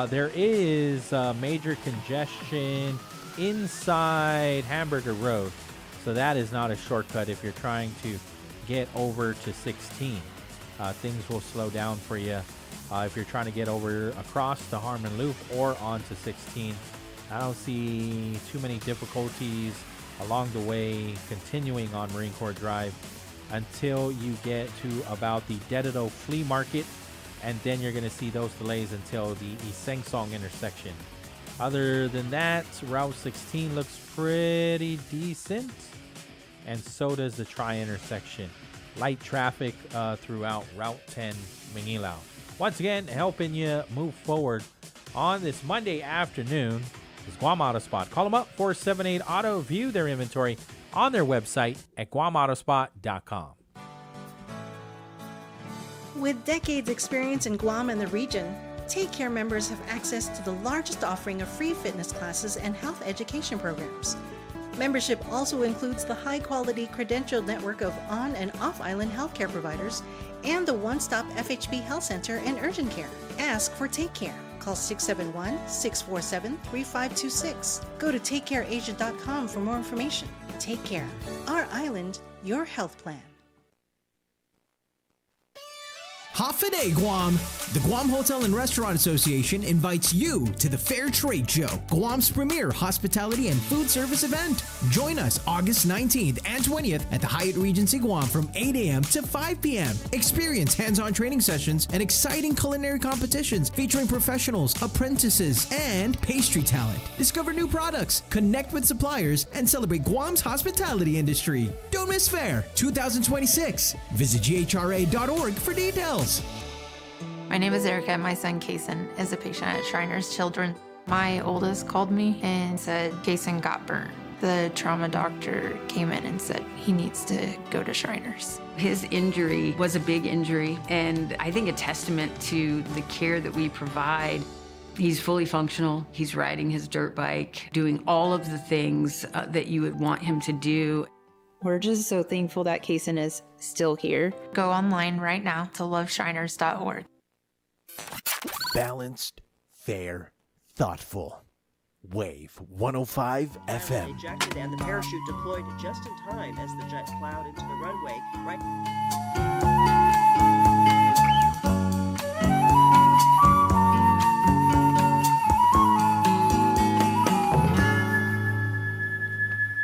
There is major congestion inside Hamburger Road, so that is not a shortcut if you're trying to get over to 16. Things will slow down for you if you're trying to get over across the Harmon Loop or onto 16. I don't see too many difficulties along the way continuing on Marine Corps Drive until you get to about the Dedido Flea Market, and then you're going to see those delays until the Isengsong intersection. Other than that, Route 16 looks pretty decent, and so does the tri-intersection. Light traffic throughout Route 10 Manilao. Once again, helping you move forward on this Monday afternoon is Guam Auto Spot. Call them up, 478 Auto. View their inventory on their website at guamautospot.com. With decades experience in Guam and the region, Take Care members have access to the largest offering of free fitness classes and health education programs. Membership also includes the high-quality credentialed network of on- and off-island healthcare providers and the one-stop FHB Health Center and urgent care. Ask for Take Care. Call 671-647-3526. Go to takecareasia.com for more information. Take Care. Our island, your health plan. Hafaday, Guam! The Guam Hotel and Restaurant Association invites you to the Fair Trade Show, Guam's premier hospitality and food service event. Join us August 19th and 20th at the Hyatt Regency Guam from 8 a.m. to 5 p.m. Experience hands-on training sessions and exciting culinary competitions featuring professionals, apprentices, and pastry talent. Discover new products, connect with suppliers, and celebrate Guam's hospitality industry. Don't miss Fair 2026. Visit GHRA.org for details. My name is Erica. My son, Kason, is a patient at Shriners Children. My oldest called me and said Kason got burnt. The trauma doctor came in and said he needs to go to Shriners. His injury was a big injury, and I think a testament to the care that we provide. He's fully functional. He's riding his dirt bike, doing all of the things that you would want him to do. We're just so thankful that Kason is still here. Go online right now to loveshriners.org. Balanced, fair, thoughtful. Wave 105 FM. Ejected and the parachute deployed just in time as the jet plowed into the runway.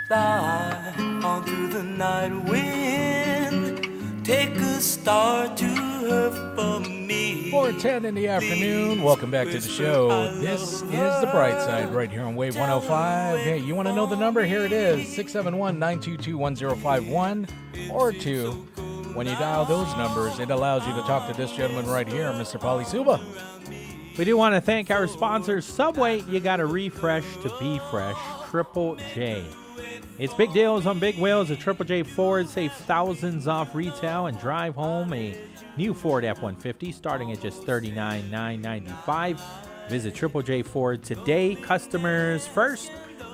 Fly on through the night wind, take a star to her for me. 4:10 in the afternoon. Welcome back to the show. This is the Bright Side right here on Wave 105. Hey, you want to know the number? Here it is, 671-922-1051 or 2. When you dial those numbers, it allows you to talk to this gentleman right here, Mr. Pauly Suba. We do want to thank our sponsors. Subway, you got to refresh to be fresh. Triple J. It's big deals on big wheels at Triple J Ford. Save thousands off retail and drive home a new Ford F-150 starting at just $39,995. Visit Triple J Ford today. Customers first.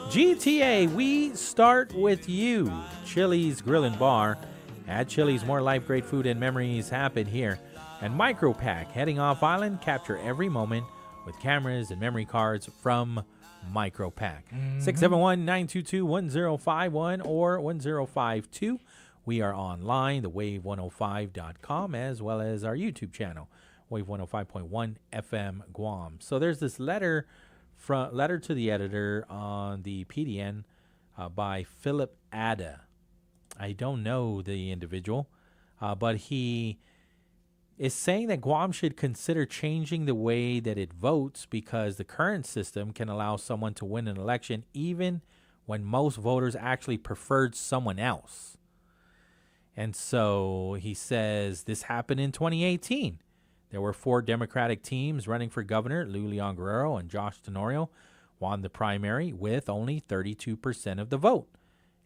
GTA, we start with you. Chili's Grill and Bar. At Chili's, more life, great food, and memories happen here. And Micropack, heading off island, capture every moment with cameras and memory cards from Micropack. 671-922-1051 or 1052. We are online, thewave105.com, as well as our YouTube channel, Wave 105.1 FM Guam. So there's this letter to the editor on the PDN by Philip Ada. I don't know the individual, but he is saying that Guam should consider changing the way that it votes because the current system can allow someone to win an election even when most voters actually preferred someone else. And so he says this happened in 2018. There were 4 Democratic teams running for governor. Lou Leon Guerrero and Josh Tenorio won the primary with only 32% of the vote.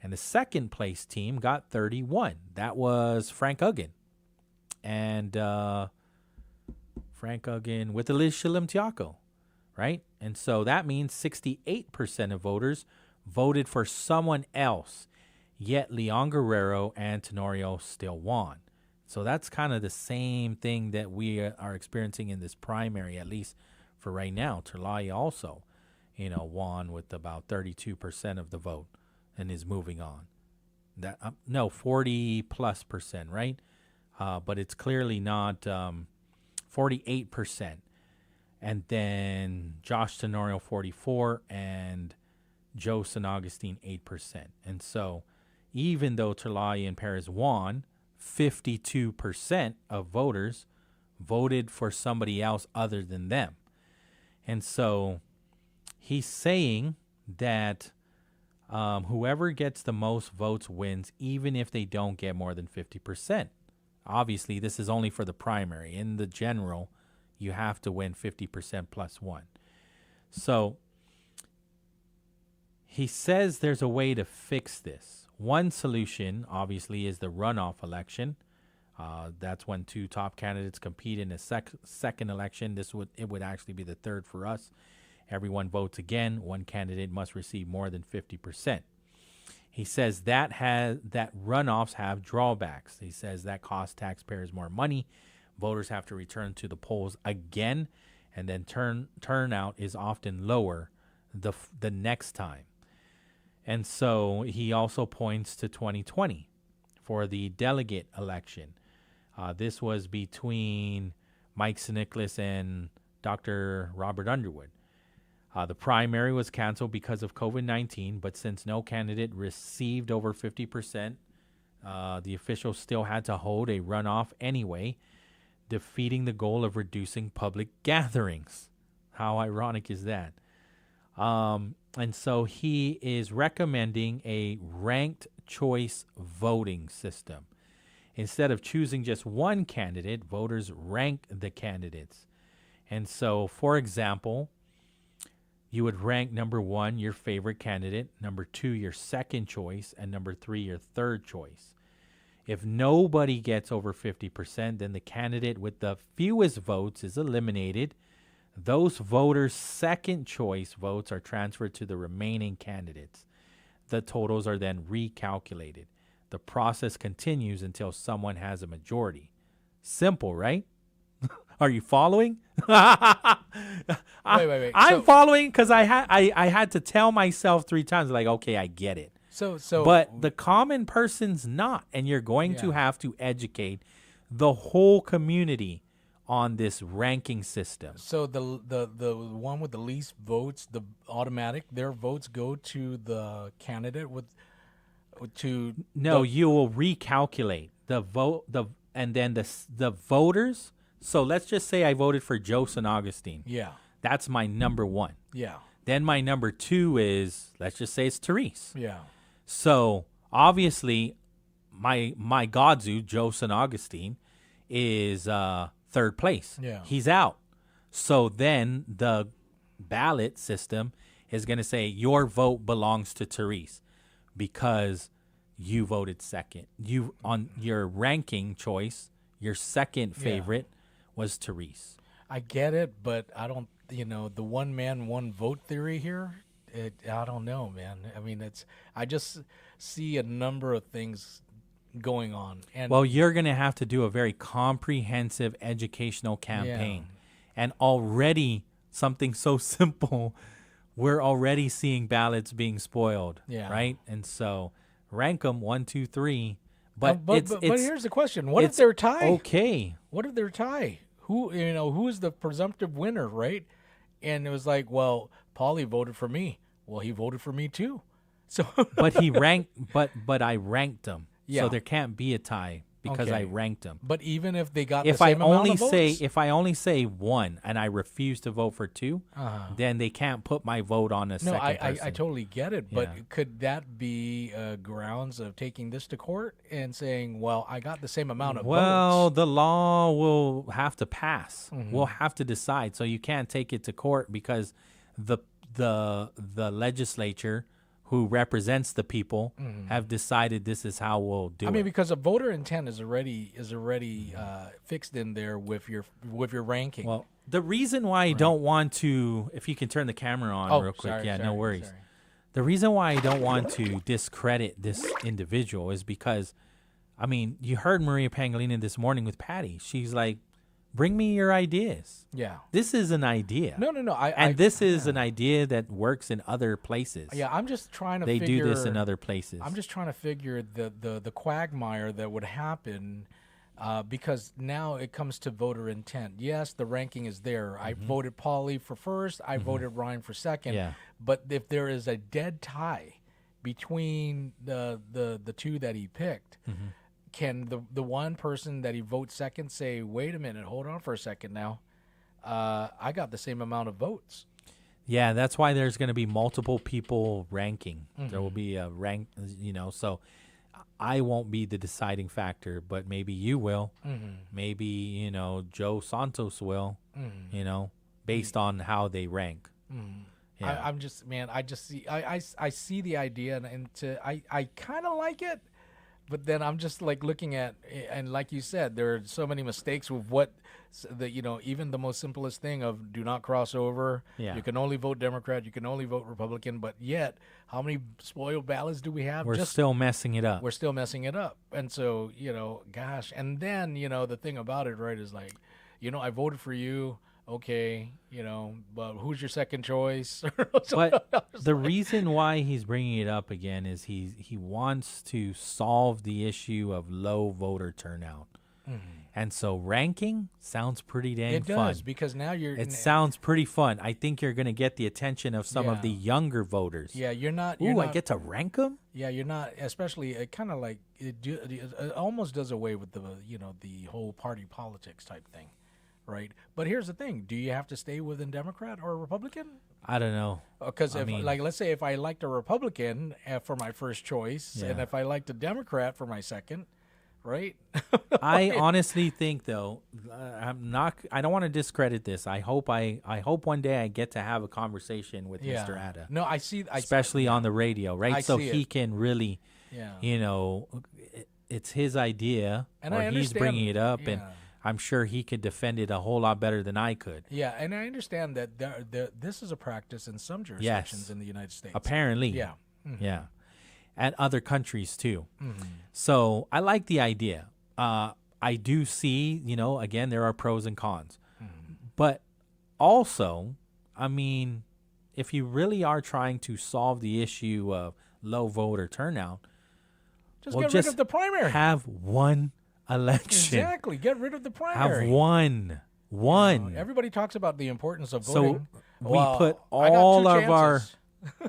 And the second place team got 31. That was Frank Uggan. And Frank Uggan with Alicia Limtiaco, right? And so that means 68% of voters voted for someone else, yet Leon Guerrero and Tenorio still won. So that's kind of the same thing that we are experiencing in this primary, at least for right now. Terlai also, won with about 32% of the vote and is moving on. 40+%, right? But it's clearly not 48%. And then Josh Tenorio 44 and Joe San Augustine 8%. And so even though Terlai and Perez won, 52% of voters voted for somebody else other than them. And so he's saying that whoever gets the most votes wins, even if they don't get more than 50%. Obviously, this is only for the primary. In the general, you have to win 50% plus 1. So he says there's a way to fix this. One solution, obviously, is the runoff election. That's when 2 top candidates compete in a second election. It would actually be the third for us. Everyone votes again. One candidate must receive more than 50%. He says that runoffs have drawbacks. He says that costs taxpayers more money. Voters have to return to the polls again, and then turnout is often lower the next time. And so he also points to 2020 for the delegate election. This was between Mike St. Nicholas and Dr. Robert Underwood. The primary was canceled because of COVID-19, but since no candidate received over 50%, the officials still had to hold a runoff anyway, defeating the goal of reducing public gatherings. How ironic is that? And so he is recommending a ranked choice voting system. Instead of choosing just one candidate, voters rank the candidates. And so, for example, you would rank number 1, your favorite candidate, number 2, your second choice, and number 3, your third choice. If nobody gets over 50%, then the candidate with the fewest votes is eliminated. Those voters' second choice votes are transferred to the remaining candidates. The totals are then recalculated. The process continues until someone has a majority. Simple, right? Are you following? Wait. I'm following because I had to tell myself 3 times, like, okay, I get it. But the common person's not, and you're going to have to educate the whole community on this ranking system. So the one with the least votes, the automatic, their votes go to the candidate you will recalculate the vote and then the voters. So let's just say I voted for Joe San Augustine. Yeah. That's my number 1. Yeah. Then my number 2 is, let's just say it's Therese. Yeah. So obviously my Godzu, Joe San Augustine, is third place. Yeah. He's out. So then the ballot system is going to say your vote belongs to Therese because you voted second. You on your ranking choice, your second favorite was Therese. I get it, but I don't, the one man, one vote theory here, I don't know, man. I mean, I just see a number of things going on. And well, you're going to have to do a very comprehensive educational campaign. And already something so simple, we're already seeing ballots being spoiled, right? And so rank them 1, 2, 3. But here's the question: what if they're tied? Okay. What if they're tied? Who is the presumptive winner, right? And it was like, well, Pauly voted for me. Well, he voted for me too. So, but he ranked. But I ranked them. Yeah. So there can't be a tie because I Okay. ranked them. But even if they got If the I same amount only of say votes? if I only say one and I refuse to vote for two, then they can't put my vote on a No, second I person. totally get it, but Yeah. could that be grounds of taking this to court and saying, well, I got the same amount of Well, votes? the law will have to pass. Mhm. We'll have to decide. So you can't take it to court because the legislature who represents the people Mhm. have decided this is how we'll do I mean, it. because a voter intent is already fixed in there with your ranking. Well, the reason why I don't want to, if you can turn the camera on Oh, real quick, sorry, no sorry, worries. sorry. The reason why I don't want to discredit this individual is because, I mean, you heard Maria Pangilinan this morning with Patty. She's like, bring me your ideas. Yeah. This is an idea. No. This is an idea that works in other places. Yeah, I'm just trying to They figure. do this in other places. I'm just trying to figure the quagmire that would happen because now it comes to voter intent. Yes, the ranking is there. I voted Pauly for first. I voted Ryan for second. Yeah. But if there is a dead tie between the two that he picked, can the one person that he votes second say, wait a minute, hold on for a second now, I got the same amount of votes? Yeah, that's why there's going to be multiple people ranking. Mm-hmm. There will be a rank, so I won't be the deciding factor, but maybe you will. Mhm. Maybe, Joe Santos will, Mhm. based on how they rank. Mm. Yeah. I'm just, man, I just see, I see the idea I kind of like it, but then I'm just like looking at, and like you said, there are so many mistakes with even the most simplest thing of do not cross over. Yeah. You can only vote Democrat. You can only vote Republican. But yet, how many spoiled ballots do we have? We're still messing it up. We're still messing it up. And so, gosh. And then, the thing about it, right, is like, I voted for you. Okay, but who's your second choice? But the reason why he's bringing it up again is he wants to solve the issue of low voter turnout. Mhm. And so ranking sounds pretty dang It fun. does, because now you're... It sounds pretty fun. I think you're going to get the attention of some of the Yeah. younger voters. Yeah, you're not... Ooh, I get to rank them? Yeah, you're not, especially, it kind of like, it almost does away with the whole party politics type thing, right? But here's the thing, do you have to stay within Democrat or Republican? I don't know. Because I mean- let's say if I liked a Republican for my first choice, and Yeah. if I liked a Democrat for my second, right? I honestly think, though, I don't want to discredit this. I hope one day I get to have a conversation with Yeah. Mr. Atta. No, I see- especially on the radio, right? I So see he it. can really, Yeah. it's his idea, And or I he's understand- bringing it up, and yeah. I'm sure he could defend it a whole lot better than I could. Yeah, and I understand that this is a practice in some jurisdictions in the United States. Apparently. Yeah. Mhm. Yeah. And other countries too. Mhm. So I like the idea. I do see, again, there are pros and cons. But also, I mean, if you really are trying to solve the issue of low voter turnout, Just get rid of the primary. Have one election. Exactly. Get rid of the primary. Have one. Everybody talks about the importance of So voting. we Well, put I got all two of our chances.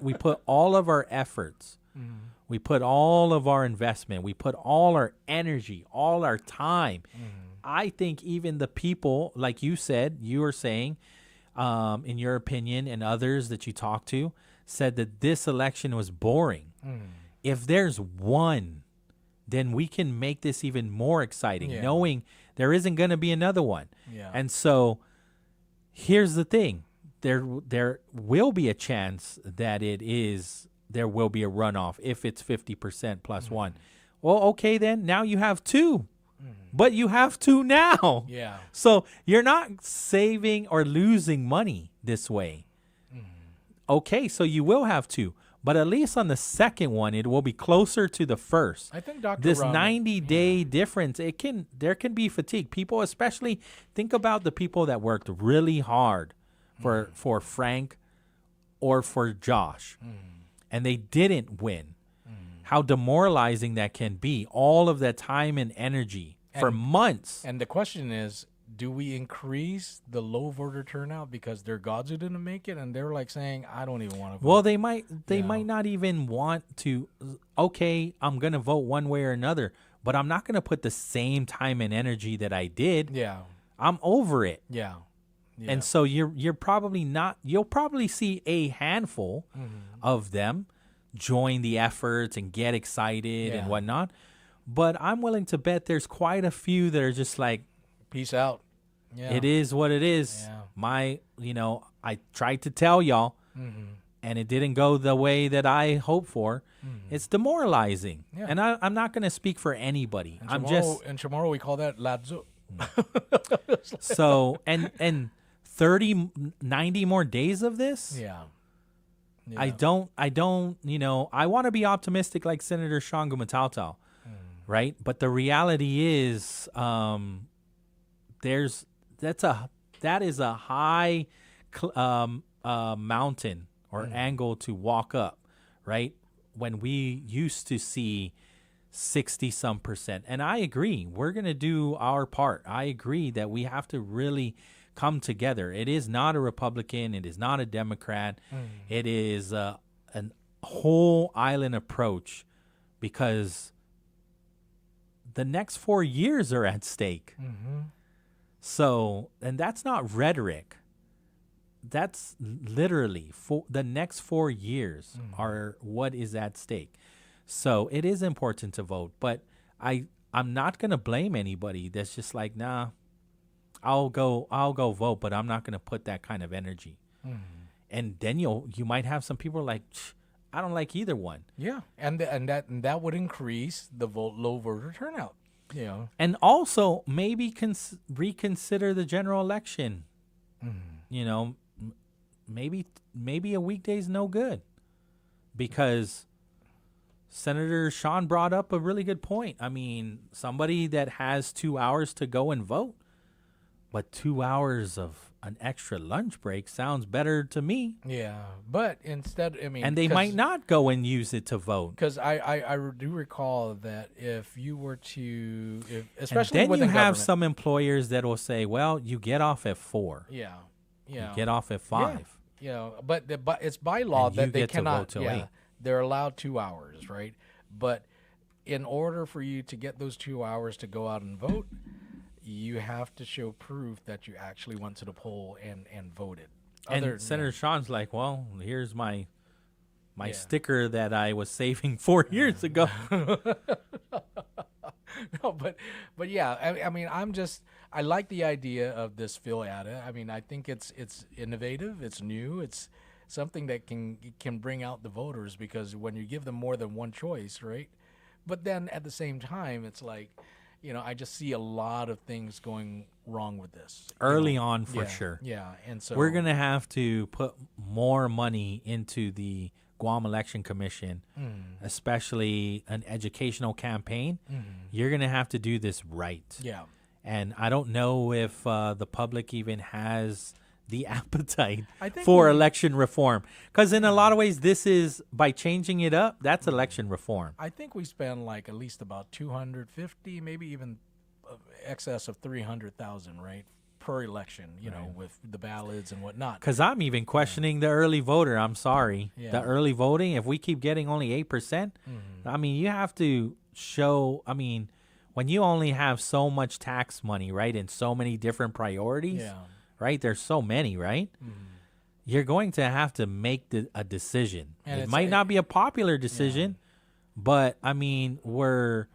we put all of our efforts. Mhm. We put all of our investment. We put all our energy, all our time. I think even the people, like you said, you were saying, in your opinion, and others that you talked to, said that this election was boring. If there's one, then we can make this even more exciting, Yeah. knowing there isn't going to be another one. Yeah. And so here's the thing. There will be a chance that there will be a runoff if it's 50% plus one. Well, okay, then now you have two, but you have two now. Yeah. So you're not saving or losing money this way. Okay, so you will have two, but at least on the second one, it will be closer to the first. I think Dr. This Ron- 90-day difference, there can be fatigue. People, especially, think about the people that worked really hard for Frank or for Josh, and they didn't win. How demoralizing that can be. All of that time and energy for months. And the question is, do we increase the low voter turnout because their gods who didn't make it, and they're like saying, I don't even want to vote? Well, they might not even want to. Okay, I'm gonna vote one way or another, but I'm not gonna put the same time and energy that I did. Yeah, I'm over it. Yeah. And so you're probably not. You'll probably see a handful of them join the efforts and get excited and whatnot. But I'm willing to bet there's quite a few that are just like, peace out. Yeah. It is what it is. Yeah. I tried to tell y'all, and it didn't go the way that I hoped for. It's demoralizing. Yeah. And I'm not going to speak for anybody. And tomorrow we call that Ladzo. So, and 90 more days of this? Yeah. I don't, I want to be optimistic like Senator Sean Gumatautal, right? But the reality is, that is a high mountain or angle to walk up, right? When we used to see 60-some%. And I agree, we're going to do our part. I agree that we have to really come together. It is not a Republican. It is not a Democrat. It is a whole island approach, because the next 4 years are at stake. So, and that's not rhetoric. That's literally the next 4 years are what is at stake. So it is important to vote, but I'm not going to blame anybody that's just like, nah, I'll go vote, but I'm not going to put that kind of energy. And then you might have some people like, I don't like either one. Yeah, and that would increase the low voter turnout. Yeah, and also maybe reconsider the general election. Maybe a weekday's no good, because Senator Sean brought up a really good point. I mean, somebody that has 2 hours to go and vote, but 2 hours of an extra lunch break sounds better to me. Yeah, but instead, and they might not go and use it to vote. Because I do recall that if you were to, especially and then within you have government, some employers that will say, well, you get off at 4. Yeah. You get off at 5. Yeah, but it's by law and that they get cannot. To vote till 8. They're allowed 2 hours, right? But in order for you to get those 2 hours to go out and vote, you have to show proof that you actually went to the poll and voted. And Senator Sean's like, well, here's my sticker that I was saving 4 years ago. No, but yeah, I mean, I like the idea of this Phil Ada. I mean, I think it's innovative, it's new, it's something that can bring out the voters, because when you give them more than one choice, right? But then at the same time, it's like, I just see a lot of things going wrong with this. Early on, for sure. Yeah, and so we're going to have to put more money into the Guam Election Commission, especially an educational campaign. You're going to have to do this right. Yeah. And I don't know if the public even has the appetite think for election reform. Because in a lot of ways, this is, by changing it up, that's election reform. I think we spend like at least about 250, maybe even excess of 300,000, right, per election, with the ballots and whatnot. Because I'm even questioning the early voter. I'm sorry. Yeah. The early voting, if we keep getting only 8%, I mean, you have to show, when you only have so much tax money, right, and so many different priorities, right, there's so many, right, you're going to have to make a decision. And it might not be a popular decision, but, we're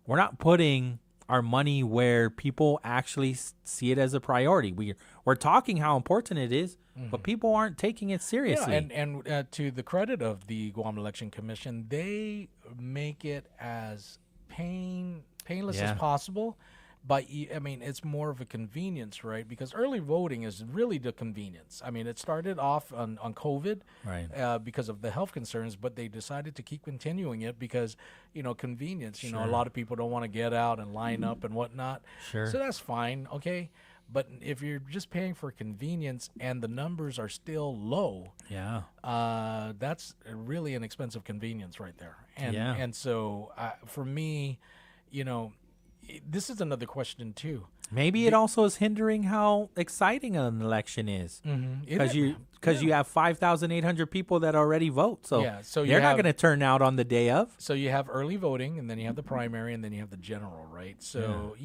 not putting our money where people actually see it as a priority. We're talking how important it is, but people aren't taking it seriously. Yeah, and to the credit of the Guam Election Commission, they make it as painless as possible. But it's more of a convenience, right? Because early voting is really the convenience. It started off on COVID, right? Because of the health concerns, but they decided to keep continuing it because, convenience. Sure. A lot of people don't want to get out and line up and whatnot. Sure. So that's fine, okay. But if you're just paying for convenience and the numbers are still low, that's really an expensive convenience right there. And so for me, this is another question too. Maybe it also is hindering how exciting an election is, because you have 5,800 people that already vote, so they're not going to turn out on the day of. So you have early voting, and then you have the primary, and then you have the general, right? So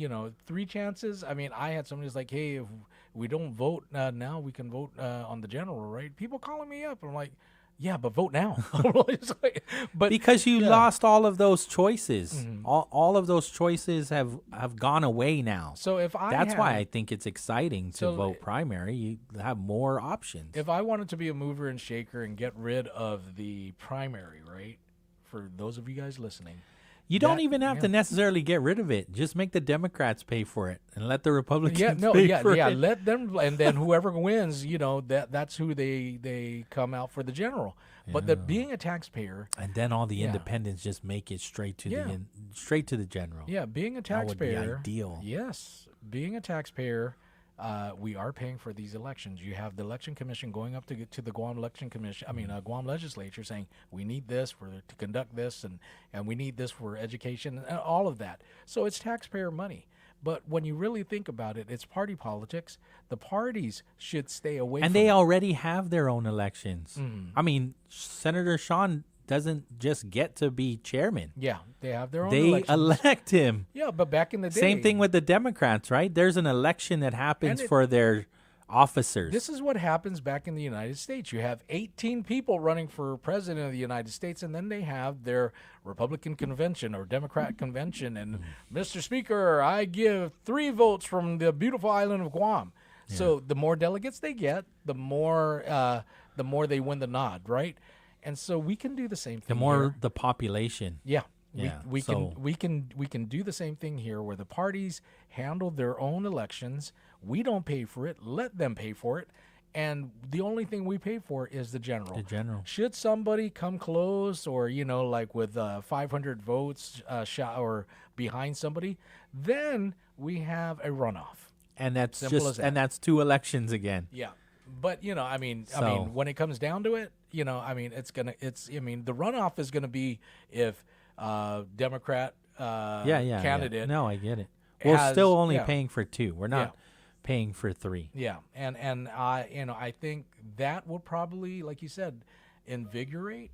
3 chances. I mean, I had somebody who's like, "Hey, if we don't vote now, we can vote on the general, right?" People calling me up, I'm like, "Yeah, but vote now." But because you lost all of those choices, all of those choices have gone away now. So that's why I think it's exciting to vote primary. You have more options. If I wanted to be a mover and shaker and get rid of the primary, right? For those of you guys listening, you don't even have to necessarily get rid of it. Just make the Democrats pay for it and let the Republicans pay for it. Let them, and then whoever wins, that's who they come out for the general. But being a taxpayer, and then all the independents just make it straight to the general. Yeah, being a taxpayer, that would be ideal. Yes, being a taxpayer. We are paying for these elections. You have the election commission going up to the Guam election commission. Guam legislature saying we need this to conduct this, and we need this for education and all of that. So it's taxpayer money. But when you really think about it, it's party politics. The parties should stay away from it. And they already have their own elections. I mean, Senator Sean doesn't just get to be chairman. Yeah, they have their own They elections. elect him. Yeah, but back in the day. Same thing with the Democrats, right? There's an election that happens for their officers. This is what happens back in the United States. You have 18 people running for president of the United States, and then they have their Republican convention or Democrat convention. And Mr. Speaker, I give 3 votes from the beautiful island of Guam. Yeah. So the more delegates they get, the more they win the nod, right? And so we can do the same thing. The more here. the population. Yeah. Yeah. We can do the same thing here, where the parties handle their own elections. We don't pay for it. Let them pay for it. And the only thing we pay for is the general. The general. Should somebody come close, or like with 500 votes or behind somebody, then we have a runoff. And that's that's 2 elections again. Yeah. But I mean, when it comes down to it, the runoff is gonna be if Democrat candidate. Yeah. No, I get it. We're still only paying for 2. We're not paying for 3. Yeah, and I think that will probably, like you said, invigorate,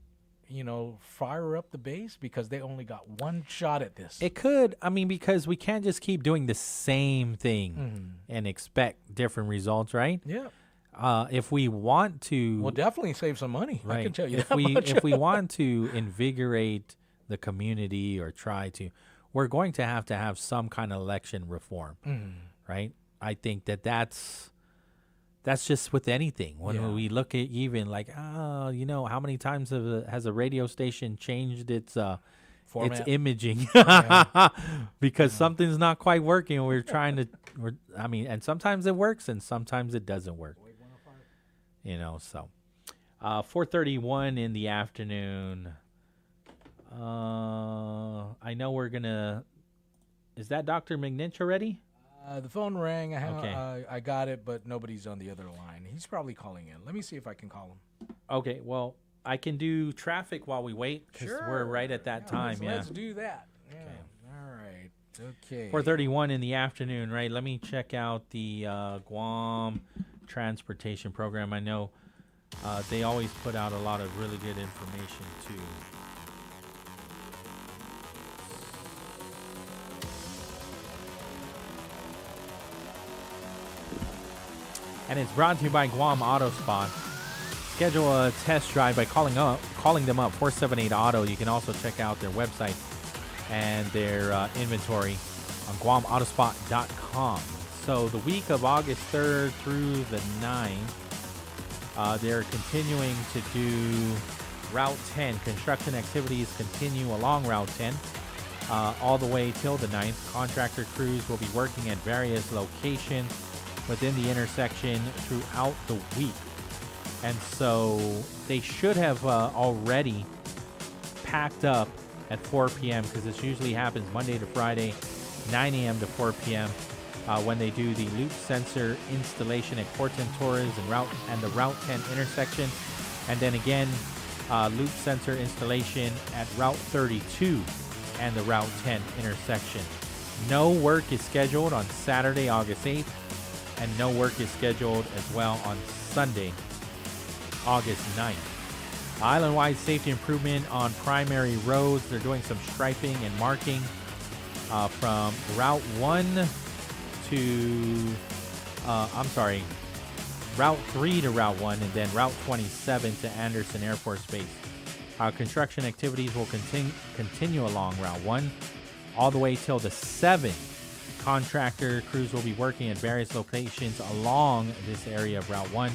fire up the base, because they only got one shot at this. It could, because we can't just keep doing the same thing and expect different results, right? Yeah. If we want to, we'll definitely save some money. Right. I can tell you if we want to invigorate the community or try to, we're going to have some kind of election reform, right? I think that's just with anything. When we look at even like, how many times has a radio station changed its imaging because something's not quite working. We're trying to, and sometimes it works and sometimes it doesn't work. 4:31 in the afternoon. I know we're gonna. Is that Dr. McNinch already? The phone rang. I got it, but nobody's on the other line. He's probably calling in. Let me see if I can call him. Okay. Well, I can do traffic while we wait, because we're right at that time. Let's do that. Yeah. Okay. All right. Okay. 4:31 in the afternoon. Right. Let me check out the Guam transportation program. I know they always put out a lot of really good information too. And it's brought to you by Guam Auto Spot. Schedule a test drive by calling them up 478-AUTO. You can also check out their website and their inventory on GuamAutospot.com. So the week of August 3rd through the 9th, they're continuing to do Route 10. Construction activities continue along Route 10 all the way till the 9th. Contractor crews will be working at various locations within the intersection throughout the week. And so they should have already packed up at 4 p.m. because this usually happens Monday to Friday, 9 a.m. to 4 p.m. When they do the loop sensor installation at Corton Torres and the Route 10 intersection. And then again, loop sensor installation at Route 32 and the Route 10 intersection. No work is scheduled on Saturday, August 8th, and no work is scheduled as well on Sunday, August 9th. Island-wide safety improvement on primary roads. They're doing some striping and marking from Route 1 to, Route 3 to Route 1, and then Route 27 to Anderson Air Force Base. Construction activities will continue along Route 1 all the way till the 7th. Contractor crews will be working at various locations along this area of Route 1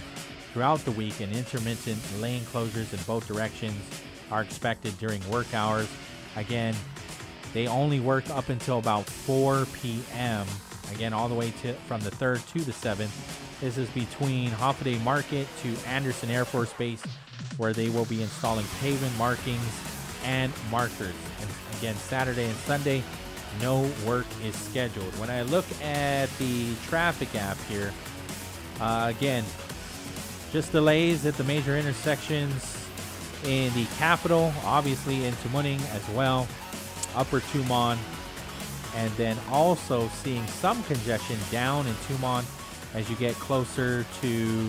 throughout the week, and intermittent lane closures in both directions are expected during work hours. Again, they only work up until about 4 p.m. Again, all the way from the 3rd to the 7th. This is between Hoffaday Market to Anderson Air Force Base, where they will be installing pavement markings and markers. And again, Saturday and Sunday, no work is scheduled. When I look at the traffic app here, again, just delays at the major intersections in the capital, obviously in Tumuning as well, Upper Tumon, and then also seeing some congestion down in Tumon as you get closer to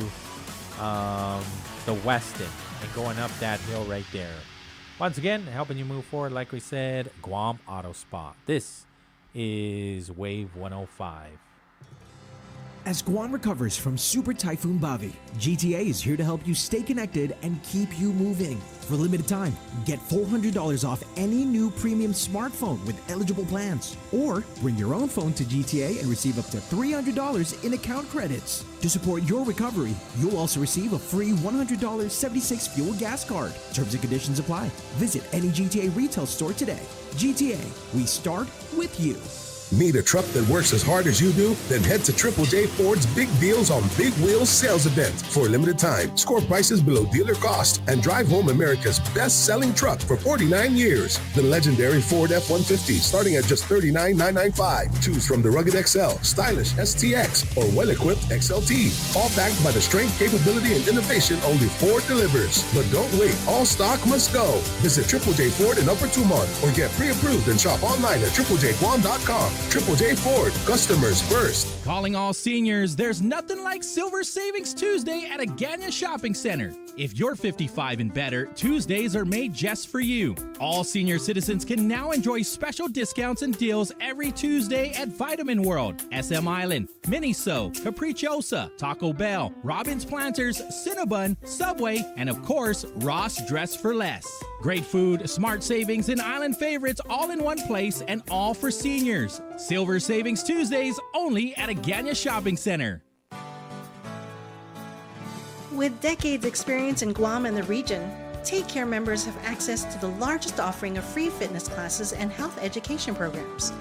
the Weston and going up that hill right there. Once again, helping you move forward, like we said, Guam Auto Spot. This is Wave 105. As Guam recovers from Super Typhoon Bavi, GTA is here to help you stay connected and keep you moving. For a limited time, get $400 off any new premium smartphone with eligible plans. Or bring your own phone to GTA and receive up to $300 in account credits. To support your recovery, you'll also receive a free $100 76 fuel gas card. Terms and conditions apply. Visit any GTA retail store today. GTA, we start with you. Need a truck that works as hard as you do? Then head to Triple J Ford's Big Deals on Big Wheels sales event. For a limited time, score prices below dealer cost and drive home America's best-selling truck for 49 years. The legendary Ford F-150 starting at just $39,995. Choose from the rugged XL, stylish STX, or well-equipped XLT. All backed by the strength, capability, and innovation only Ford delivers. But don't wait. All stock must go. Visit Triple J Ford in Upper Tumon or get pre-approved and shop online at triplejguam.com. Triple J Ford, customers first. Calling all seniors, there's nothing like Silver Savings Tuesday at Agana Shopping Center. If you're 55 and better, Tuesdays are made just for you. All senior citizens can now enjoy special discounts and deals every Tuesday at Vitamin World, SM Island, Miniso, Capricciosa, Taco Bell, Robbins Planters, Cinnabon, Subway, and of course, Ross Dress for Less. Great food, smart savings, and island favorites all in one place and all for seniors. Silver Savings Tuesdays only at Agana Shopping Center. With decades experience in Guam and the region, Take Care members have access to the largest offering of free fitness classes and health education programs.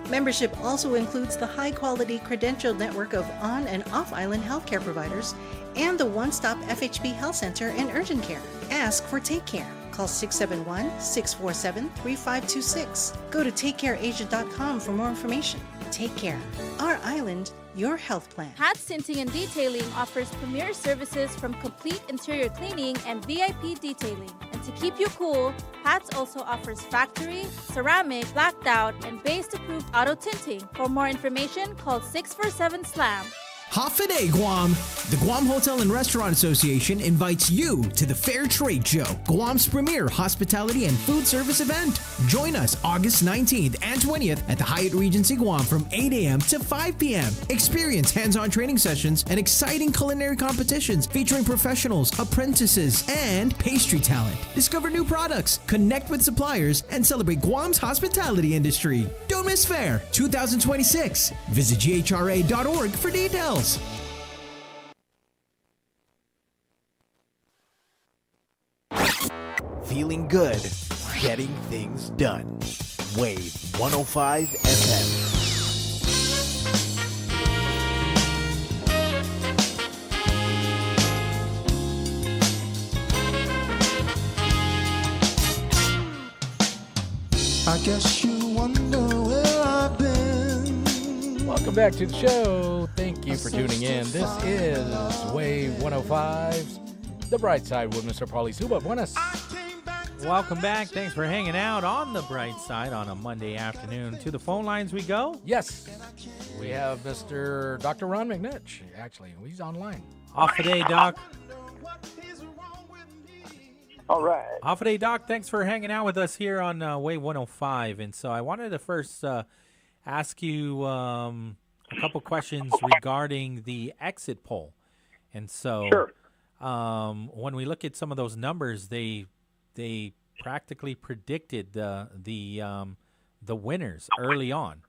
Membership also includes the high-quality credentialed network of on- and off-island healthcare providers and the one-stop FHB Health Center and Urgent Care. Ask for Take Care. Call 671-647-3526. Go to takecareasia.com for more information. Take Care. Our island, your health plan. Pat's Tinting and Detailing offers premier services from complete interior cleaning and VIP detailing. And to keep you cool, Pat's also offers factory, ceramic, blacked out, and base-approved auto tinting. For more information, call 647-SLAM. Hoffaday, Guam! The Guam Hotel and Restaurant Association invites you to the Fair Trade Show, Guam's premier hospitality and food service event. Join us August 19th and 20th at the Hyatt Regency Guam from 8 a.m. to 5 p.m. Experience hands-on training sessions and exciting culinary competitions featuring professionals, apprentices, and pastry talent. Discover new products, connect with suppliers, and celebrate Guam's hospitality industry. Don't miss Fair 2026. Visit GHRA.org for details. Feeling good, getting things done. Wave 105 FM. I guess you wonder where I've been. Welcome back to the show. Thank you for tuning in. This is Wave 105's The Bright Side with Mr. Pauly Suba. Buenas. Welcome back. Thanks for hanging out on the bright side on a Monday afternoon. To the phone lines we go. Yes. We have Mr. Dr. Ron McNitch. Actually, he's online. Off the day, Doc. All right. Off the day, Doc. Thanks for hanging out with us here on Wave 105. And so I wanted to first ask you a couple questions regarding the exit poll. And so sure. When we look at some of those numbers, they practically predicted the winners early on.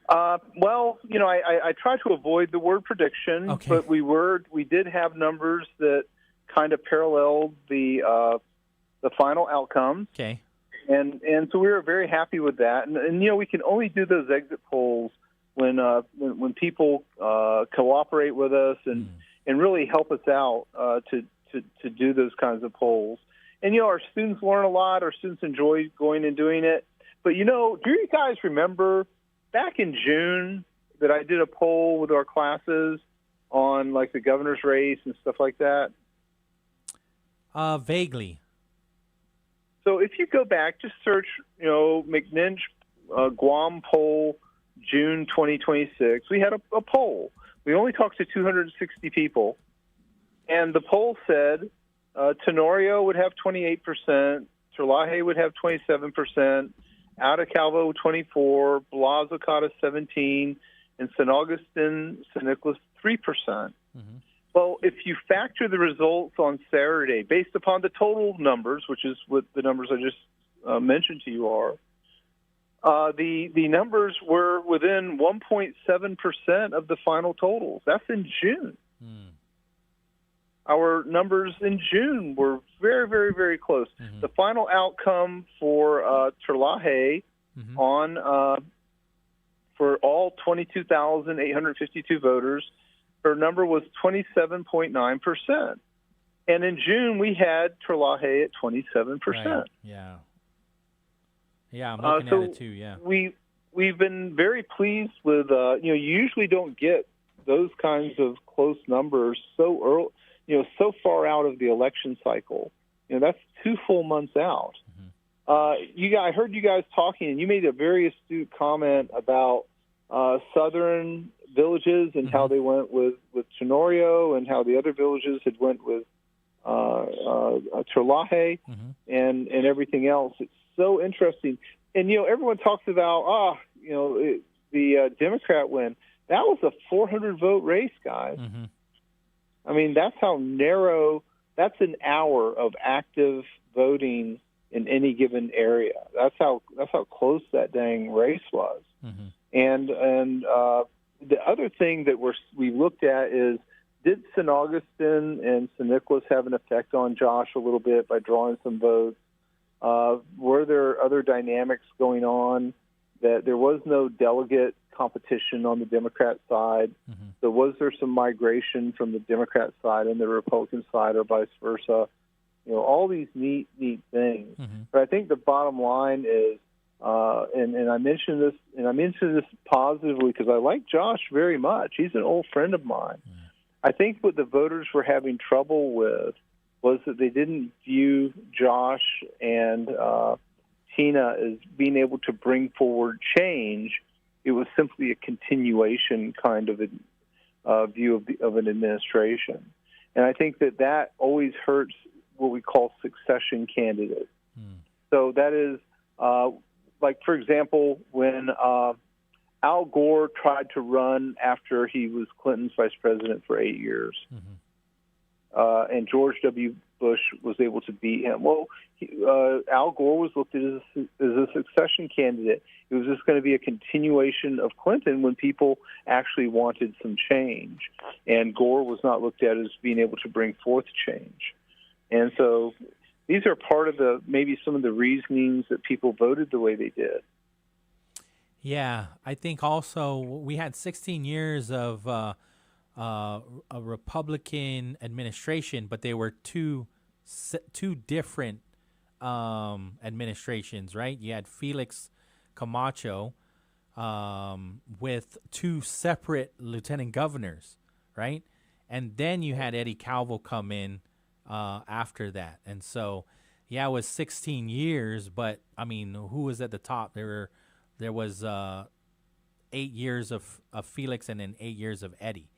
Well, I try to avoid the word prediction, but we did have numbers that kind of paralleled the final outcomes. Okay. And so we were very happy with that. And we can only do those exit polls when people cooperate with us and really help us out to do those kinds of polls. And, our students learn a lot. Our students enjoy going and doing it. But, do you guys remember back in June that I did a poll with our classes on, like, the governor's race and stuff like that? Vaguely. So if you go back, just search, McNinch Guam poll June 2026. We had a poll. We only talked to 260 people. And the poll said Tenorio would have 28%, Terlaje would have 27%, Atacalvo 24%, Blazacata 17%, and San Augustine, San Nicolas 3%. Well, if you factor the results on Saturday, based upon the total numbers, which is what the numbers I just mentioned to you are, the numbers were within 1.7% of the final totals. That's in June. Our numbers in June were very, very, very close. The final outcome for Terlaje on for all 22,852 voters, her number was 27.9%. And in June, we had Terlaje at 27%. Right. Yeah. Yeah, I'm looking at it too, yeah. We've been very pleased with, you usually don't get those kinds of close numbers so early, so far out of the election cycle. That's 2 full months out. I heard you guys talking, and you made a very astute comment about southern villages and how they went with Tenorio and how the other villages had went with Terlaje and everything else. It's so interesting. And, everyone talks about, the Democrat win. That was a 400-vote race, guys. I mean, that's how narrow, that's an hour of active voting in any given area. That's how close that dang race was. And the other thing that we looked at is, did San Augustine and San Nicolas have an effect on Josh a little bit by drawing some votes? Were there other dynamics going on? That there was no delegate competition on the Democrat side. So was there some migration from the Democrat side and the Republican side, or vice versa? All these neat things. But I think the bottom line is, and I mentioned this positively because I like Josh very much. He's an old friend of mine. I think what the voters were having trouble with was that they didn't view Josh and Tina as being able to bring forward change. It was simply a continuation kind of a view of an administration. And I think that always hurts what we call succession candidates. So that is, like, for example, when Al Gore tried to run after he was Clinton's vice president for 8 years, and George W. Bush was able to beat him. Well, Al Gore was looked at as a succession candidate. It was just going to be a continuation of Clinton when people actually wanted some change. And Gore was not looked at as being able to bring forth change. And so these are part of maybe some of the reasonings that people voted the way they did. Yeah, I think also we had 16 years of a Republican administration, but they were two different administrations, right? You had Felix Camacho with 2 separate lieutenant governors, right? And then you had Eddie Calvo come in after that. And so, yeah, it was 16 years, but I mean, who was at the top? There was 8 years of Felix and then 8 years of Eddie.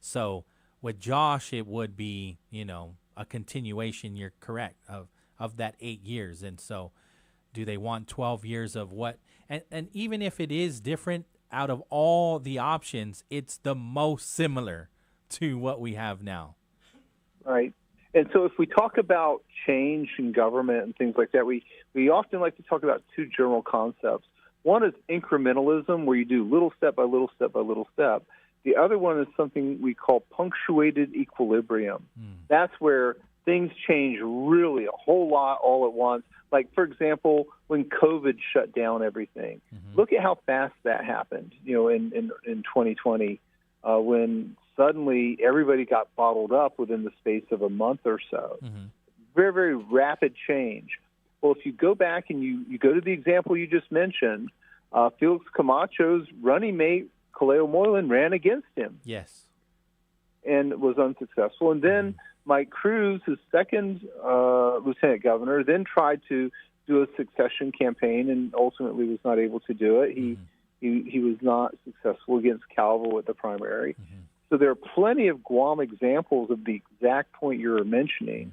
So with Josh, it would be, a continuation. You're correct of that 8 years. And so, do they want 12 years of what? And even if it is different, out of all the options, it's the most similar to what we have now. Right. And so if we talk about change in government and things like that, we often like to talk about two general concepts. One is incrementalism, where you do little step by little step by little step. The other one is something we call punctuated equilibrium. That's where things change really a whole lot all at once. Like, for example, when COVID shut down everything, look at how fast that happened, in 2020, when suddenly everybody got bottled up within the space of a month or so. Very, very rapid change. Well, if you go back and you go to the example you just mentioned, Felix Camacho's running mate, Kaleo Moylan, ran against him. Yes. And was unsuccessful. And then Mike Cruz, his second lieutenant governor, then tried to do a succession campaign and ultimately was not able to do it. He was not successful against Calvo at the primary. So there are plenty of Guam examples of the exact point you're mentioning.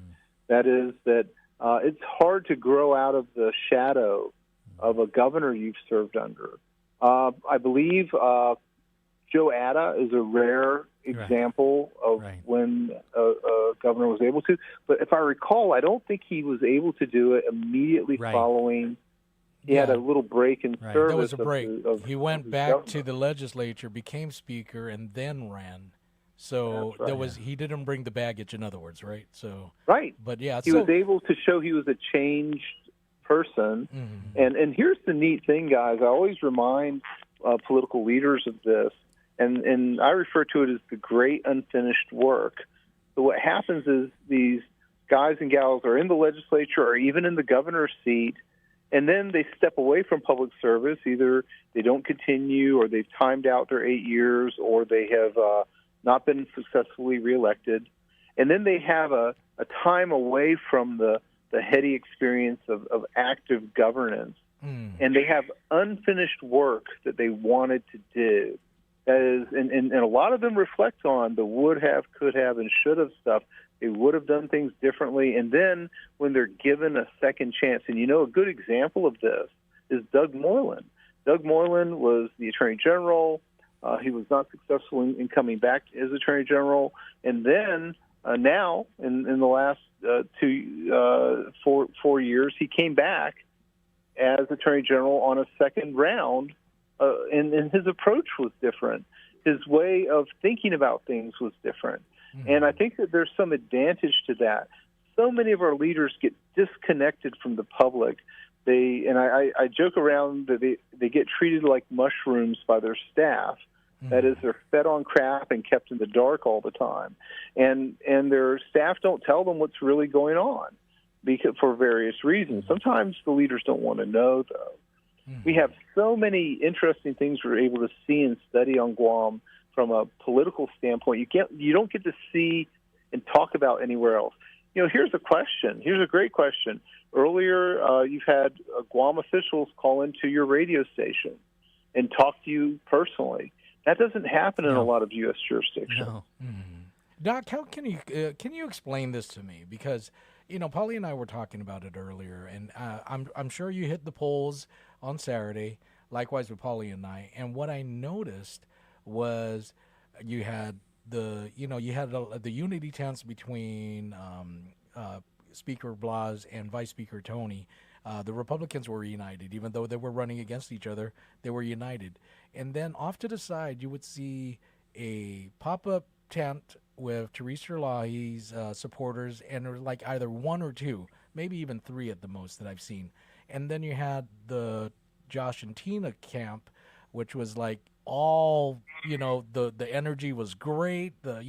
That is that it's hard to grow out of the shadow of a governor you've served under. I believe Joe Atta is a rare example of when a governor was able to. But if I recall, I don't think he was able to do it immediately following. He had a little break in service. There was a break. He went back to the legislature, became speaker, and then ran. So he didn't bring the baggage, in other words, right? So but yeah, he was able to show he was a changed person. And here's the neat thing, guys. I always remind political leaders of this, and I refer to it as the great unfinished work. So what happens is these guys and gals are in the legislature or even in the governor's seat, and then they step away from public service. Either they don't continue, or they've timed out their 8 years, or they have not been successfully reelected. And then they have a time away from the heady experience of active governance. And they have unfinished work that they wanted to do. That is, and a lot of them reflect on the would have, could have, and should have stuff. They would have done things differently. And then when they're given a second chance, and a good example of this is Doug Moylan. Doug Moylan was the Attorney General. He was not successful in coming back as Attorney General. And then now, in the last 4 years, he came back as Attorney General on a second round, and his approach was different. His way of thinking about things was different. And I think that there's some advantage to that. So many of our leaders get disconnected from the public. I joke around that they get treated like mushrooms by their staff. That is, they're fed on crap and kept in the dark all the time. And their staff don't tell them what's really going on for various reasons. Sometimes the leaders don't want to know, though. We have so many interesting things we're able to see and study on Guam from a political standpoint. You don't get to see and talk about anywhere else. Here's a question. Here's a great question. Earlier, you've had Guam officials call into your radio station and talk to you personally. That doesn't happen in a lot of U.S. jurisdictions. No. Doc, how can you explain this to me? Because Pauly and I were talking about it earlier, and I'm sure you hit the polls on Saturday. Likewise with Pauly and I. And what I noticed was you had the unity chants between Speaker Blas and Vice Speaker Tony. The Republicans were united. Even though they were running against each other, they were united. And then off to the side, you would see a pop-up tent with Teresa Lahi's supporters, and there were like either one or two, maybe even three at the most that I've seen. And then you had the Josh and Tina camp, which was like all, the energy was great. The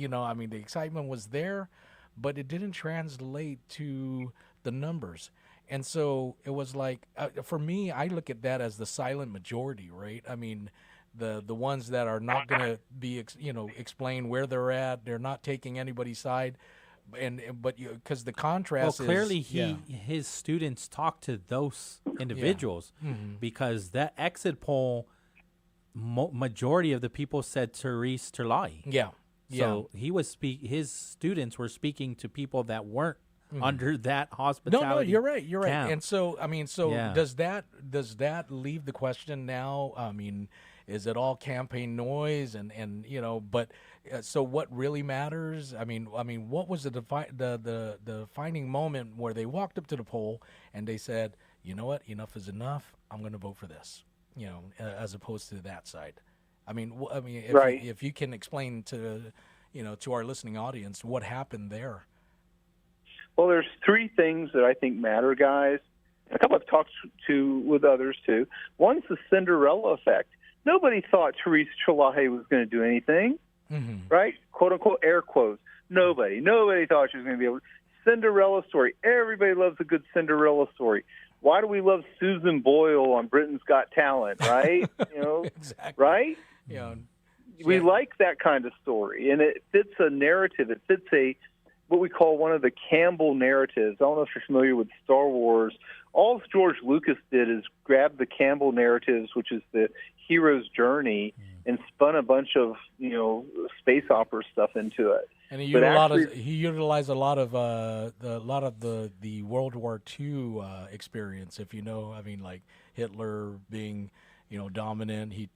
excitement was there, but it didn't translate to the numbers. And so it was like, for me, I look at that as the silent majority, right? I mean, the ones that are not going to be, explain where they're at. They're not taking anybody's side. but because the contrast clearly is his students talked to those individuals because that exit poll, majority of the people said Therese Terlahi. Yeah. So his students were speaking to people that weren't under that hospitality. No, you're right. You're right. camp. And so, I mean, does that leave the question now? I mean, is it all campaign noise? And you know, but so what really matters? I mean, what was the defining moment where they walked up to the poll and they said, you know what, enough is enough. I'm going to vote for this. You know, as opposed to that side. I mean, if you can explain to our listening audience what happened there. Well, there's three things that I think matter, guys. A couple I've talked to with others too. One's the Cinderella effect. Nobody thought Therese Terlahi was going to do anything, right? "Quote unquote" air quotes. Nobody thought she was going to be able. Cinderella story. Everybody loves a good Cinderella story. Why do we love Susan Boyle on Britain's Got Talent, right? Exactly. Right? Yeah. We like that kind of story, and it fits a narrative. It fits what we call one of the Campbell narratives. I don't know if you're familiar with Star Wars. All George Lucas did is grab the Campbell narratives, which is the hero's journey, and spun a bunch of space opera stuff into it. And he utilized a lot of the World War II experience. If you know, I mean, like Hitler being dominant. He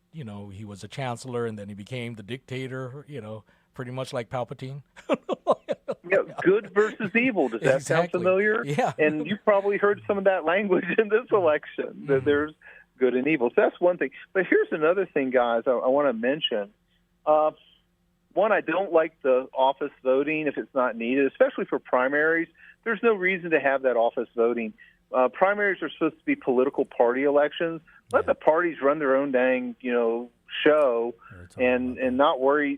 was a chancellor, and then he became the dictator. Pretty much like Palpatine. Good versus evil. Does that sound familiar? Yeah. And you've probably heard some of that language in this election, that there's good and evil. So that's one thing. But here's another thing, guys, I want to mention. One, I don't like the office voting if it's not needed, especially for primaries. There's no reason to have that office voting. Primaries are supposed to be political party elections. Let the parties run their own dang, show, and not worry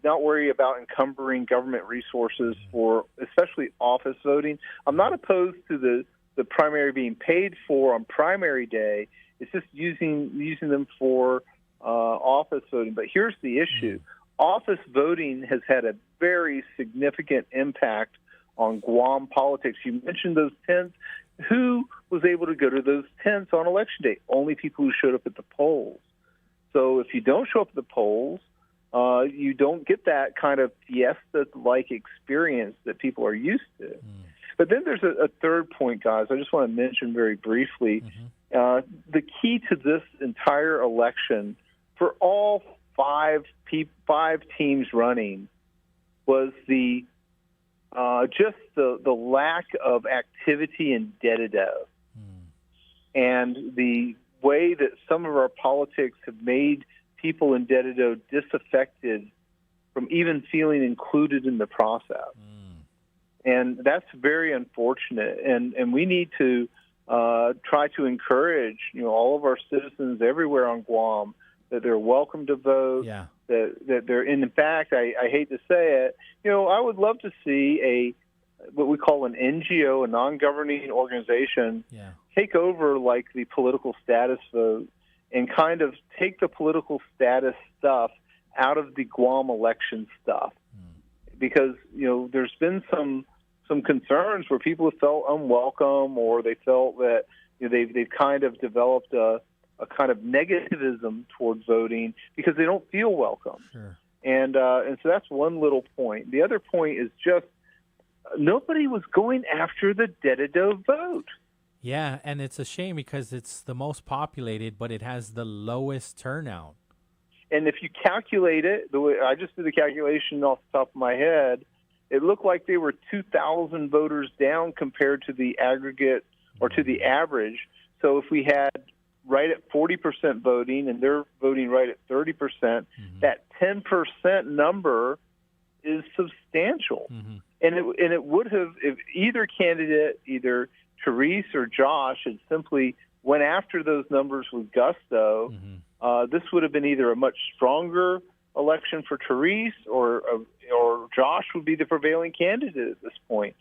about encumbering government resources for especially office voting. I'm not opposed to the primary being paid for on primary day. It's just using them for office voting. But here's the issue. Office voting has had a very significant impact on Guam politics. You mentioned those tents. Who was able to go to those tents on election day? Only people who showed up at the polls. So if you don't show up at the polls, you don't get that kind of fiesta-like experience that people are used to. But then there's a third point, guys. I just want to mention very briefly. The key to this entire election for all five teams running was just the lack of activity in Dededo, and the way that some of our politics have made people in Dededo disaffected from even feeling included in the process. And that's very unfortunate. And we need to try to encourage, all of our citizens everywhere on Guam that they're welcome to vote. Yeah. That they're, and in fact, I hate to say it, I would love to see what we call an NGO, a non-governing organization, take over like the political status vote and kind of take the political status stuff out of the Guam election stuff. Because, there's been some concerns where people have felt unwelcome, or they felt that they've kind of developed a kind of negativism towards voting because they don't feel welcome. Sure. And so that's one little point. The other point is just nobody was going after the Dededo vote. Yeah, and it's a shame because it's the most populated, but it has the lowest turnout. And if you calculate it, the way I just did the calculation off the top of my head, it looked like they were 2,000 voters down compared to the aggregate or to the average. So if we had right at 40% voting and they're voting right at 30%, that 10% number is substantial. And it would have, if either candidate, either Therese or Josh, had simply went after those numbers with gusto, this would have been either a much stronger election for Therese or Josh would be the prevailing candidate at this point,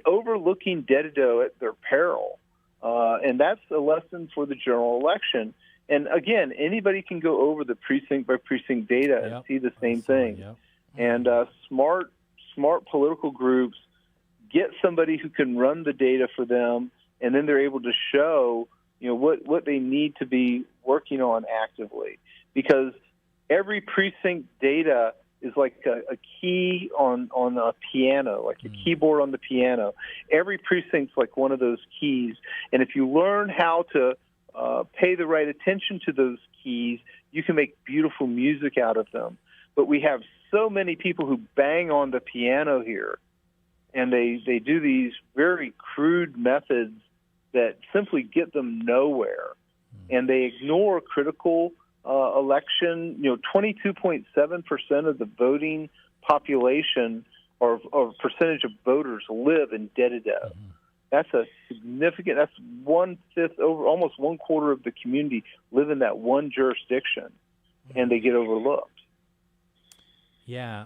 overlooking Dededo at their peril. And that's a lesson for the general election. And again, anybody can go over the precinct by precinct data and see the same thing. And smart political groups get somebody who can run the data for them, and then they're able to show, what they need to be working on actively. Because every precinct data is like a key on a piano, like a keyboard on the piano. Every precinct's like one of those keys. And if you learn how to pay the right attention to those keys, you can make beautiful music out of them. But we have so many people who bang on the piano here, and they do these very crude methods that simply get them nowhere. And they ignore critical election. 22.7% of the voting population or percentage of voters live in Dededo. That's a significant, that's 1/5, over almost 1/4 of the community live in that one jurisdiction, and they get overlooked. Yeah.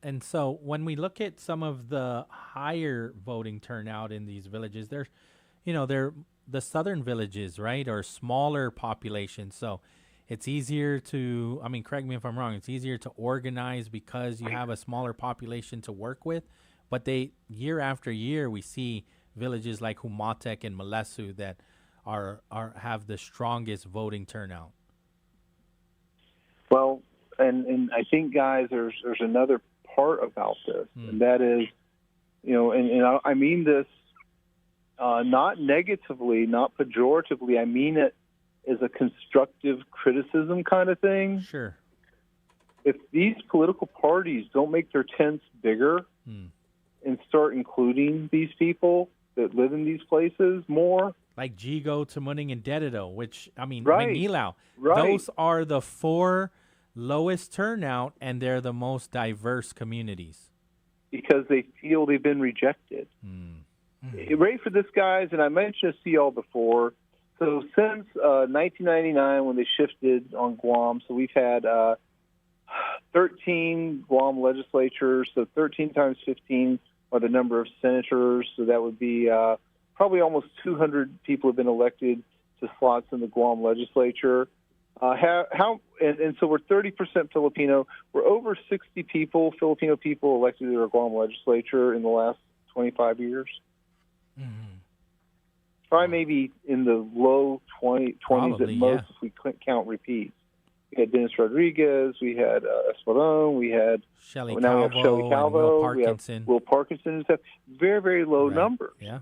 And so when we look at some of the higher voting turnout in these villages, they're the southern villages, right, or smaller populations. So it's easier to, correct me if I'm wrong, it's easier to organize because you have a smaller population to work with. But year after year, we see villages like Humatek and Malesu that have the strongest voting turnout. Well, and I think, guys, there's another part about this, and that is, and I mean this not negatively, not pejoratively. I mean it as a constructive criticism kind of thing. Sure. If these political parties don't make their tents bigger and start including these people that live in these places more, like Jigo, Tamuning, and Dededo, which right. Nilau, right. Those are the 4 lowest turnout, and they're the most diverse communities because they feel they've been rejected. Ready for this, guys? And I mentioned this to y'all before. So since 1999, when they shifted on Guam, so we've had 13 Guam legislatures. So 13 times 15 are the number of senators. So that would be probably almost 200 people have been elected to slots in the Guam legislature. And so we're 30% Filipino. We're over 60 Filipino people elected to our Guam legislature in the last 25 years. Probably maybe in the low 20s at most if we count repeats. We had Dennis Rodriguez, we had Esperon, we had Shelley Calvo, we have Will Parkinson and stuff. Very, very low numbers. Yeah.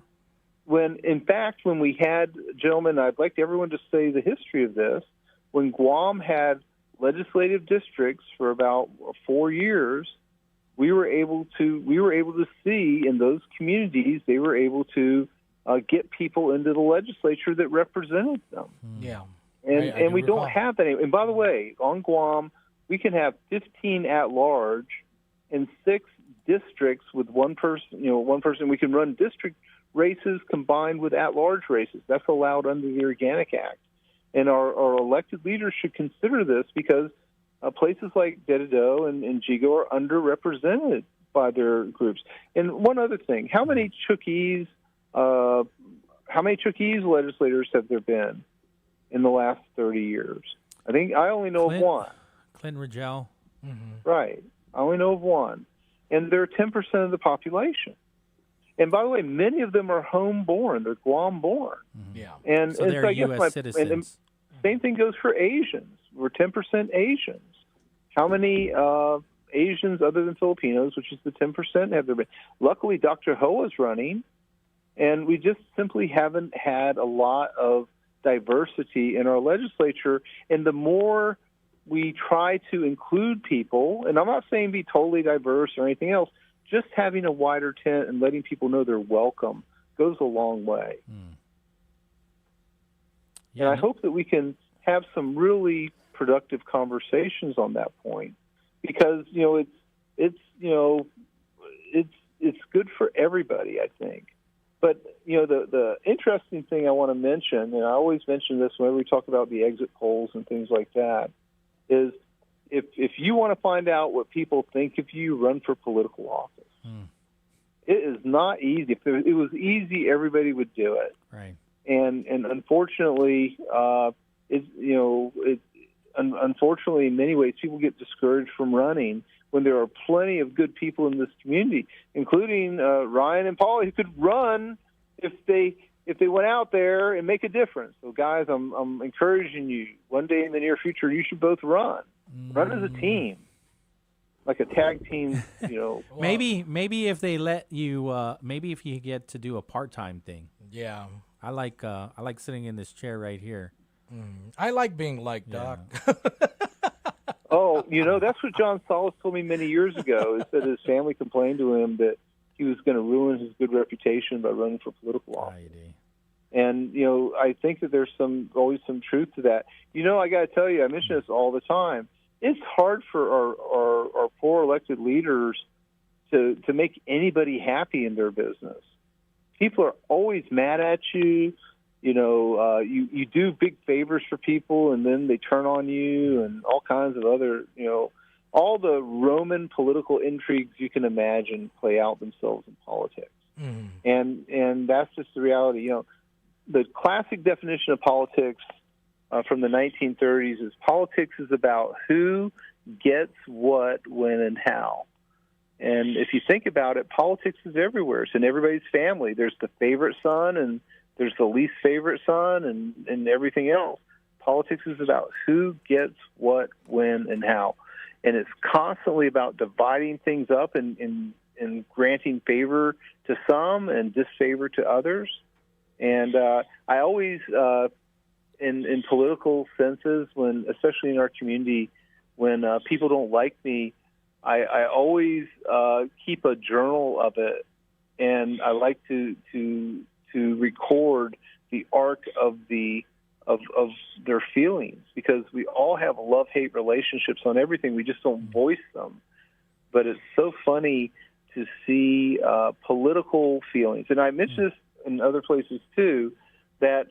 In fact, when we had, gentlemen, I'd like everyone to say the history of this. When Guam had legislative districts for about 4 years, we were able to see in those communities, they were able to get people into the legislature that represented them. Yeah. And we don't have that anymore. And by the way, on Guam, we can have 15 at-large and 6 districts with one person. We can run district races combined with at-large races. That's allowed under the Organic Act. And our elected leaders should consider this because places like Dededo and Jigo are underrepresented by their groups. And one other thing, how many Chukis legislators have there been in the last 30 years? I think I only know of one. Clint Rigel. Right. I only know of one. And they're 10% of the population. And by the way, many of them are home-born. They're Guam-born. Yeah. And so they're U.S. citizens. And same thing goes for Asians. We're 10% Asians. How many Asians other than Filipinos, which is the 10%, have there been? Luckily, Dr. Ho is running, and we just simply haven't had a lot of diversity in our legislature. And the more we try to include people, and I'm not saying be totally diverse or anything else, just having a wider tent and letting people know they're welcome goes a long way. And I hope that we can have some really productive conversations on that point, because it's good for everybody, I think. But the interesting thing I want to mention, and I always mention this whenever we talk about the exit polls and things like that, is if you want to find out what people think of you, run for political office. It is not easy. If it was easy, everybody would do it. Right. And unfortunately, unfortunately, in many ways, people get discouraged from running when there are plenty of good people in this community, including Ryan and Pauly, who could run if they went out there and make a difference. So, guys, I'm encouraging you. One day in the near future, you should both run. Run as a team, like a tag team. Maybe if they let you, maybe if you get to do a part-time thing. Yeah. I like sitting in this chair right here. I like being liked, Doc. Oh, that's what John Solis told me many years ago, is that his family complained to him that he was going to ruin his good reputation by running for political office. And, I think that there's always some truth to that. I got to tell you, I mention this all the time. It's hard for our poor elected leaders to make anybody happy in their business. People are always mad at you. You do big favors for people, and then they turn on you, and all kinds of other, all the Roman political intrigues you can imagine play out themselves in politics. And that's just the reality. The classic definition of politics from the 1930s is politics is about who gets what, when, and how. And if you think about it, politics is everywhere. It's in everybody's family. There's the favorite son, and there's the least favorite son, and everything else. Politics is about who gets what, when, and how. And it's constantly about dividing things up and granting favor to some and disfavor to others. And I always, in political senses, especially in our community, when people don't like me, I always keep a journal of it, and I like to record the arc of their feelings, because we all have love-hate relationships on everything. We just don't voice them. But it's so funny to see political feelings. And I mentioned this in other places too, that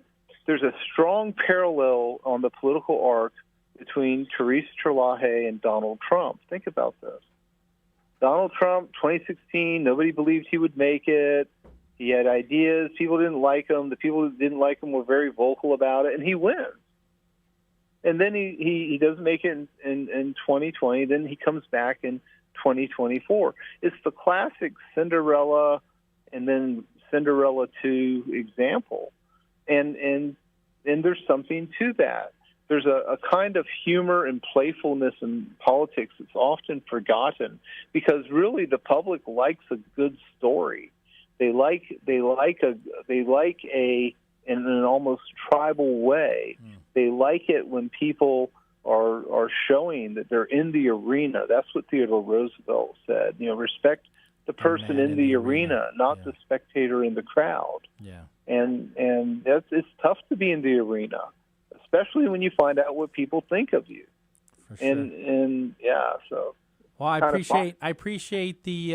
there's a strong parallel on the political arc between Teresa Trelawney and Donald Trump. Think about this. Donald Trump, 2016, nobody believed he would make it. He had ideas. People didn't like him. The people who didn't like him were very vocal about it, and he wins. And then he doesn't make it in 2020. Then he comes back in 2024. It's the classic Cinderella and then Cinderella 2 example. And there's something to that. There's a kind of humor and playfulness in politics that's often forgotten, because really the public likes a good story. They like in an almost tribal way. They like it when people are showing that they're in the arena. That's what Theodore Roosevelt said. Respect the person in the arena, not the spectator in the crowd. Yeah. And it's tough to be in the arena, especially when you find out what people think of you. For sure. And so. Well, I appreciate the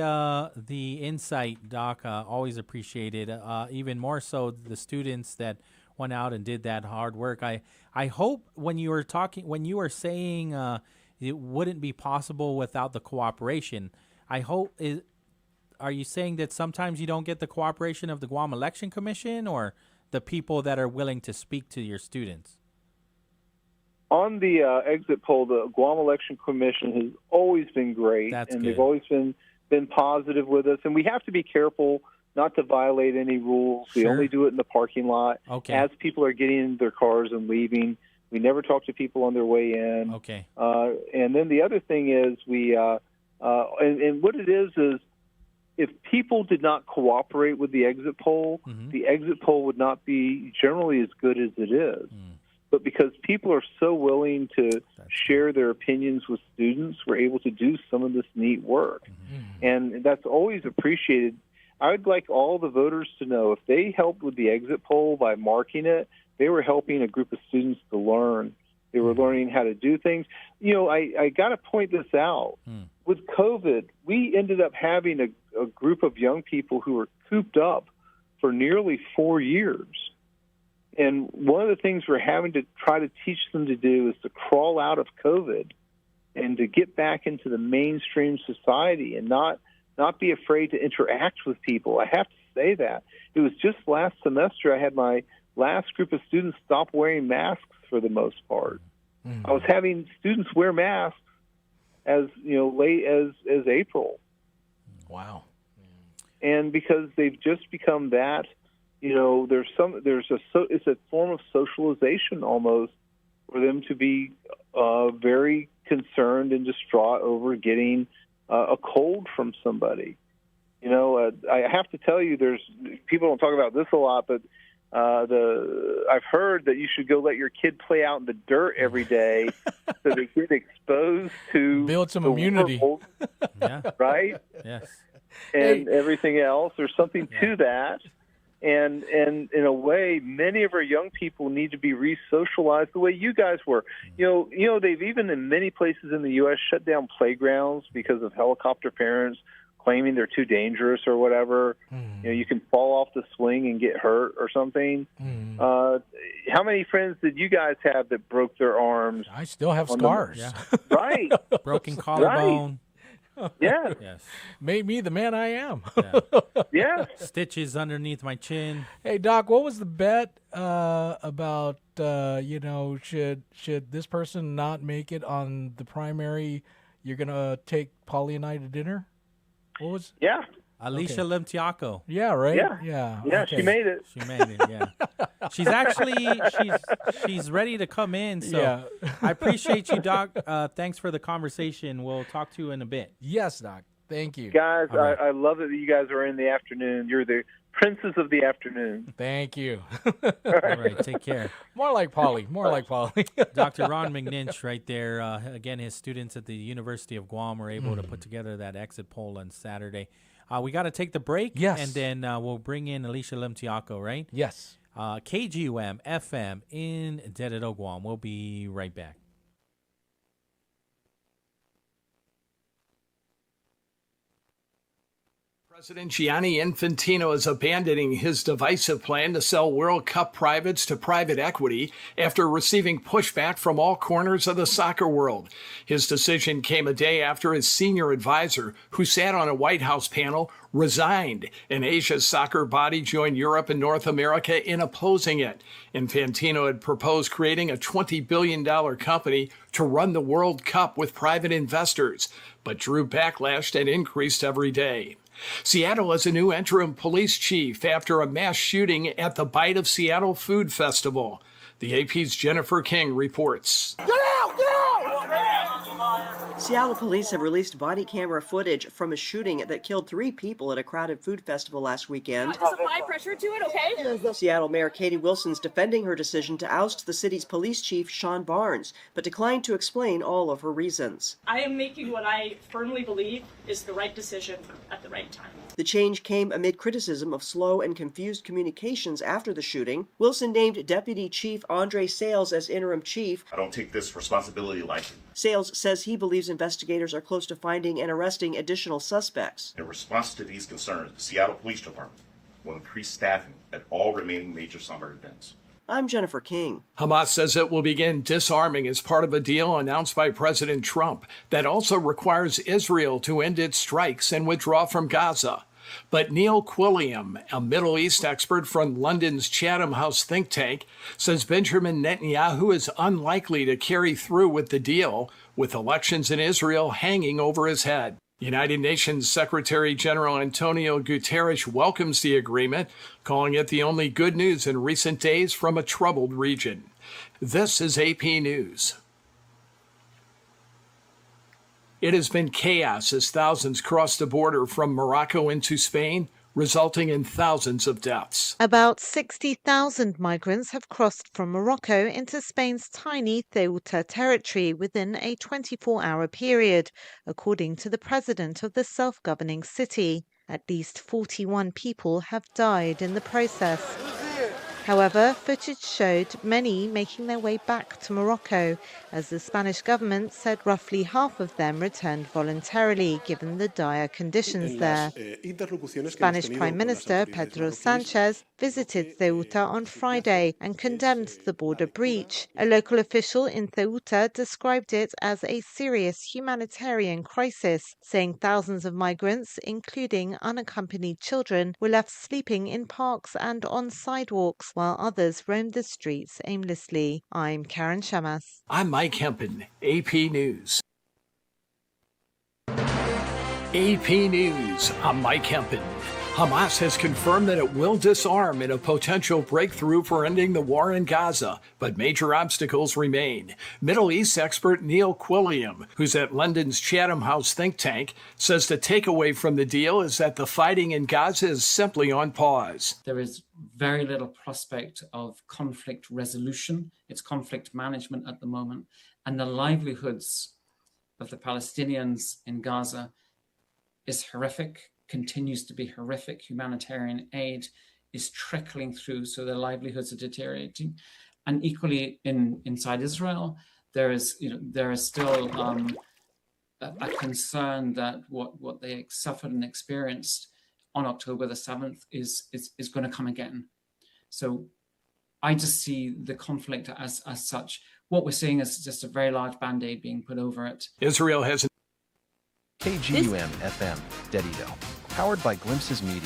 insight, Doc. Always appreciate it. Even more so the students that went out and did that hard work. I hope when you were saying it wouldn't be possible without the cooperation. Are you saying that sometimes you don't get the cooperation of the Guam Election Commission, or the people that are willing to speak to your students? On the exit poll, the Guam Election Commission has always been great, they've always been positive with us. And we have to be careful not to violate any rules. We only do it in the parking lot. Okay. As people are getting in their cars and leaving, we never talk to people on their way in. Okay. And then the other thing is and what it is if people did not cooperate with the exit poll, the exit poll would not be generally as good as it is. But because people are so willing to share their opinions with students, we're able to do some of this neat work. And that's always appreciated. I would like all the voters to know if they helped with the exit poll by marking it, they were helping a group of students to learn. They were learning how to do things. I got to point this out. With COVID, we ended up having a group of young people who were cooped up for nearly 4 years. And one of the things we're having to try to teach them to do is to crawl out of COVID and to get back into the mainstream society and not be afraid to interact with people. I have to say that. It was just last semester I had my last group of students stop wearing masks for the most part. I was having students wear masks as late as April. Wow. And because they've just become that, it's a form of socialization almost for them to be very concerned and distraught over getting a cold from somebody. I have to tell you, people don't talk about this a lot, but I've heard that you should go let your kid play out in the dirt every day so they get exposed to build some immunity, yeah. Right? Yes, and everything else. There's something to that, and in a way, many of our young people need to be re-socialized the way you guys were. They've even in many places in the U.S. shut down playgrounds because of helicopter parents claiming they're too dangerous or whatever. You can fall off the swing and get hurt or something. How many friends did you guys have that broke their arms? I still have scars. Right. Broken collarbone. Yeah. Yes. Made me the man I am. Yeah. Stitches underneath my chin. Hey, Doc, what was the bet about, should this person not make it on the primary, you're going to take Pauly and I to dinner? What was? Yeah. Alicia Limtiaco. Yeah, right? Yeah. Okay. She made it. She made it, yeah. She's actually, she's ready to come in, so Yeah. I appreciate you, Doc. Thanks for the conversation. We'll talk to you in a bit. Yes, Doc. Thank you. Guys, All right. I love it that you guys are in the afternoon. You're the princes of the afternoon. Thank you. All right, take care. More like Pauly. Dr. Ron McNinch right there. Again, his students at the University of Guam were able to put together that exit poll on Saturday. We got to take the break. Yes. And then we'll bring in Alicia Limtiaco, right? Yes. KGUM FM in Dededo, Guam. We'll be right back. President Gianni Infantino is abandoning his divisive plan to sell World Cup privates to private equity after receiving pushback from all corners of the soccer world. His decision came a day after his senior advisor, who sat on a White House panel, resigned, and Asia's soccer body joined Europe and North America in opposing it. Infantino had proposed creating a $20 billion company to run the World Cup with private investors, but drew backlash that increased every day. Seattle has a new interim police chief after a mass shooting at the Bite of Seattle Food Festival. The AP's Jennifer King reports. Get out! Get out! Seattle police have released body camera footage from a shooting that killed 3 people at a crowded food festival last weekend. Just apply pressure to it, okay? Seattle Mayor Katie Wilson's defending her decision to oust the city's police chief, Sean Barnes, but declined to explain all of her reasons. I am making what I firmly believe is the right decision at the right time. The change came amid criticism of slow and confused communications after the shooting. Wilson named Deputy Chief Andre Sales as interim chief. I don't take this responsibility lightly. Sales says he believes investigators are close to finding and arresting additional suspects. In response to these concerns, the Seattle Police Department will increase staffing at all remaining major summer events. I'm Jennifer King. Hamas says it will begin disarming as part of a deal announced by President Trump that also requires Israel to end its strikes and withdraw from Gaza. But Neil Quilliam, a Middle East expert from London's Chatham House think tank, says Benjamin Netanyahu is unlikely to carry through with the deal, with elections in Israel hanging over his head. United Nations Secretary General Antonio Guterres welcomes the agreement, calling it the only good news in recent days from a troubled region. This is AP News. It has been chaos as thousands crossed the border from Morocco into Spain, resulting in thousands of deaths. About 60,000 migrants have crossed from Morocco into Spain's tiny Ceuta territory within a 24-hour period, according to the president of the self-governing city. At least 41 people have died in the process. However, footage showed many making their way back to Morocco, as the Spanish government said roughly half of them returned voluntarily, given the dire conditions there. Spanish Prime Minister Pedro Sánchez visited Ceuta on Friday and condemned the border breach. A local official in Ceuta described it as a serious humanitarian crisis, saying thousands of migrants, including unaccompanied children, were left sleeping in parks and on sidewalks, while others roamed the streets aimlessly. I'm Karen Shamas. I'm Mike Hempen, AP News. AP News, I'm Mike Hempen. Hamas has confirmed that it will disarm in a potential breakthrough for ending the war in Gaza, but major obstacles remain. Middle East expert Neil Quilliam, who's at London's Chatham House think tank, says the takeaway from the deal is that the fighting in Gaza is simply on pause. There is very little prospect of conflict resolution. It's conflict management at the moment. And the livelihoods of the Palestinians in Gaza is horrific, continues to be horrific. Humanitarian aid is trickling through, so their livelihoods are deteriorating. And equally inside Israel, there is still a concern that what they suffered and experienced on October the 7th is going to come again. So I just see the conflict as such. What we're seeing is just a very large Band-Aid being put over it. Israel has KGUM FM, Dedido, powered by Glimpses Media.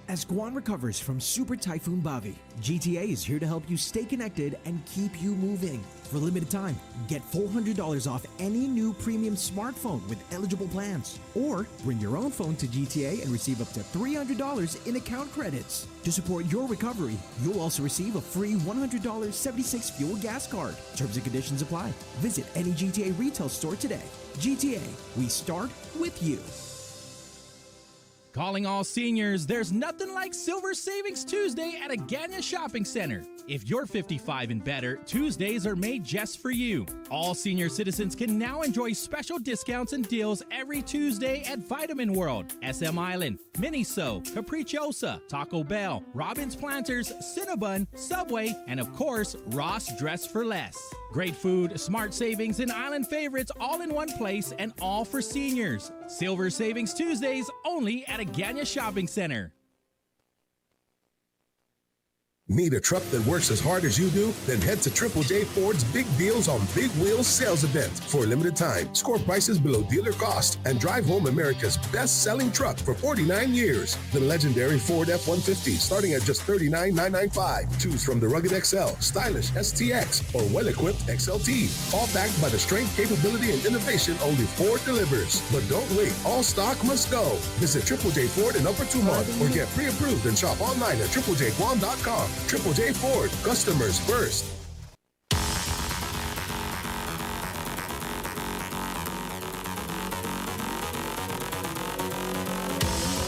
As Guam recovers from Super Typhoon Bavi, GTA is here to help you stay connected and keep you moving. For a limited time, get $400 off any new premium smartphone with eligible plans. Or bring your own phone to GTA and receive up to $300 in account credits. To support your recovery, you'll also receive a free $100 76 fuel gas card. Terms and conditions apply. Visit any GTA retail store today. GTA, we start with you. Calling all seniors, there's nothing like Silver Savings Tuesday at Agana Shopping Center. If you're 55 and better, Tuesdays are made just for you. All senior citizens can now enjoy special discounts and deals every Tuesday at Vitamin World, SM Island, Miniso, Capricciosa, Taco Bell, Robbins Planters, Cinnabon, Subway, and of course, Ross Dress for Less. Great food, smart savings, and island favorites all in one place and all for seniors. Silver Savings Tuesdays only at Agana Shopping Center. Need a truck that works as hard as you do? Then head to Triple J Ford's Big Deals on Big Wheels sales event. For a limited time, score prices below dealer cost and drive home America's best-selling truck for 49 years. The legendary Ford F-150 starting at just $39,995. Choose from the rugged XL, stylish STX, or well-equipped XLT. All backed by the strength, capability, and innovation only Ford delivers. But don't wait. All stock must go. Visit Triple J Ford in Upper Tumon or get pre-approved and shop online at triplejguam.com. Triple J Ford, customers first.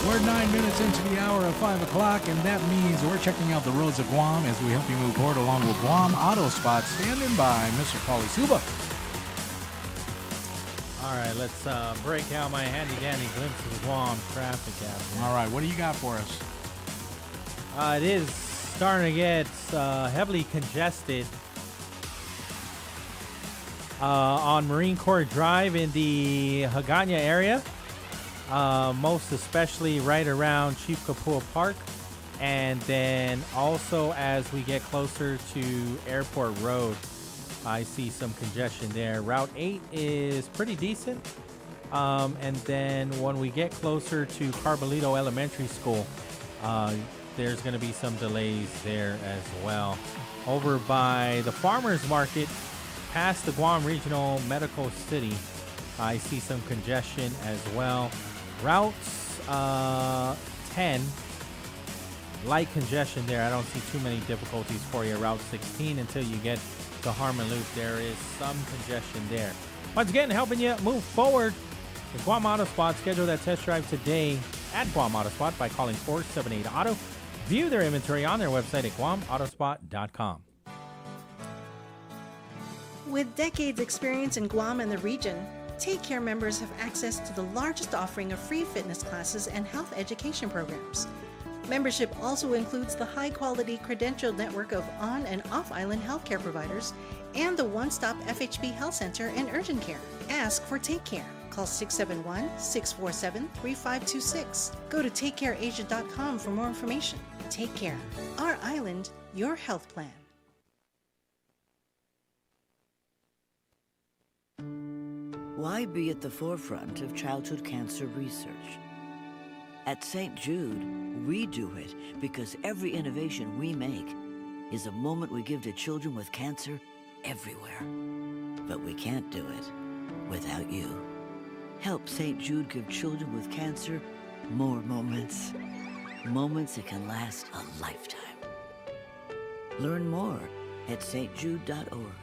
We're 9 minutes into the hour of 5 o'clock, and that means we're checking out the roads of Guam as we help you move forward along with Guam Auto Spot. Standing by, Mr. Pauly Suba. All right, let's break out my handy-dandy glimpses of Guam traffic app. All right, what do you got for us? It is starting to get heavily congested on Marine Corps Drive in the Hagana area, most especially right around Chief Kapua Park, and then also as we get closer to Airport Road, I see some congestion there. Route 8 is pretty decent, and then when we get closer to Carbolito Elementary School, there's going to be some delays there as well. Over by the farmers market, past the Guam Regional Medical City, I see some congestion as well. Route 10, light congestion there. I don't see too many difficulties for you. Route 16 until you get to Harmon Loop, there is some congestion there. Once again, helping you move forward, the Guam Auto Spot. Schedule that test drive today at Guam Auto Spot by calling 478-AUTO. View their inventory on their website at guamautospot.com. With decades experience in Guam and the region, Take Care members have access to the largest offering of free fitness classes and health education programs. Membership also includes the high-quality credentialed network of on- and off-island healthcare providers and the one-stop FHB Health Center and urgent care. Ask for Take Care. Call 671-647-3526. Go to takecareasia.com for more information. Take Care. Our island, your health plan. Why be at the forefront of childhood cancer research? At St. Jude, we do it because every innovation we make is a moment we give to children with cancer everywhere. But we can't do it without you. Help St. Jude give children with cancer more moments. Moments that can last a lifetime. Learn more at stjude.org.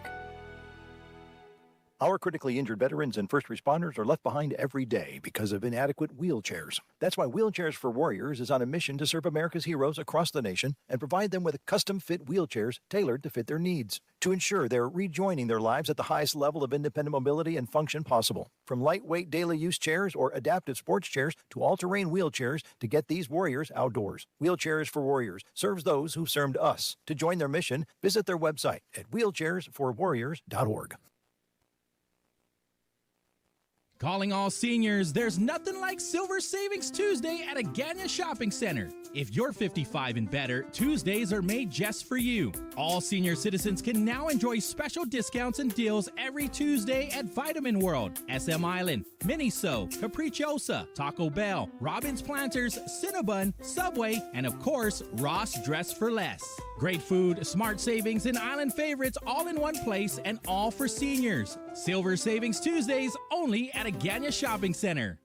Our critically injured veterans and first responders are left behind every day because of inadequate wheelchairs. That's why Wheelchairs for Warriors is on a mission to serve America's heroes across the nation and provide them with custom-fit wheelchairs tailored to fit their needs to ensure they're rejoining their lives at the highest level of independent mobility and function possible. From lightweight daily use chairs or adaptive sports chairs to all-terrain wheelchairs to get these warriors outdoors. Wheelchairs for Warriors serves those who've served us. To join their mission, visit their website at wheelchairsforwarriors.org. Calling all seniors, there's nothing like Silver Savings Tuesday at Agana Shopping Center. If you're 55 and better, Tuesdays are made just for you. All senior citizens can now enjoy special discounts and deals every Tuesday at Vitamin World, SM Island, Miniso, Capricciosa, Taco Bell, Robbins Planters, Cinnabon, Subway, and of course, Ross Dress for Less. Great food, smart savings, and island favorites all in one place and all for seniors. Silver Savings Tuesdays only at Agana Shopping Center.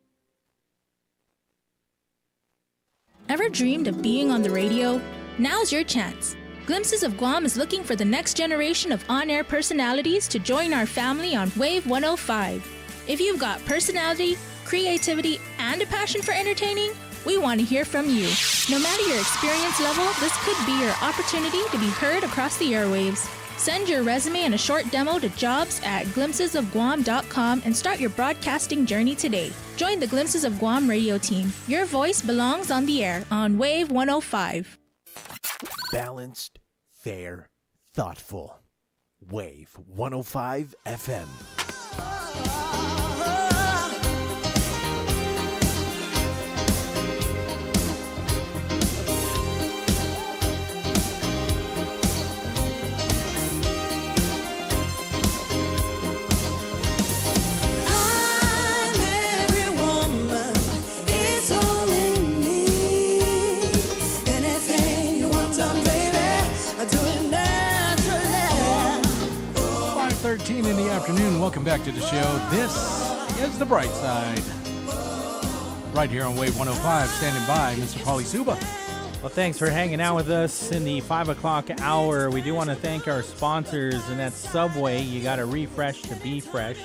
Ever dreamed of being on the radio? Now's your chance. Glimpses of Guam is looking for the next generation of on-air personalities to join our family on Wave 105. If you've got personality, creativity, and a passion for entertaining, we want to hear from you. No matter your experience level, this could be your opportunity to be heard across the airwaves. Send your resume and a short demo to jobs@glimpsesofguam.com and start your broadcasting journey today. Join the Glimpses of Guam radio team. Your voice belongs on the air on Wave 105. Balanced, fair, thoughtful. Wave 105 FM. In the afternoon. Welcome back to the show. This is the Bright Side. Right here on Wave 105, standing by, Mr. Pauly Suba. Well, thanks for hanging out with us in the 5 o'clock hour. We do want to thank our sponsors, and that's Subway. You got to refresh to be fresh.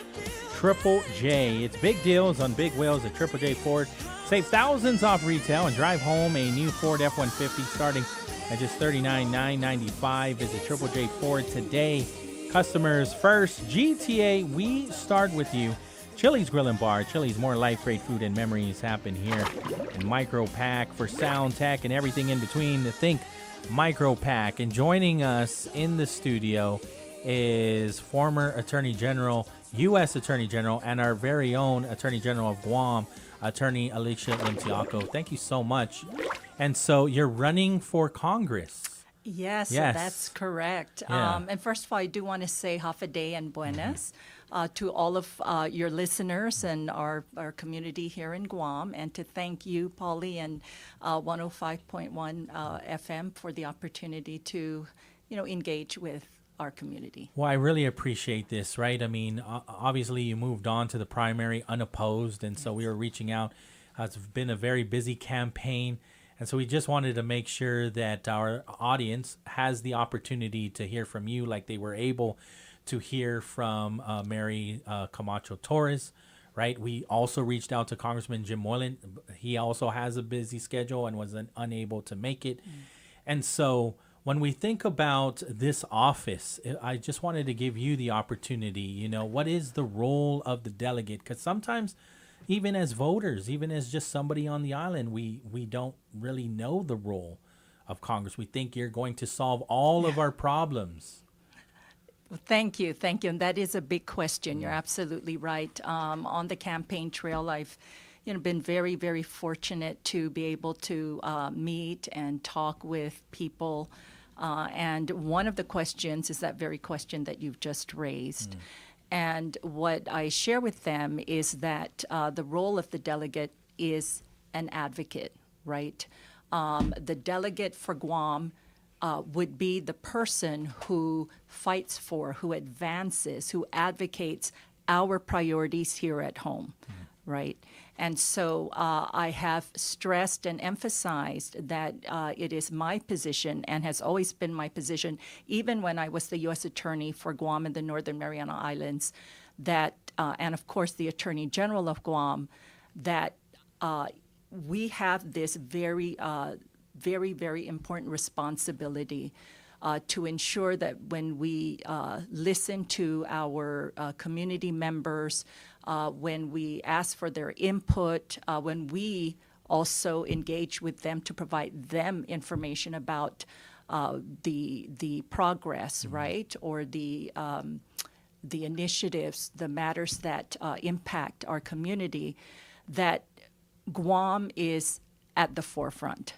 Triple J. It's big deals on big wheels at Triple J Ford. Save thousands off retail and drive home a new Ford F-150 starting at just $39,995. Visit Triple J Ford today. Customers first. GTA, we start with you. Chili's Grill and Bar. Chili's, more life, great food, and memories happen here. And Micro Pack for sound tech and everything in between. To think Micro Pack. And joining us in the studio is former Attorney General, U.S. Attorney General, and our very own Attorney General of Guam, Attorney Alicia Limtiaco. Thank you so much. And so you're running for Congress. Yes, that's correct. Yeah. And first of all, I do want to say hafa and buenas to all of your listeners and our community here in Guam, and to thank you, Pauly, and 105.1 FM for the opportunity to, engage with our community. Well, I really appreciate this, right? I mean, obviously you moved on to the primary unopposed, and so we were reaching out. It's been a very busy campaign. And so we just wanted to make sure that our audience has the opportunity to hear from you like they were able to hear from Mary Camacho Torres, right? We also reached out to Congressman Jim Moylan. He also has a busy schedule and was unable to make it. And so when we think about this office, I just wanted to give you the opportunity, what is the role of the delegate? Because sometimes even as voters, even as just somebody on the island, we don't really know the role of Congress. We think you're going to solve all of our problems. Well, thank you. And that is a big question. You're absolutely right. On the campaign trail, I've been very, very fortunate to be able to meet and talk with people. And one of the questions is that very question that you've just raised. And what I share with them is that the role of the delegate is an advocate, right? The delegate for Guam would be the person who fights for, who advances, who advocates our priorities here at home, right? And so I have stressed and emphasized that it is my position and has always been my position, even when I was the U.S. Attorney for Guam and the Northern Mariana Islands, that, and of course the Attorney General of Guam, that we have this very, very important responsibility to ensure that when we listen to our community members, when we ask for their input, when we also engage with them to provide them information about the progress, right, or the initiatives, the matters that impact our community, that Guam is at the forefront.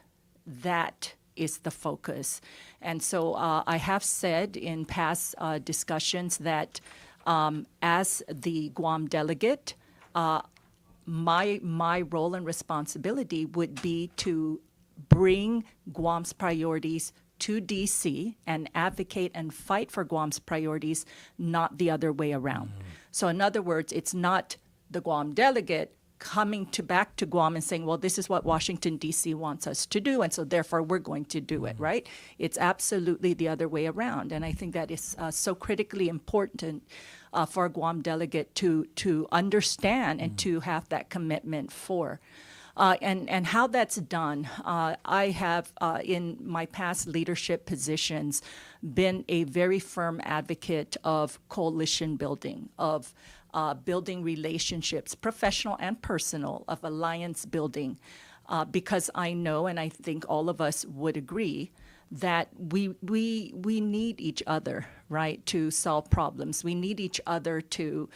That is the focus. And so I have said in past discussions that as the Guam delegate, my role and responsibility would be to bring Guam's priorities to D.C. and advocate and fight for Guam's priorities, not the other way around. So in other words, it's not the Guam delegate coming back to Guam and saying, well, this is what Washington, D.C. wants us to do, and so therefore we're going to do it, right? It's absolutely the other way around. And I think that is so critically important for a Guam delegate to understand and to have that commitment for. And how that's done, I have, in my past leadership positions, been a very firm advocate of coalition building, of building relationships, professional and personal, of alliance building, because I know, and I think all of us would agree, that we need each other, right, to solve problems. We need each other to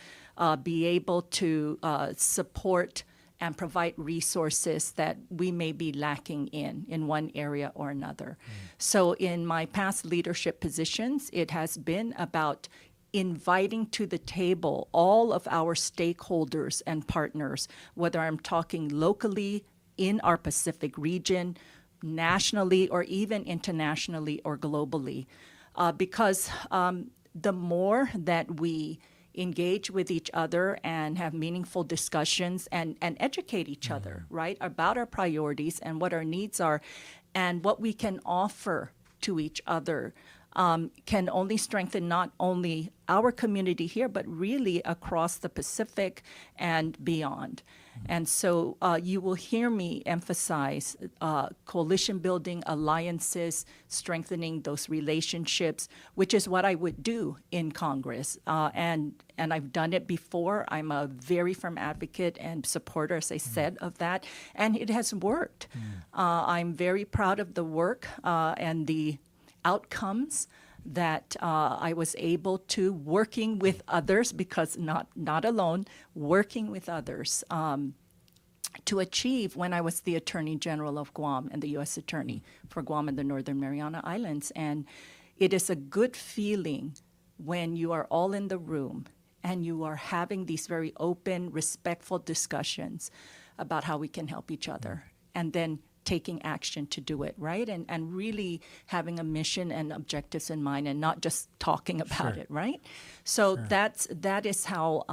be able to support and provide resources that we may be lacking in one area or another. So in my past leadership positions, it has been about inviting to the table all of our stakeholders and partners, whether I'm talking locally in our Pacific region, nationally, or even internationally or globally. Because the more that we engage with each other and have meaningful discussions and educate each other, right, about our priorities and what our needs are and what we can offer to each other, can only strengthen not only our community here, but really across the Pacific and beyond. And so you will hear me emphasize coalition building, alliances, strengthening those relationships, which is what I would do in Congress. And I've done it before. I'm a very firm advocate and supporter, as I said, of that. And it has worked. I'm very proud of the work and the outcomes that I was able to, working with others, because not alone, working with others to achieve when I was the Attorney General of Guam and the U.S. Attorney for Guam and the Northern Mariana Islands. And it is a good feeling when you are all in the room and you are having these very open, respectful discussions about how we can help each other, and then taking action to do it, right? And really having a mission and objectives in mind and not just talking about it, right? So that is how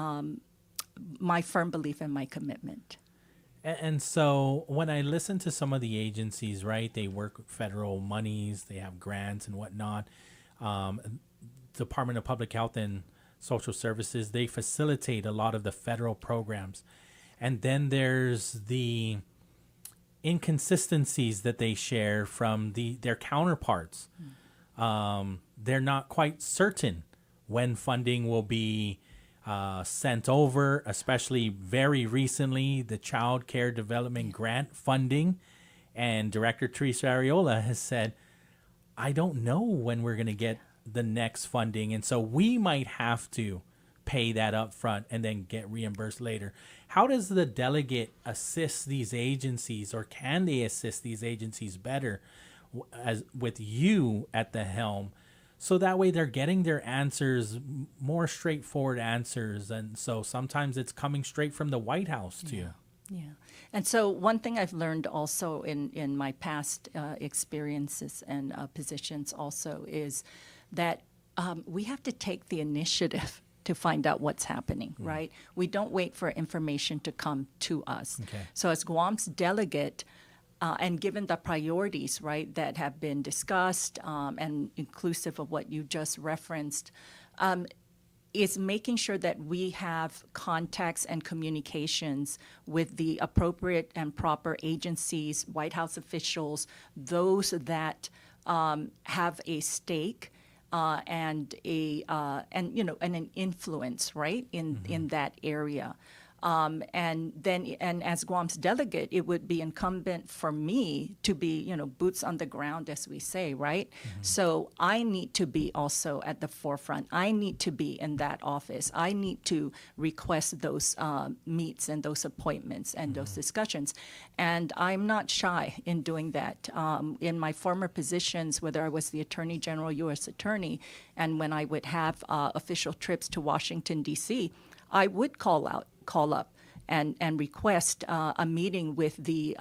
my firm belief and my commitment. And so when I listen to some of the agencies, right, they work with federal monies, they have grants and whatnot. Department of Public Health and Social Services, they facilitate a lot of the federal programs. And then there's the inconsistencies that they share from their counterparts. They're not quite certain when funding will be sent over, especially very recently, the Child Care Development Grant funding. And Director Teresa Arreola has said, I don't know when we're going to get the next funding. And so we might have to pay that up front and then get reimbursed later. How does the delegate assist these agencies, or can they assist these agencies better as with you at the helm, so that way they're getting their answers, more straightforward answers? And so sometimes it's coming straight from the White House to you. Yeah. And so one thing I've learned also in my past experiences and positions also is that we have to take the initiative to find out what's happening, right? We don't wait for information to come to us. Okay. So as Guam's delegate, and given the priorities, right, that have been discussed and inclusive of what you just referenced, is making sure that we have contacts and communications with the appropriate and proper agencies, White House officials, those that have a stake and an influence, right, in that area. And as Guam's delegate, it would be incumbent for me to be, boots on the ground, as we say, right? So I need to be also at the forefront. I need to be in that office. I need to request those meets and those appointments and those discussions. And I'm not shy in doing that. In my former positions, whether I was the Attorney General, U.S. Attorney, and when I would have official trips to Washington, D.C., I would call up and request a meeting with the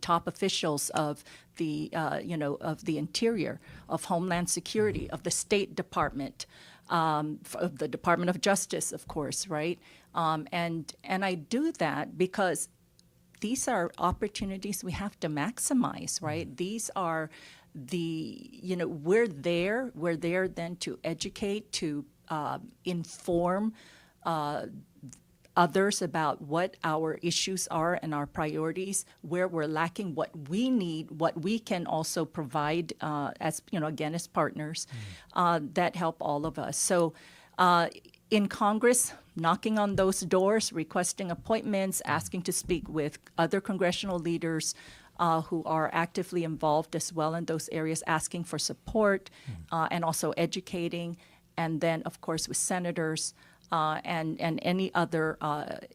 top officials of the of the Interior, of Homeland Security, of the State Department, of the Department of Justice, of course, right? And I do that because these are opportunities we have to maximize, right? These are we're there then to educate, to inform others about what our issues are and our priorities, where we're lacking, what we need, what we can also provide as partners that help all of us. So in Congress, knocking on those doors, requesting appointments, asking to speak with other congressional leaders who are actively involved as well in those areas, asking for support and also educating. And then, of course, with senators and any other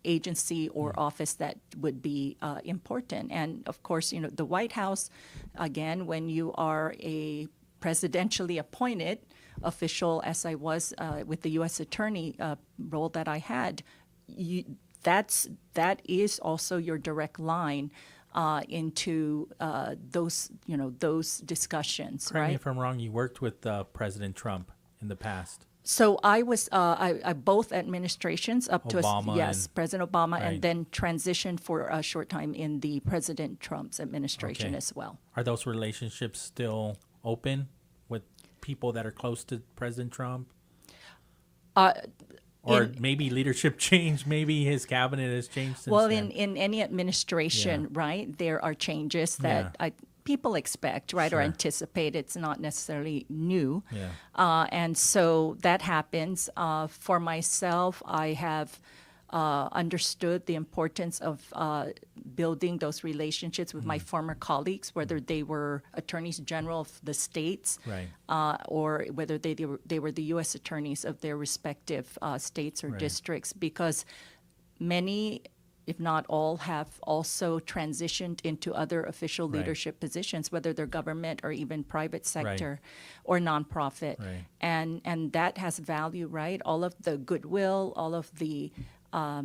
agency or office that would be important. And, of course, the White House, again, when you are a presidentially appointed official, as I was with the U.S. Attorney role that I had, that is also your direct line into those discussions. Correct me right? if I'm wrong, you worked with President Trump in the past. So I was I both administrations up Obama to President Obama, right. and then transitioned for a short time in the President Trump's administration Okay. as well. Are those relationships still open with people that are close to President Trump? Or maybe leadership changed, maybe his cabinet has changed since then. In any administration, right, there are changes that people expect, right, or anticipate. It's not necessarily new. And so that happens. For myself, I have understood the importance of building those relationships with my former colleagues, whether they were attorneys general of the states or whether they were the U.S. attorneys of their respective states or districts, because many, if not all, have also transitioned into other official leadership positions, whether they're government or even private sector or nonprofit. And that has value, right? All of the goodwill, all of the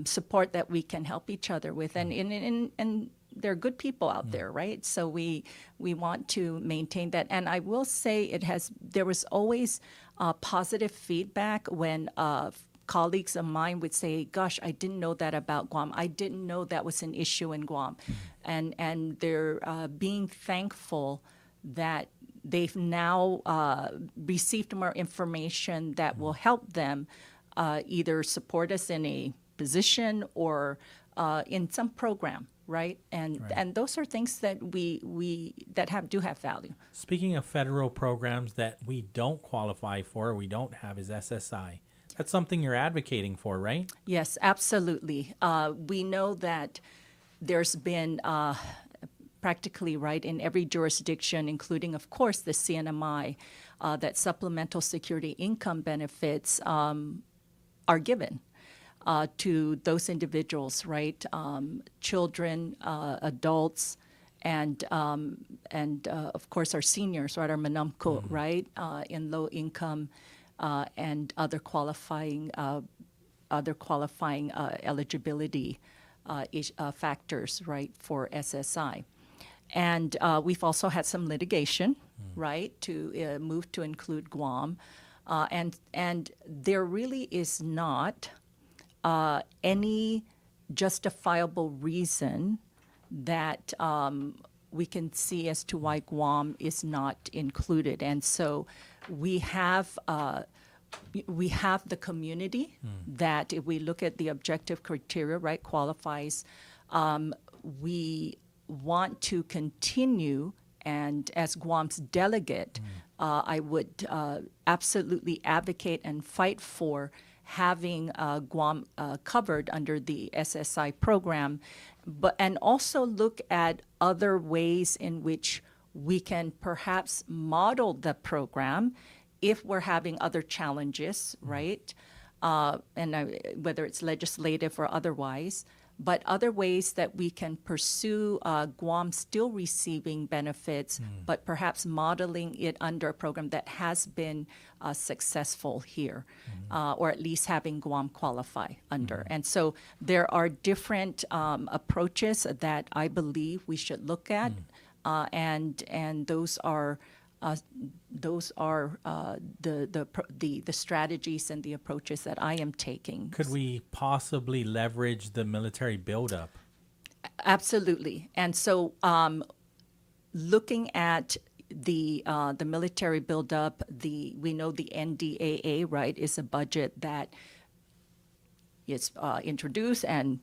support that we can help each other with. And there are good people out there, right? So we want to maintain that. And I will say there was always positive feedback when colleagues of mine would say, gosh, I didn't know that about Guam. I didn't know that was an issue in Guam. And they're being thankful that they've now received more information that will help them either support us in a position or in some program, right? And those are things that do have value. Speaking of federal programs that we don't qualify for, we don't have, is SSI. That's something you're advocating for, right? Yes, absolutely. We know that there's been practically, right, in every jurisdiction, including, of course, the CNMI, that supplemental security income benefits are given to those individuals, right? Children, adults, and of course our seniors, right? Our manamko, right? In low income and other qualifying eligibility factors, right, for SSI. And we've also had some litigation, right, to move to include Guam. And there really is not any justifiable reason that we can see as to why Guam is not included. And so we have the community that, if we look at the objective criteria, right, qualifies. We want to continue, and as Guam's delegate, I would absolutely advocate and fight for having Guam covered under the SSI program, and also look at other ways in which we can perhaps model the program if we're having other challenges, right? Whether it's legislative or otherwise, but other ways that we can pursue Guam still receiving benefits, but perhaps modeling it under a program that has been successful here, or at least having Guam qualify under. And so there are different approaches that I believe we should look at, and those are the strategies and the approaches that I am taking. Could we possibly leverage the military buildup? Absolutely. And so looking at the military buildup, we know the NDAA, right, is a budget that is introduced, and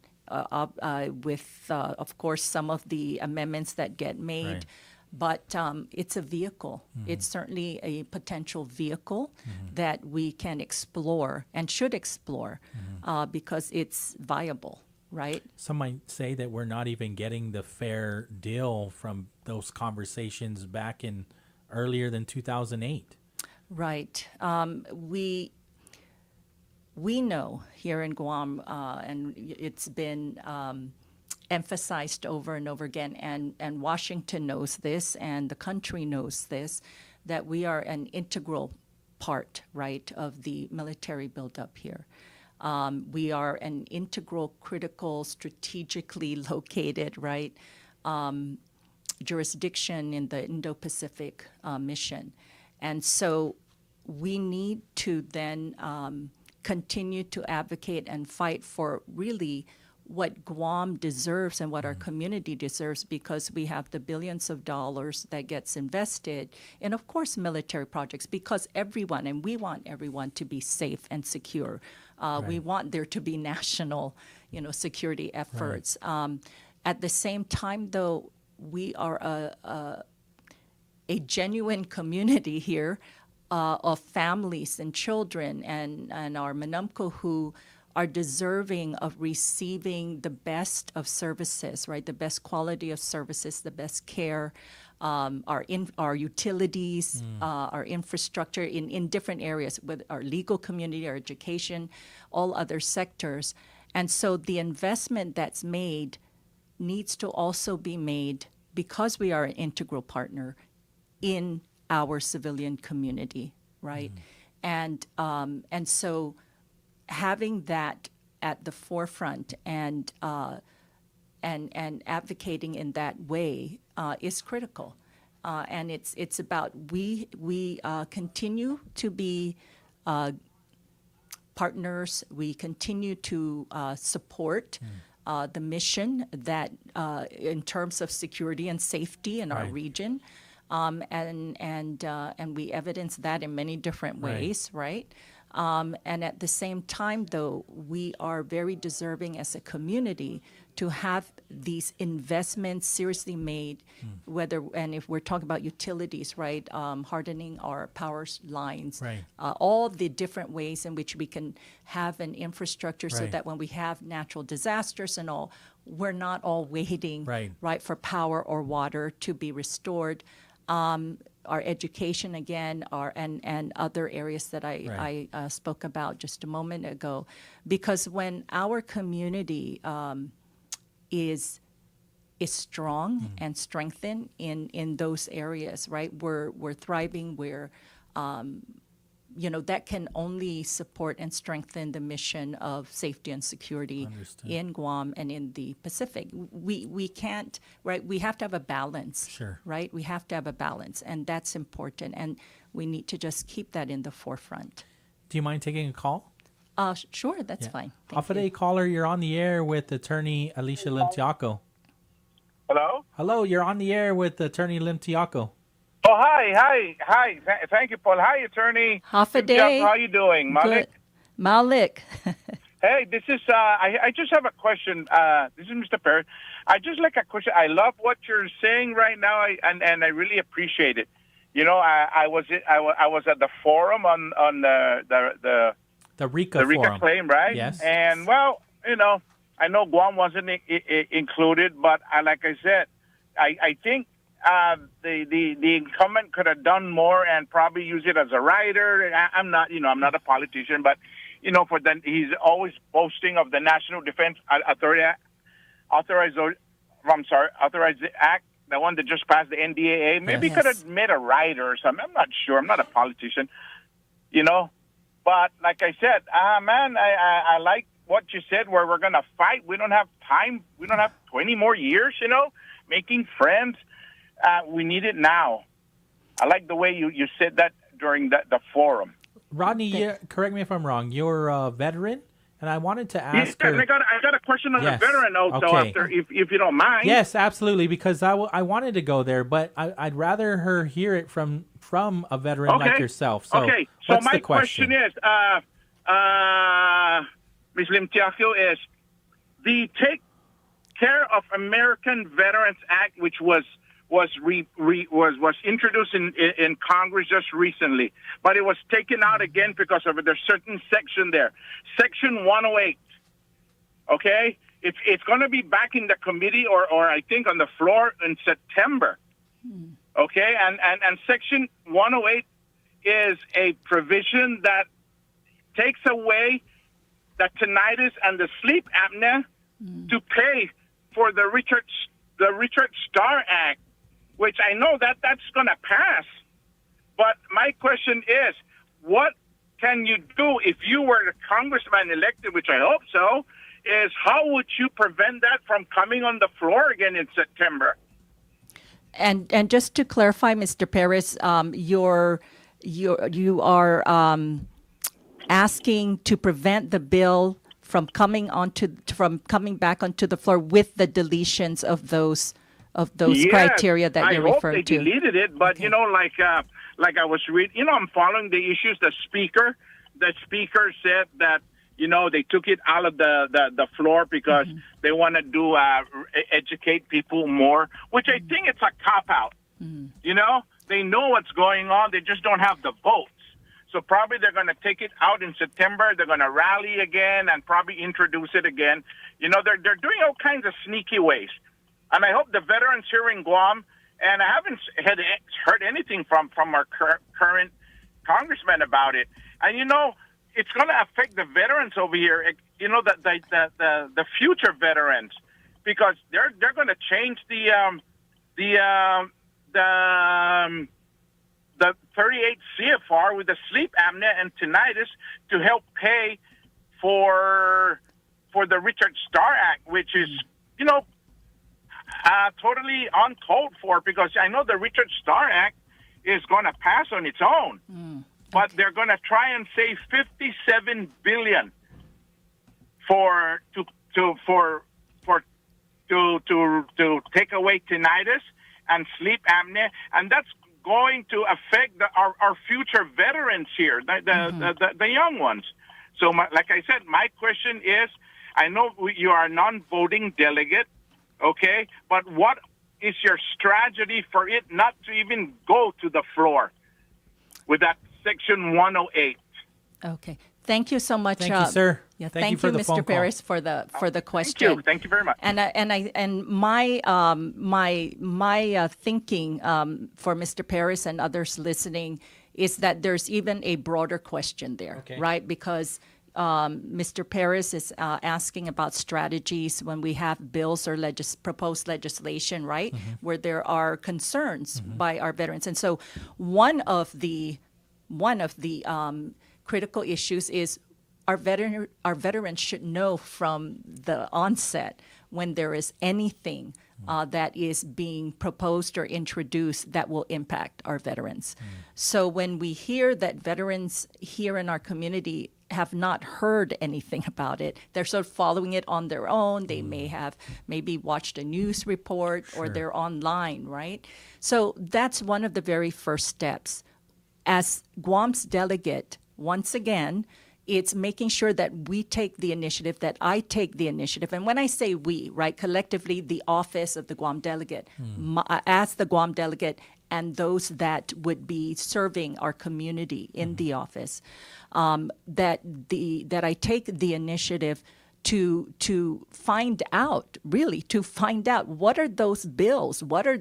with, of course, some of the amendments that get made. Right. But it's a vehicle. It's certainly a potential vehicle that we can explore and should explore because it's viable, right? Some might say that we're not even getting the fair deal from those conversations back in earlier than 2008. Right. We know here in Guam, and it's been emphasized over and over again, and Washington knows this, and the country knows this, that we are an integral part, right, of the military buildup here. We are an integral, critical, strategically located, right, jurisdiction in the Indo-Pacific mission. And so we need to then continue to advocate and fight for really what Guam deserves and what our community deserves, because we have the billions of dollars that gets invested in, of course, military projects, because everyone, and we want everyone to be safe and secure. We want there to be national, security efforts. Right. At the same time, though, we are a genuine community here of families and children and our Manamko who are deserving of receiving the best of services, right? The best quality of services, the best care, our utilities, our infrastructure in different areas, with our legal community, our education, all other sectors. And so the investment that's made needs to also be made, because we are an integral partner, in our civilian community, right? And so having that at the forefront and advocating in that way is critical, and it's about we continue to be partners. We continue to support the mission that in terms of security and safety in our region, and we evidence that in many different ways, right? And at the same time, though, we are very deserving as a community to have these investments seriously made, and if we're talking about utilities, right, hardening our power lines, all the different ways in which we can have an infrastructure so that when we have natural disasters and all, we're not all waiting, right, for power or water to be restored. Our education, again, and other areas that I spoke about just a moment ago. Because when our community is strong and strengthened in those areas, right, we're thriving, that can only support and strengthen the mission of safety and security in Guam and in the Pacific. We can't, right? We have to have a balance, right? We have to have a balance, and that's important. And we need to just keep that in the forefront. Do you mind taking a call? Sure, that's fine. Off of a caller, you're on the air with attorney Alicia Limtiaco. Hello? Hello, you're on the air with attorney Limtiaco. Oh, hi. Thank you, Paul. Hi, attorney. Half a Good day. job. How you doing, Malik? Good. Malik. Hey, this is, I just have a question. This is Mr. Perry. I just like a question. I love what you're saying right now, and I really appreciate it. You know, I was at the forum on the RICA forum. claim, right? Yes. And, well, you know, I know Guam wasn't included, but like I said, I think the incumbent could have done more and probably use it as a rider. I'm not a politician, but, you know, he's always boasting of the National Defense Authorized Act, the one that just passed the NDAA. Maybe he could have made a rider or something. I'm not sure. I'm not a politician, you know. But like I said, man, I like what you said, where we're going to fight. We don't have time. We don't have 20 more years, you know, making friends. We need it now. I like the way you said that during the forum. Rodney, correct me if I'm wrong. You're a veteran, and I wanted to ask her. I got a question on the veteran also, after, if you don't mind. Yes, absolutely, because I wanted to go there, but I'd rather her hear it from a veteran like yourself. So, so what's my the question is, Ms. Limtiaco, is the Take Care of American Veterans Act, which was introduced in Congress just recently, but it was taken out again because of there's certain section there, Section 108. Okay, it's going to be back in the committee or I think on the floor in September. Okay, and Section 108 is a provision that takes away the tinnitus and the sleep apnea to pay for the Richard Starr Act, which I know that's going to pass. But my question is, what can you do if you were the congressman elected, which I hope so, is how would you prevent that from coming on the floor again in September? And just to clarify, Mr. Perez, you are asking to prevent the bill from coming back onto the floor with the deletions of those criteria that you're referring to. I hope they deleted it, but you know, like I was reading, you know, I'm following the issues. The speaker said that, you know, they took it out of the floor because they want to do educate people more, which I think it's a cop out. You know, they know what's going on, they just don't have the votes. So probably they're going to take it out in September. They're going to rally again and probably introduce it again. You know, they're doing all kinds of sneaky ways. And I hope the veterans here in Guam, and I haven't heard anything from our current congressman about it. And, you know, it's going to affect the veterans over here, you know, the future veterans, because they're going to change the 38 CFR with the sleep apnea and tinnitus to help pay for the Richard Starr Act, which is, you know, totally uncalled for, because I know the Richard Starr Act is going to pass on its own, but they're going to try and save $57 billion to take away tinnitus and sleep apnea, and that's going to affect our future veterans here, the young ones. So, like I said, my question is, I know you are a non-voting delegate, okay, but what is your strategy for it not to even go to the floor with that Section 108? Okay. Thank you so much. Thank you, sir. Yeah, thank you for the Mr. phone Perez, for the question. Thank you very much. And my thinking for Mr. Perez and others listening is that there's even a broader question there, right? Because Mr. Perez is asking about strategies when we have bills or proposed legislation, right, where there are concerns by our veterans. And so one of the critical issues is our veterans should know from the onset when there is anything that is being proposed or introduced that will impact our veterans. So when we hear that veterans here in our community have not heard anything about it, they're sort of following it on their own. They may have maybe watched a news report or they're online, right? So that's one of the very first steps. As Guam's delegate, once again, it's making sure that we take the initiative, that I take the initiative. And when I say we, right, collectively, the office of the Guam delegate, as the Guam delegate, and those that would be serving our community in the office, that I take the initiative to find out what are those bills, what are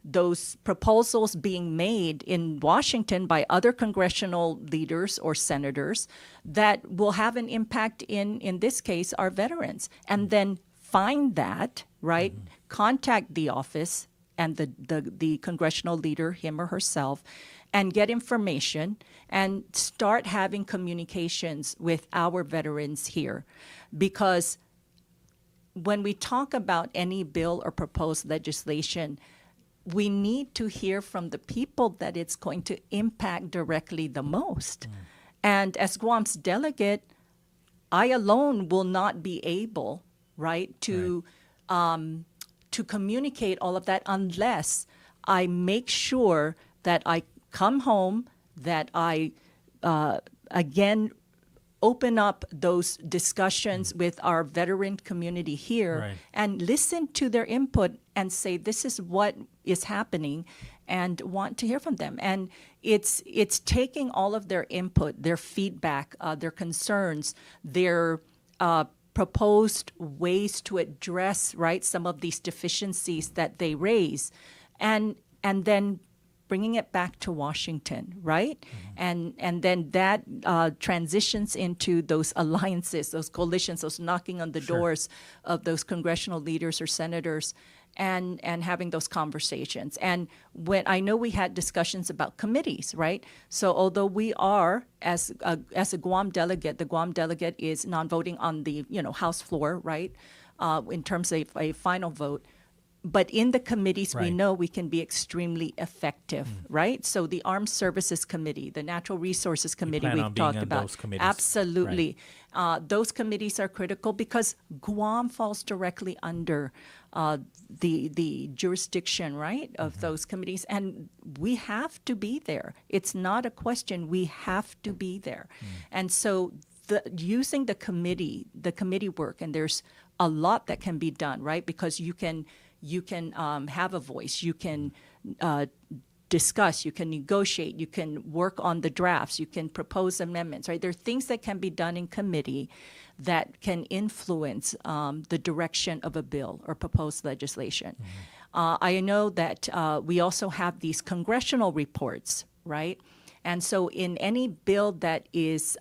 those proposals being made in Washington by other congressional leaders or senators that will have an impact in this case, our veterans. And then find that, right? Contact the office and the congressional leader, him or herself, and get information and start having communications with our veterans here. Because when we talk about any bill or proposed legislation, we need to hear from the people that it's going to impact directly the most. And as Guam's delegate, I alone will not be able, right, to communicate all of that unless I make sure that I come home, that I, again, open up those discussions with our veteran community here and listen to their input and say, this is what is happening, and want to hear from them. And it's taking all of their input, their feedback, their concerns, their proposed ways to address, right, some of these deficiencies that they raise, and then bringing it back to Washington, right? And then that transitions into those alliances, those coalitions, those knocking on the doors of those congressional leaders or senators, and having those conversations. And when I know we had discussions about committees, right? So although we are, as a Guam delegate, the Guam delegate is non-voting on the House floor, right? In terms of a final vote. But in the committees, we know we can be extremely effective, right? So the Armed Services Committee, the Natural Resources Committee we've talked about. Absolutely. Those committees are critical because Guam falls directly under the jurisdiction, right, of those committees. And we have to be there. It's not a question. We have to be there. And so using the committee work, and there's a lot that can be done, right? Because you can have a voice, you can discuss, you can negotiate, you can work on the drafts, you can propose amendments, right? There are things that can be done in committee that can influence the direction of a bill or proposed legislation. I know that we also have these congressional reports, right? And so in any bill that is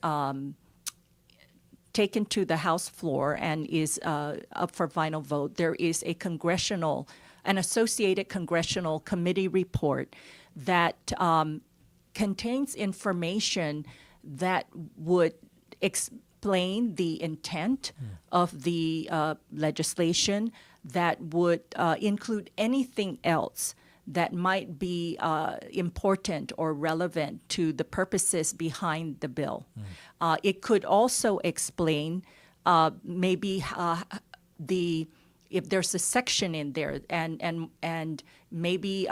taken to the House floor and is up for final vote, there is an associated congressional committee report that contains information that would explain the intent of the legislation, that would include anything else that might be important or relevant to the purposes behind the bill. It could also explain maybe if there's a section in there and maybe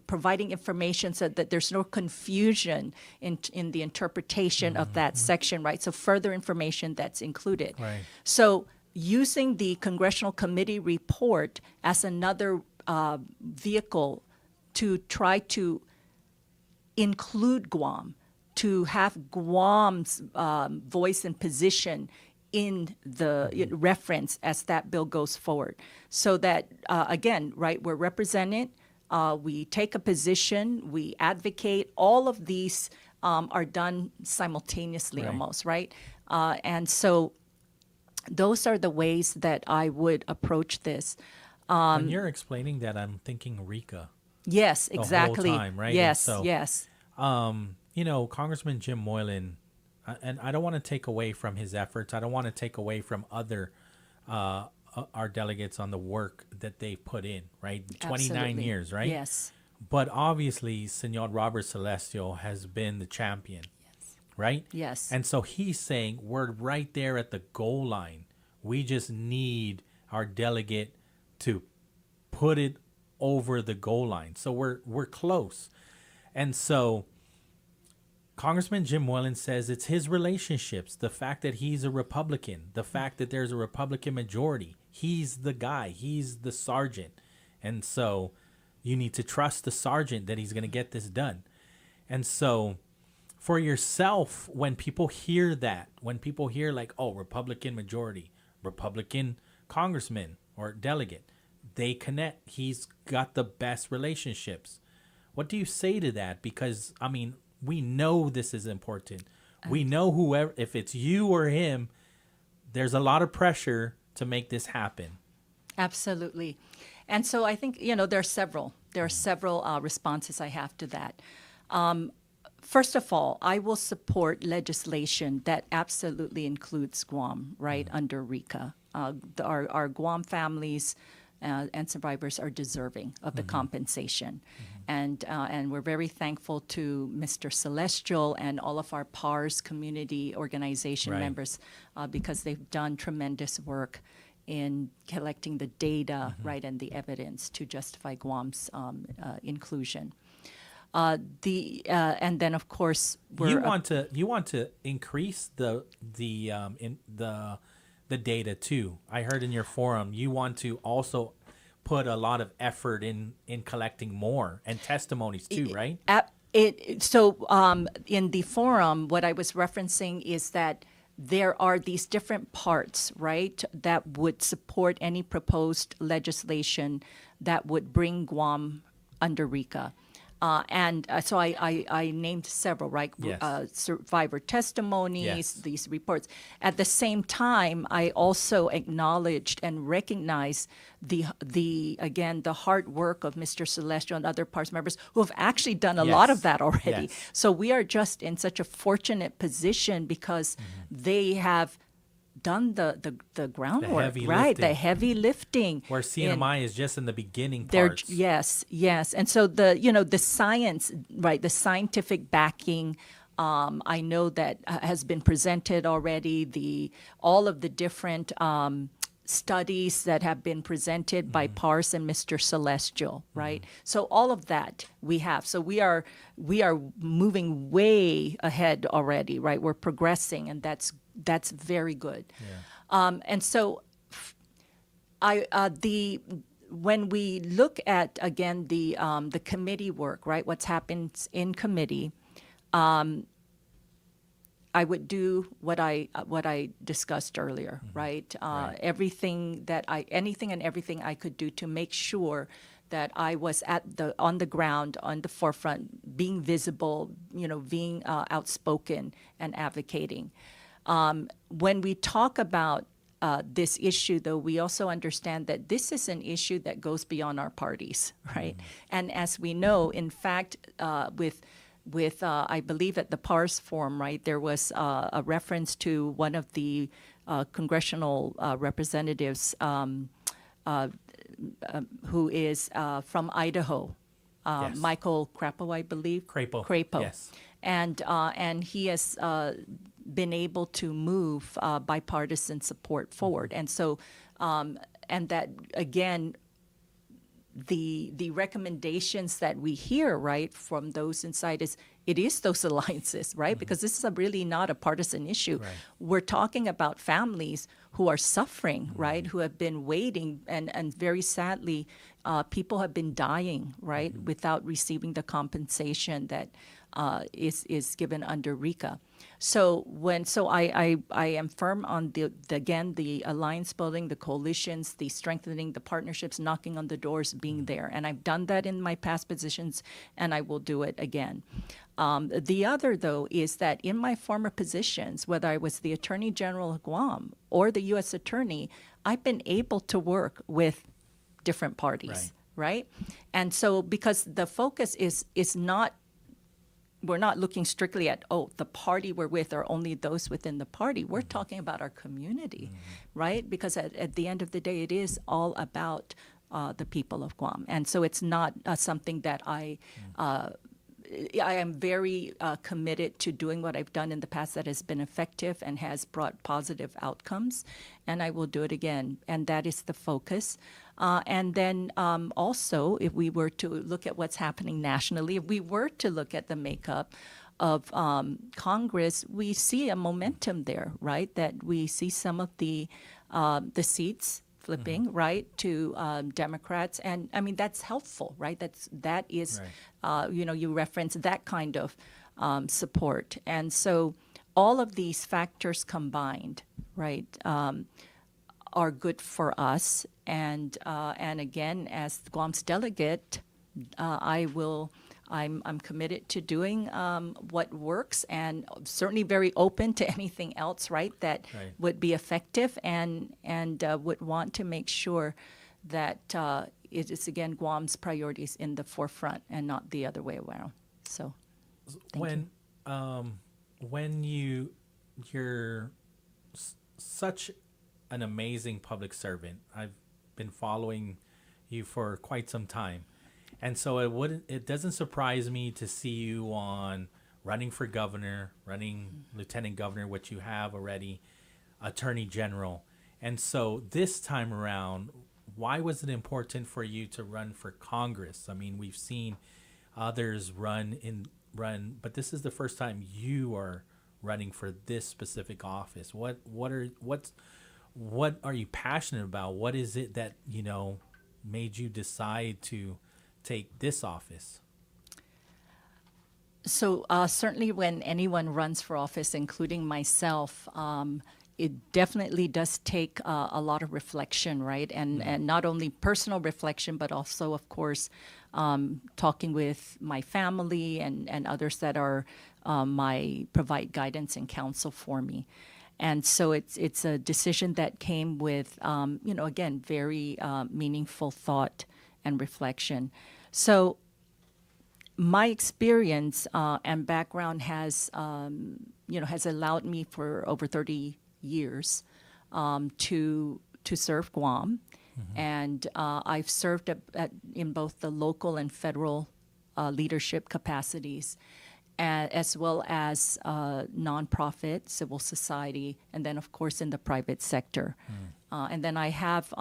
providing information so that there's no confusion in the interpretation of that section, right? So further information that's included. Right. So using the Congressional Committee report as another vehicle to try to include Guam, to have Guam's voice and position in the reference as that bill goes forward. So that, again, right, we're represented, we take a position, we advocate, all of these are done simultaneously almost, right? And so those are the ways that I would approach this. When you're explaining that, I'm thinking RICA. Yes, exactly. The whole time, right? Yes, so, yes. Congressman Jim Moylan and I don't want to take away from his efforts. I don't want to take away from other our delegates on the work that they put in, right? 29 Absolutely. years, right? Yes. But obviously, Senor Robert Celestial has been the champion, right? Yes. And so he's saying we're right there at the goal line. We just need our delegate to put it over the goal line. So we're close. And so Congressman Jim Whelan says it's his relationships, the fact that he's a Republican, the fact that there's a Republican majority. He's the guy. He's the sergeant. And so you need to trust the sergeant that he's going to get this done. And so for yourself, when people hear that, when people hear like, oh, Republican majority, Republican congressman or delegate, they connect. He's got the best relationships. What do you say to that? Because, I mean, we know this is important. We know whoever, if it's you or him, there's a lot of pressure to make this happen. Absolutely. And so I think, there are several responses I have to that. First of all, I will support legislation that absolutely includes Guam, right, under RICA. Our Guam families and survivors are deserving of the compensation. And we're very thankful to Mr. Celestial and all of our PARS community organization members because they've done tremendous work in collecting the data, right, and the evidence to justify Guam's inclusion. And then, of course, you want to increase the data too. I heard in your forum you want to also put a lot of effort in collecting more and testimonies too, right? So in the forum, what I was referencing is that there are these different parts, right, that would support any proposed legislation that would bring Guam under RICA. So I named several, right? Yes. Survivor testimonies, Yes. these reports. At the same time, I also acknowledged and recognized the hard work of Mr. Celestial and other PARS members who have actually done a lot of that already. Yes. So we are just in such a fortunate position because they have done the groundwork, right? The heavy lifting. Where CNMI is just in the beginning There, parts. yes. And so the science, right? The scientific backing. I know that has been presented already. All of the different studies that have been presented by PARS and Mr. Celestial, right? So all of that we have. So we are moving way ahead already, right? We're progressing, and that's very good. Yeah. And so when we look at again the committee work, right? What's happened in committee. I would do what I discussed earlier, right? Anything and everything I could do to make sure that I was on the ground, on the forefront, being visible, being outspoken and advocating. When we talk about this issue, though, we also understand that this is an issue that goes beyond our parties, right? And as we know, in fact, with I believe at the PARS forum, right, there was a reference to one of the congressional representatives who is from Idaho, Yes. Michael Crapo, I believe. Crapo. Yes. And he has been able to move bipartisan support forward. And so, and that, again, the recommendations that we hear, right, from those inside it is those alliances, right? Because this is really not a partisan issue. Right. We're talking about families who are suffering, right, who have been waiting, and very sadly, people have been dying, right, without receiving the compensation that is given under RICA. So I am firm on the alliance building, the coalitions, the strengthening, the partnerships, knocking on the doors, being there, and I've done that in my past positions, and I will do it again. The other, though, is that in my former positions, whether I was the Attorney General of Guam or the U.S. Attorney, I've been able to work with different parties, right? And so because the focus is not we're not looking strictly at, the party we're with or only those within the party. We're talking about our community, right? Because at the end of the day, it is all about the people of Guam. And so it's not something that I am very committed to doing what I've done in the past that has been effective and has brought positive outcomes, and I will do it again. And that is the focus. And then also, if we were to look at what's happening nationally, if we were to look at the makeup of Congress, we see a momentum there, right? That we see some of the seats flipping right to Democrats, and I mean that's helpful, right? That is, right. You reference that kind of support, and so all of these factors combined, right, are good for us. And again, as Guam's delegate, I'm committed to doing what works, and certainly very open to anything else, right, that would be effective, and would want to make sure that it is, again, Guam's priorities in the forefront and not the other way around. So, when you're such an amazing public servant, I've been following you for quite some time. And so it doesn't surprise me to see you on running for governor, running lieutenant governor, which you have already, attorney general. And so this time around, why was it important for you to run for Congress? I mean, we've seen others run, but this is the first time you are running for this specific office. What are you passionate about? What is it that, made you decide to take this office? So certainly when anyone runs for office, including myself, it definitely does take a lot of reflection, right? And not only personal reflection, but also, of course, talking with my family and others that are provide guidance and counsel for me. And so it's a decision that came with, again, very meaningful thought and reflection. So my experience and background has allowed me for over 30 years to serve Guam, and I've served in both the local and federal leadership capacities, as well as nonprofit, civil society, and then of course in the private sector. And then I have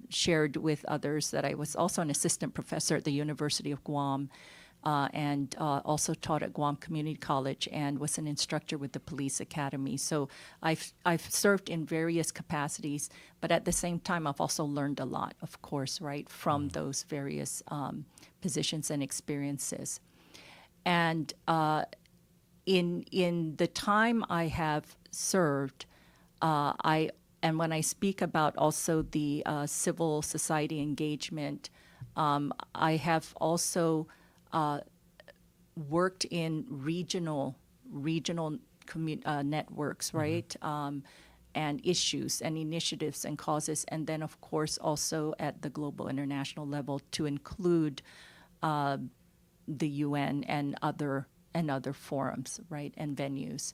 shared with others that I was also an assistant professor at the University of Guam, and also taught at Guam Community College and was an instructor with the Police Academy. So I've served in various capacities, but at the same time I've also learned a lot, of course, right, from those various positions and experiences. And in the time I have served, and when I speak about also the civil society engagement, I have also worked in regional networks, right? And issues and initiatives and causes, and then of course also at the global international level to include the UN and other forums, right, and venues.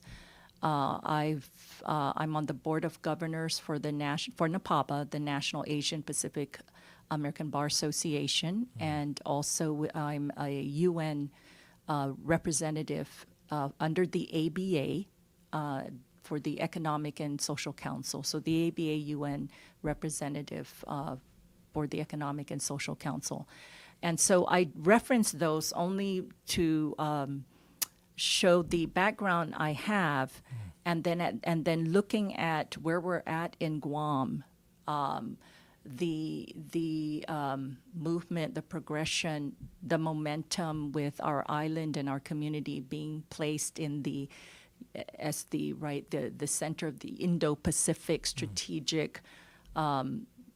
I'm on the board of governors for NAPABA, the National Asian Pacific American Bar Association, and also I'm a UN representative under the ABA for the Economic and Social Council. So the ABA UN representative for the Economic and Social Council. And so I reference those only to show the background I have, and then looking at where we're at in Guam, the movement, the progression, the momentum with our island and our community being placed in the center of the Indo-Pacific strategic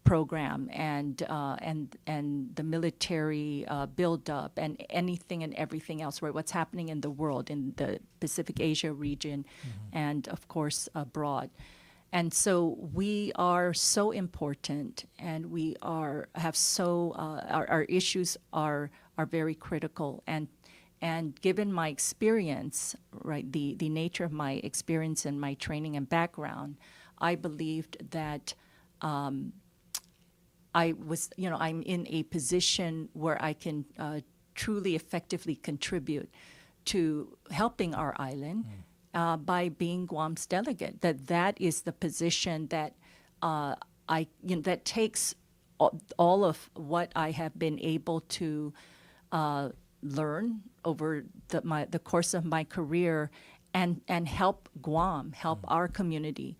program, and the military buildup and anything and everything else, right? What's happening in the world, in the Pacific Asia region, and of course abroad. And so we are so important, and we have our issues are very critical, and And given my experience, right, the nature of my experience and my training and background, I believed that I'm in a position where I can truly effectively contribute to helping our island by being Guam's delegate. That is the position that that takes all of what I have been able to learn over the course of my career and help Guam, help our community.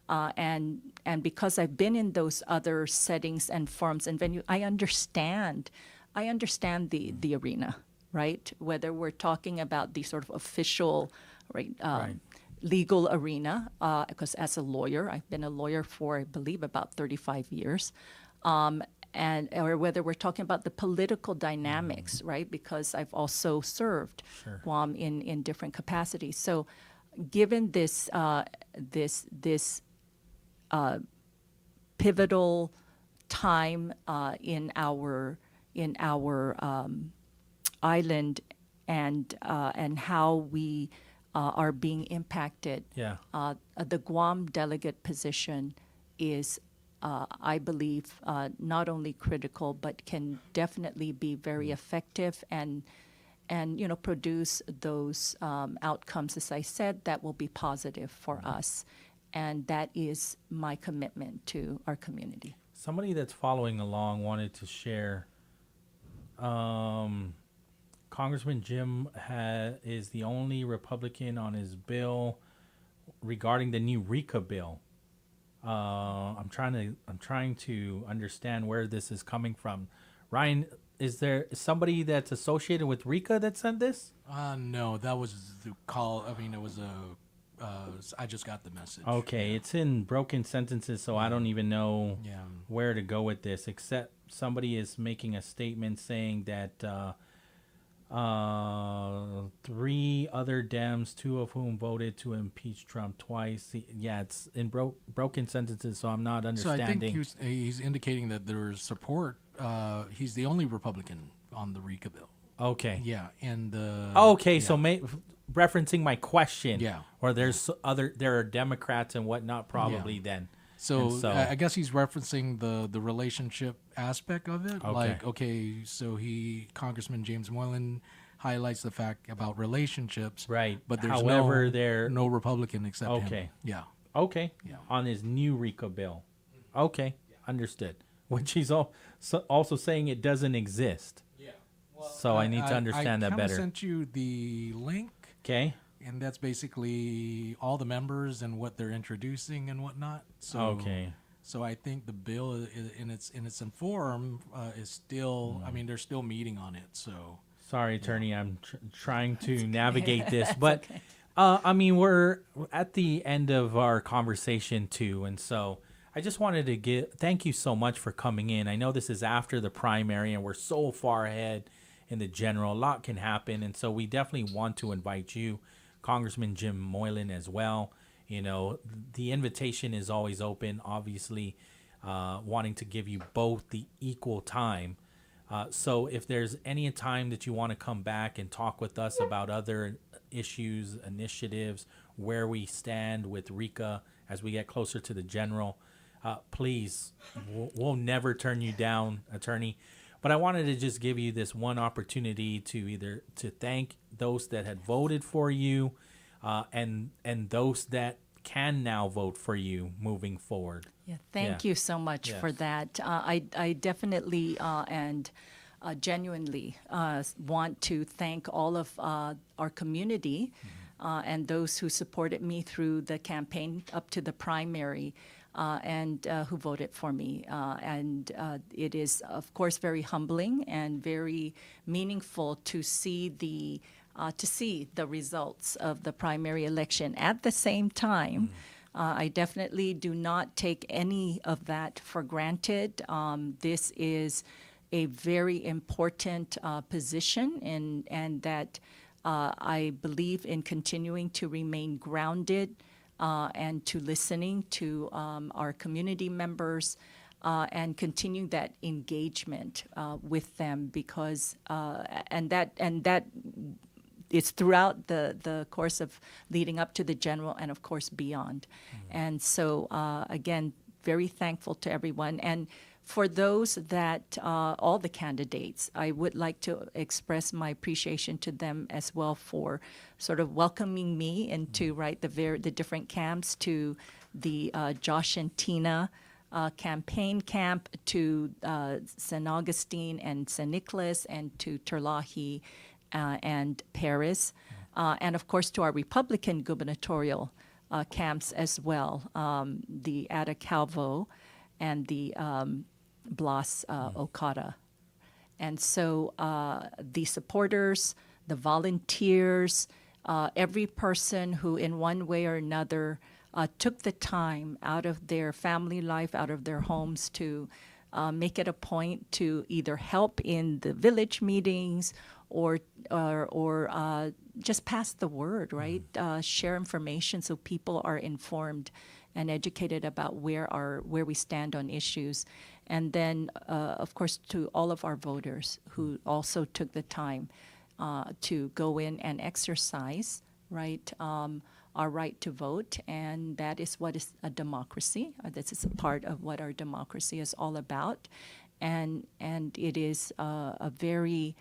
And because I've been in those other settings and forums and venues, I understand the arena, right? Whether we're talking about the sort of official, legal arena, because as a lawyer, I've been a lawyer for, I believe, about 35 years. Or whether we're talking about the political dynamics, right? Because I've also served Guam in different capacities. So, given this pivotal time in our island and how we are being impacted, the Guam delegate position is, I believe, not only critical but can definitely be very effective and produce those outcomes, as I said, that will be positive for us. And that is my commitment to our community. Somebody that's following along wanted to share. Congressman Jim is the only Republican on his bill regarding the new RICA bill. I'm trying to understand where this is coming from. Ryan, is there somebody that's associated with RICA that sent this? No, that was the call. I mean, it was I just got the message. Okay, it's in broken sentences, so I don't even know where to go with this, except somebody is making a statement saying that 3 other Dems, 2 of whom voted to impeach Trump twice. Yeah, it's in broken sentences, so I'm not understanding. So I think he's indicating that there's support. He's the only Republican on the RICA bill. Okay. Yeah, and so referencing my question. Yeah. Or there are Democrats and whatnot probably then. So I guess he's referencing the relationship aspect of it. Okay. So Congressman James Moylan highlights the fact about relationships. Right. But there's no Republican except him. Yeah. Okay. Yeah. On his new RICA bill. Okay. Understood. Which he's also saying it doesn't exist. Yeah. Well, so I need to understand that better. I sent you the link. Okay. And that's basically all the members and what they're introducing and whatnot. So, okay. So I think the bill in its form is still. I mean, they're still meeting on it. So sorry, attorney, I'm trying to navigate this, but okay. I mean, we're at the end of our conversation too, and so I just wanted to thank you so much for coming in. I know this is after the primary, and we're so far ahead in the general. A lot can happen, and so we definitely want to invite you, Congressman Jim Moylan, as well. You know, the invitation is always open, obviously, wanting to give you both the equal time. So if there's any time that you want to come back and talk with us about other issues, initiatives, where we stand with RICA as we get closer to the general, please, we'll never turn you down, attorney. But I wanted to just give you this one opportunity to thank those that had voted for you, and those that can now vote for you moving forward. Yeah, thank you so much for that. I definitely and genuinely want to thank all of our community and those who supported me through the campaign up to the primary. And who voted for me. And it is, of course, very humbling and very meaningful to see the results of the primary election. At the same time, I definitely do not take any of that for granted. This is a very important position, and that I believe in continuing to remain grounded and to listening to our community members and continue that engagement with them, because and that it's throughout the course of leading up to the general and of course beyond. And so again, very thankful to everyone. And for those that, all the candidates, I would like to express my appreciation to them as well for sort of welcoming me into, right, the different camps, to the Josh and Tina campaign camp, to San Augustine and San Nicolas, and to Terlahi and Paris, and of course to our Republican gubernatorial camps as well, the Ada Calvo and the Blas Okada. And so the supporters, the volunteers, every person who in one way or another took the time out of their family life, out of their homes, to make it a point to either help in the village meetings or just pass the word, right? Share information so people are informed and educated about where we stand on issues. And then, of course, to all of our voters who also took the time to go in and exercise, right, our right to vote. And that is what is a democracy. This is a part of what our democracy is all about. And it is a very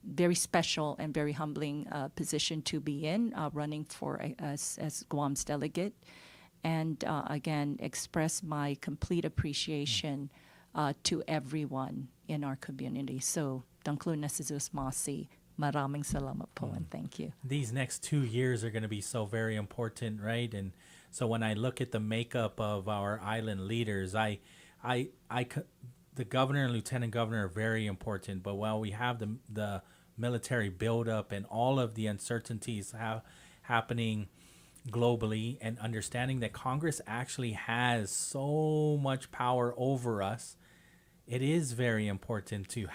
very special and very humbling position to be in, running for as Guam's delegate. And again, express my complete appreciation to everyone in our community. So, Dangklu Nasizus Masi, maraming salamat po, and thank you. These next 2 years are going to be so very important, right? And so when I look at the makeup of our island leaders, the governor and lieutenant governor are very important. But while we have the military buildup and all of the uncertainties happening globally, and understanding that Congress actually has so much power over us, it is very important to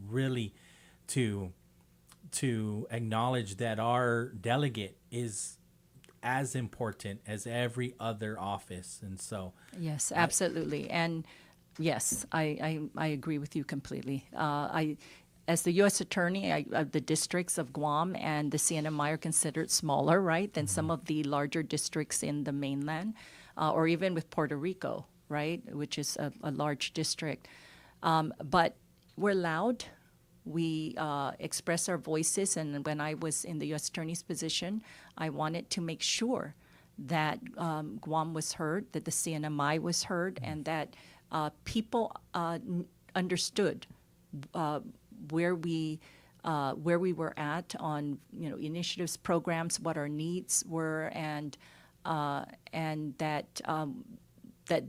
really acknowledge that our delegate is as important as every other office. And so yes, absolutely. And yes, I agree with you completely. As the U.S. Attorney, the districts of Guam and the CNMI are considered smaller, right, than some of the larger districts in the mainland, or even with Puerto Rico, right, which is a large district. But we're loud. We express our voices. And when I was in the U.S. Attorney's position, I wanted to make sure that Guam was heard, that the CNMI was heard, and that people understood where we were at on initiatives, programs, what our needs were, and that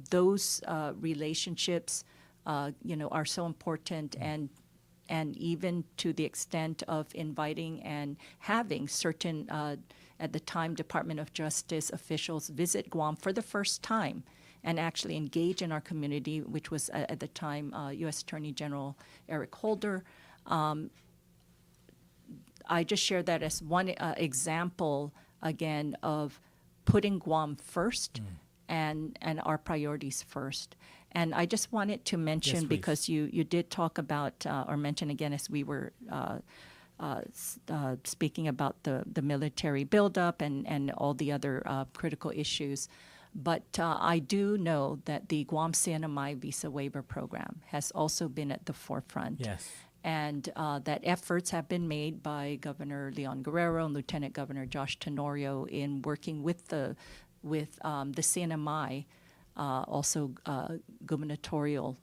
those relationships are so important, and even to the extent of inviting and having certain at the time Department of Justice officials visit Guam for the first time and actually engage in our community, which was at the time U.S. Attorney General Eric Holder. I just share that as one example, again, of putting Guam first and our priorities first. And I just wanted to mention, Yes, because you did talk about, or mention again as we were speaking about the military buildup and all the other critical issues. But I do know that the Guam CNMI Visa Waiver Program has also been at the forefront. Yes. And that efforts have been made by Governor Leon Guerrero and Lieutenant Governor Josh Tenorio in working with the CNMI, also gubernatorial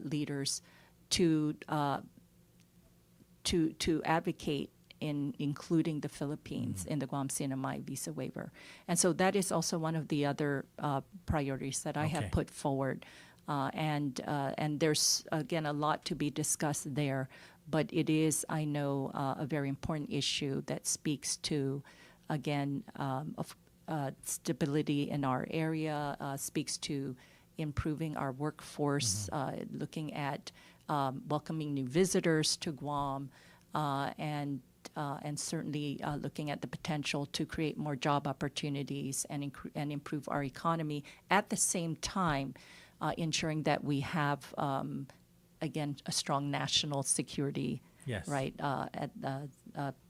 leaders, to advocate in including the Philippines in the Guam CNMI visa waiver. And so that is also one of the other priorities that I have put forward. And there's, again, a lot to be discussed there, but it is, I know, a very important issue that speaks to, again, stability in our area, speaks to improving our workforce, looking at welcoming new visitors to Guam, and certainly looking at the potential to create more job opportunities and improve our economy, at the same time ensuring that we have, again, a strong national security Yes. right, at the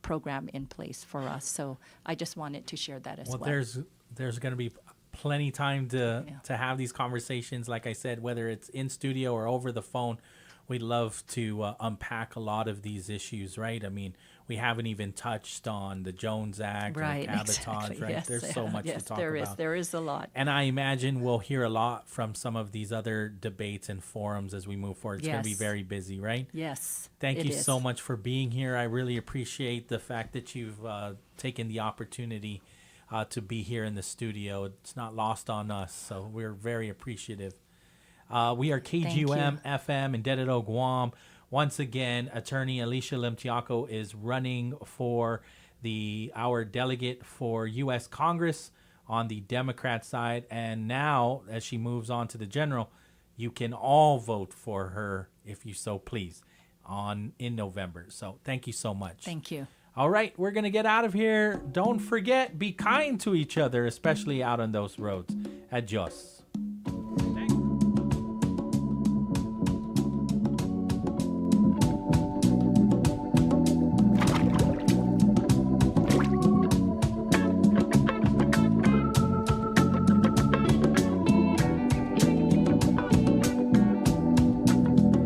program in place for us. So I just wanted to share that as well. There's going to be plenty time to have these conversations. Like I said, whether it's in studio or over the phone, we'd love to unpack a lot of these issues, right? I mean, we haven't even touched on the Jones Act, right, or cabotage, exactly. right? Yes, There's so much to talk about. There is a lot. And I imagine we'll hear a lot from some of these other debates and forums as we move forward. It's going to be very busy, right? Yes. Thank you so much for being here. I really appreciate the fact that you've taken the opportunity to be here in the studio. It's not lost on us, so we're very appreciative. We are KGUM FM in Dededo, Guam. Once again, attorney Alicia Limtiaco is running for our delegate for U.S. Congress on the Democrat side. And now, as she moves on to the general, you can all vote for her if you so please in November. So thank you so much. Thank you. All right, we're going to get out of here. Don't forget, be kind to each other, especially out on those roads. Adios.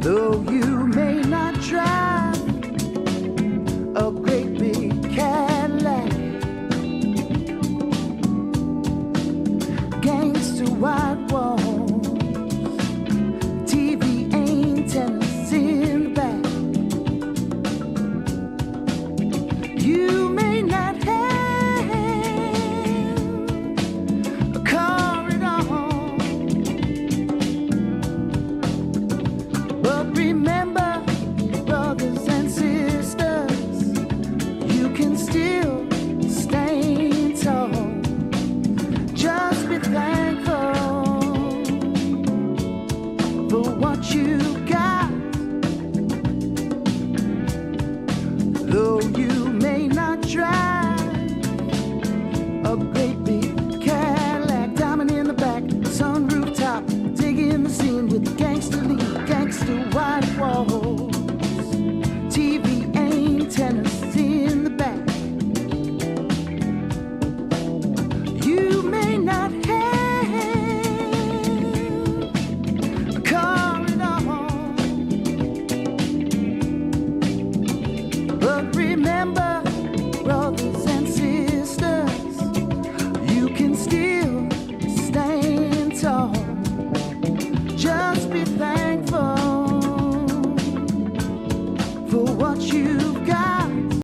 Though you may not drive a great big Cadillac, gangster white walls, TV antennas in the back. You may not have a car at all, but remember, brothers and sisters, you can still stand tall. Just be thankful for what you got. Though you may not drive a great big Cadillac, diamond in the back, sunroof top, digging the scene with the gangster lead, gangster white walls, TV antennas in the back. You may not have a car at all, but remember,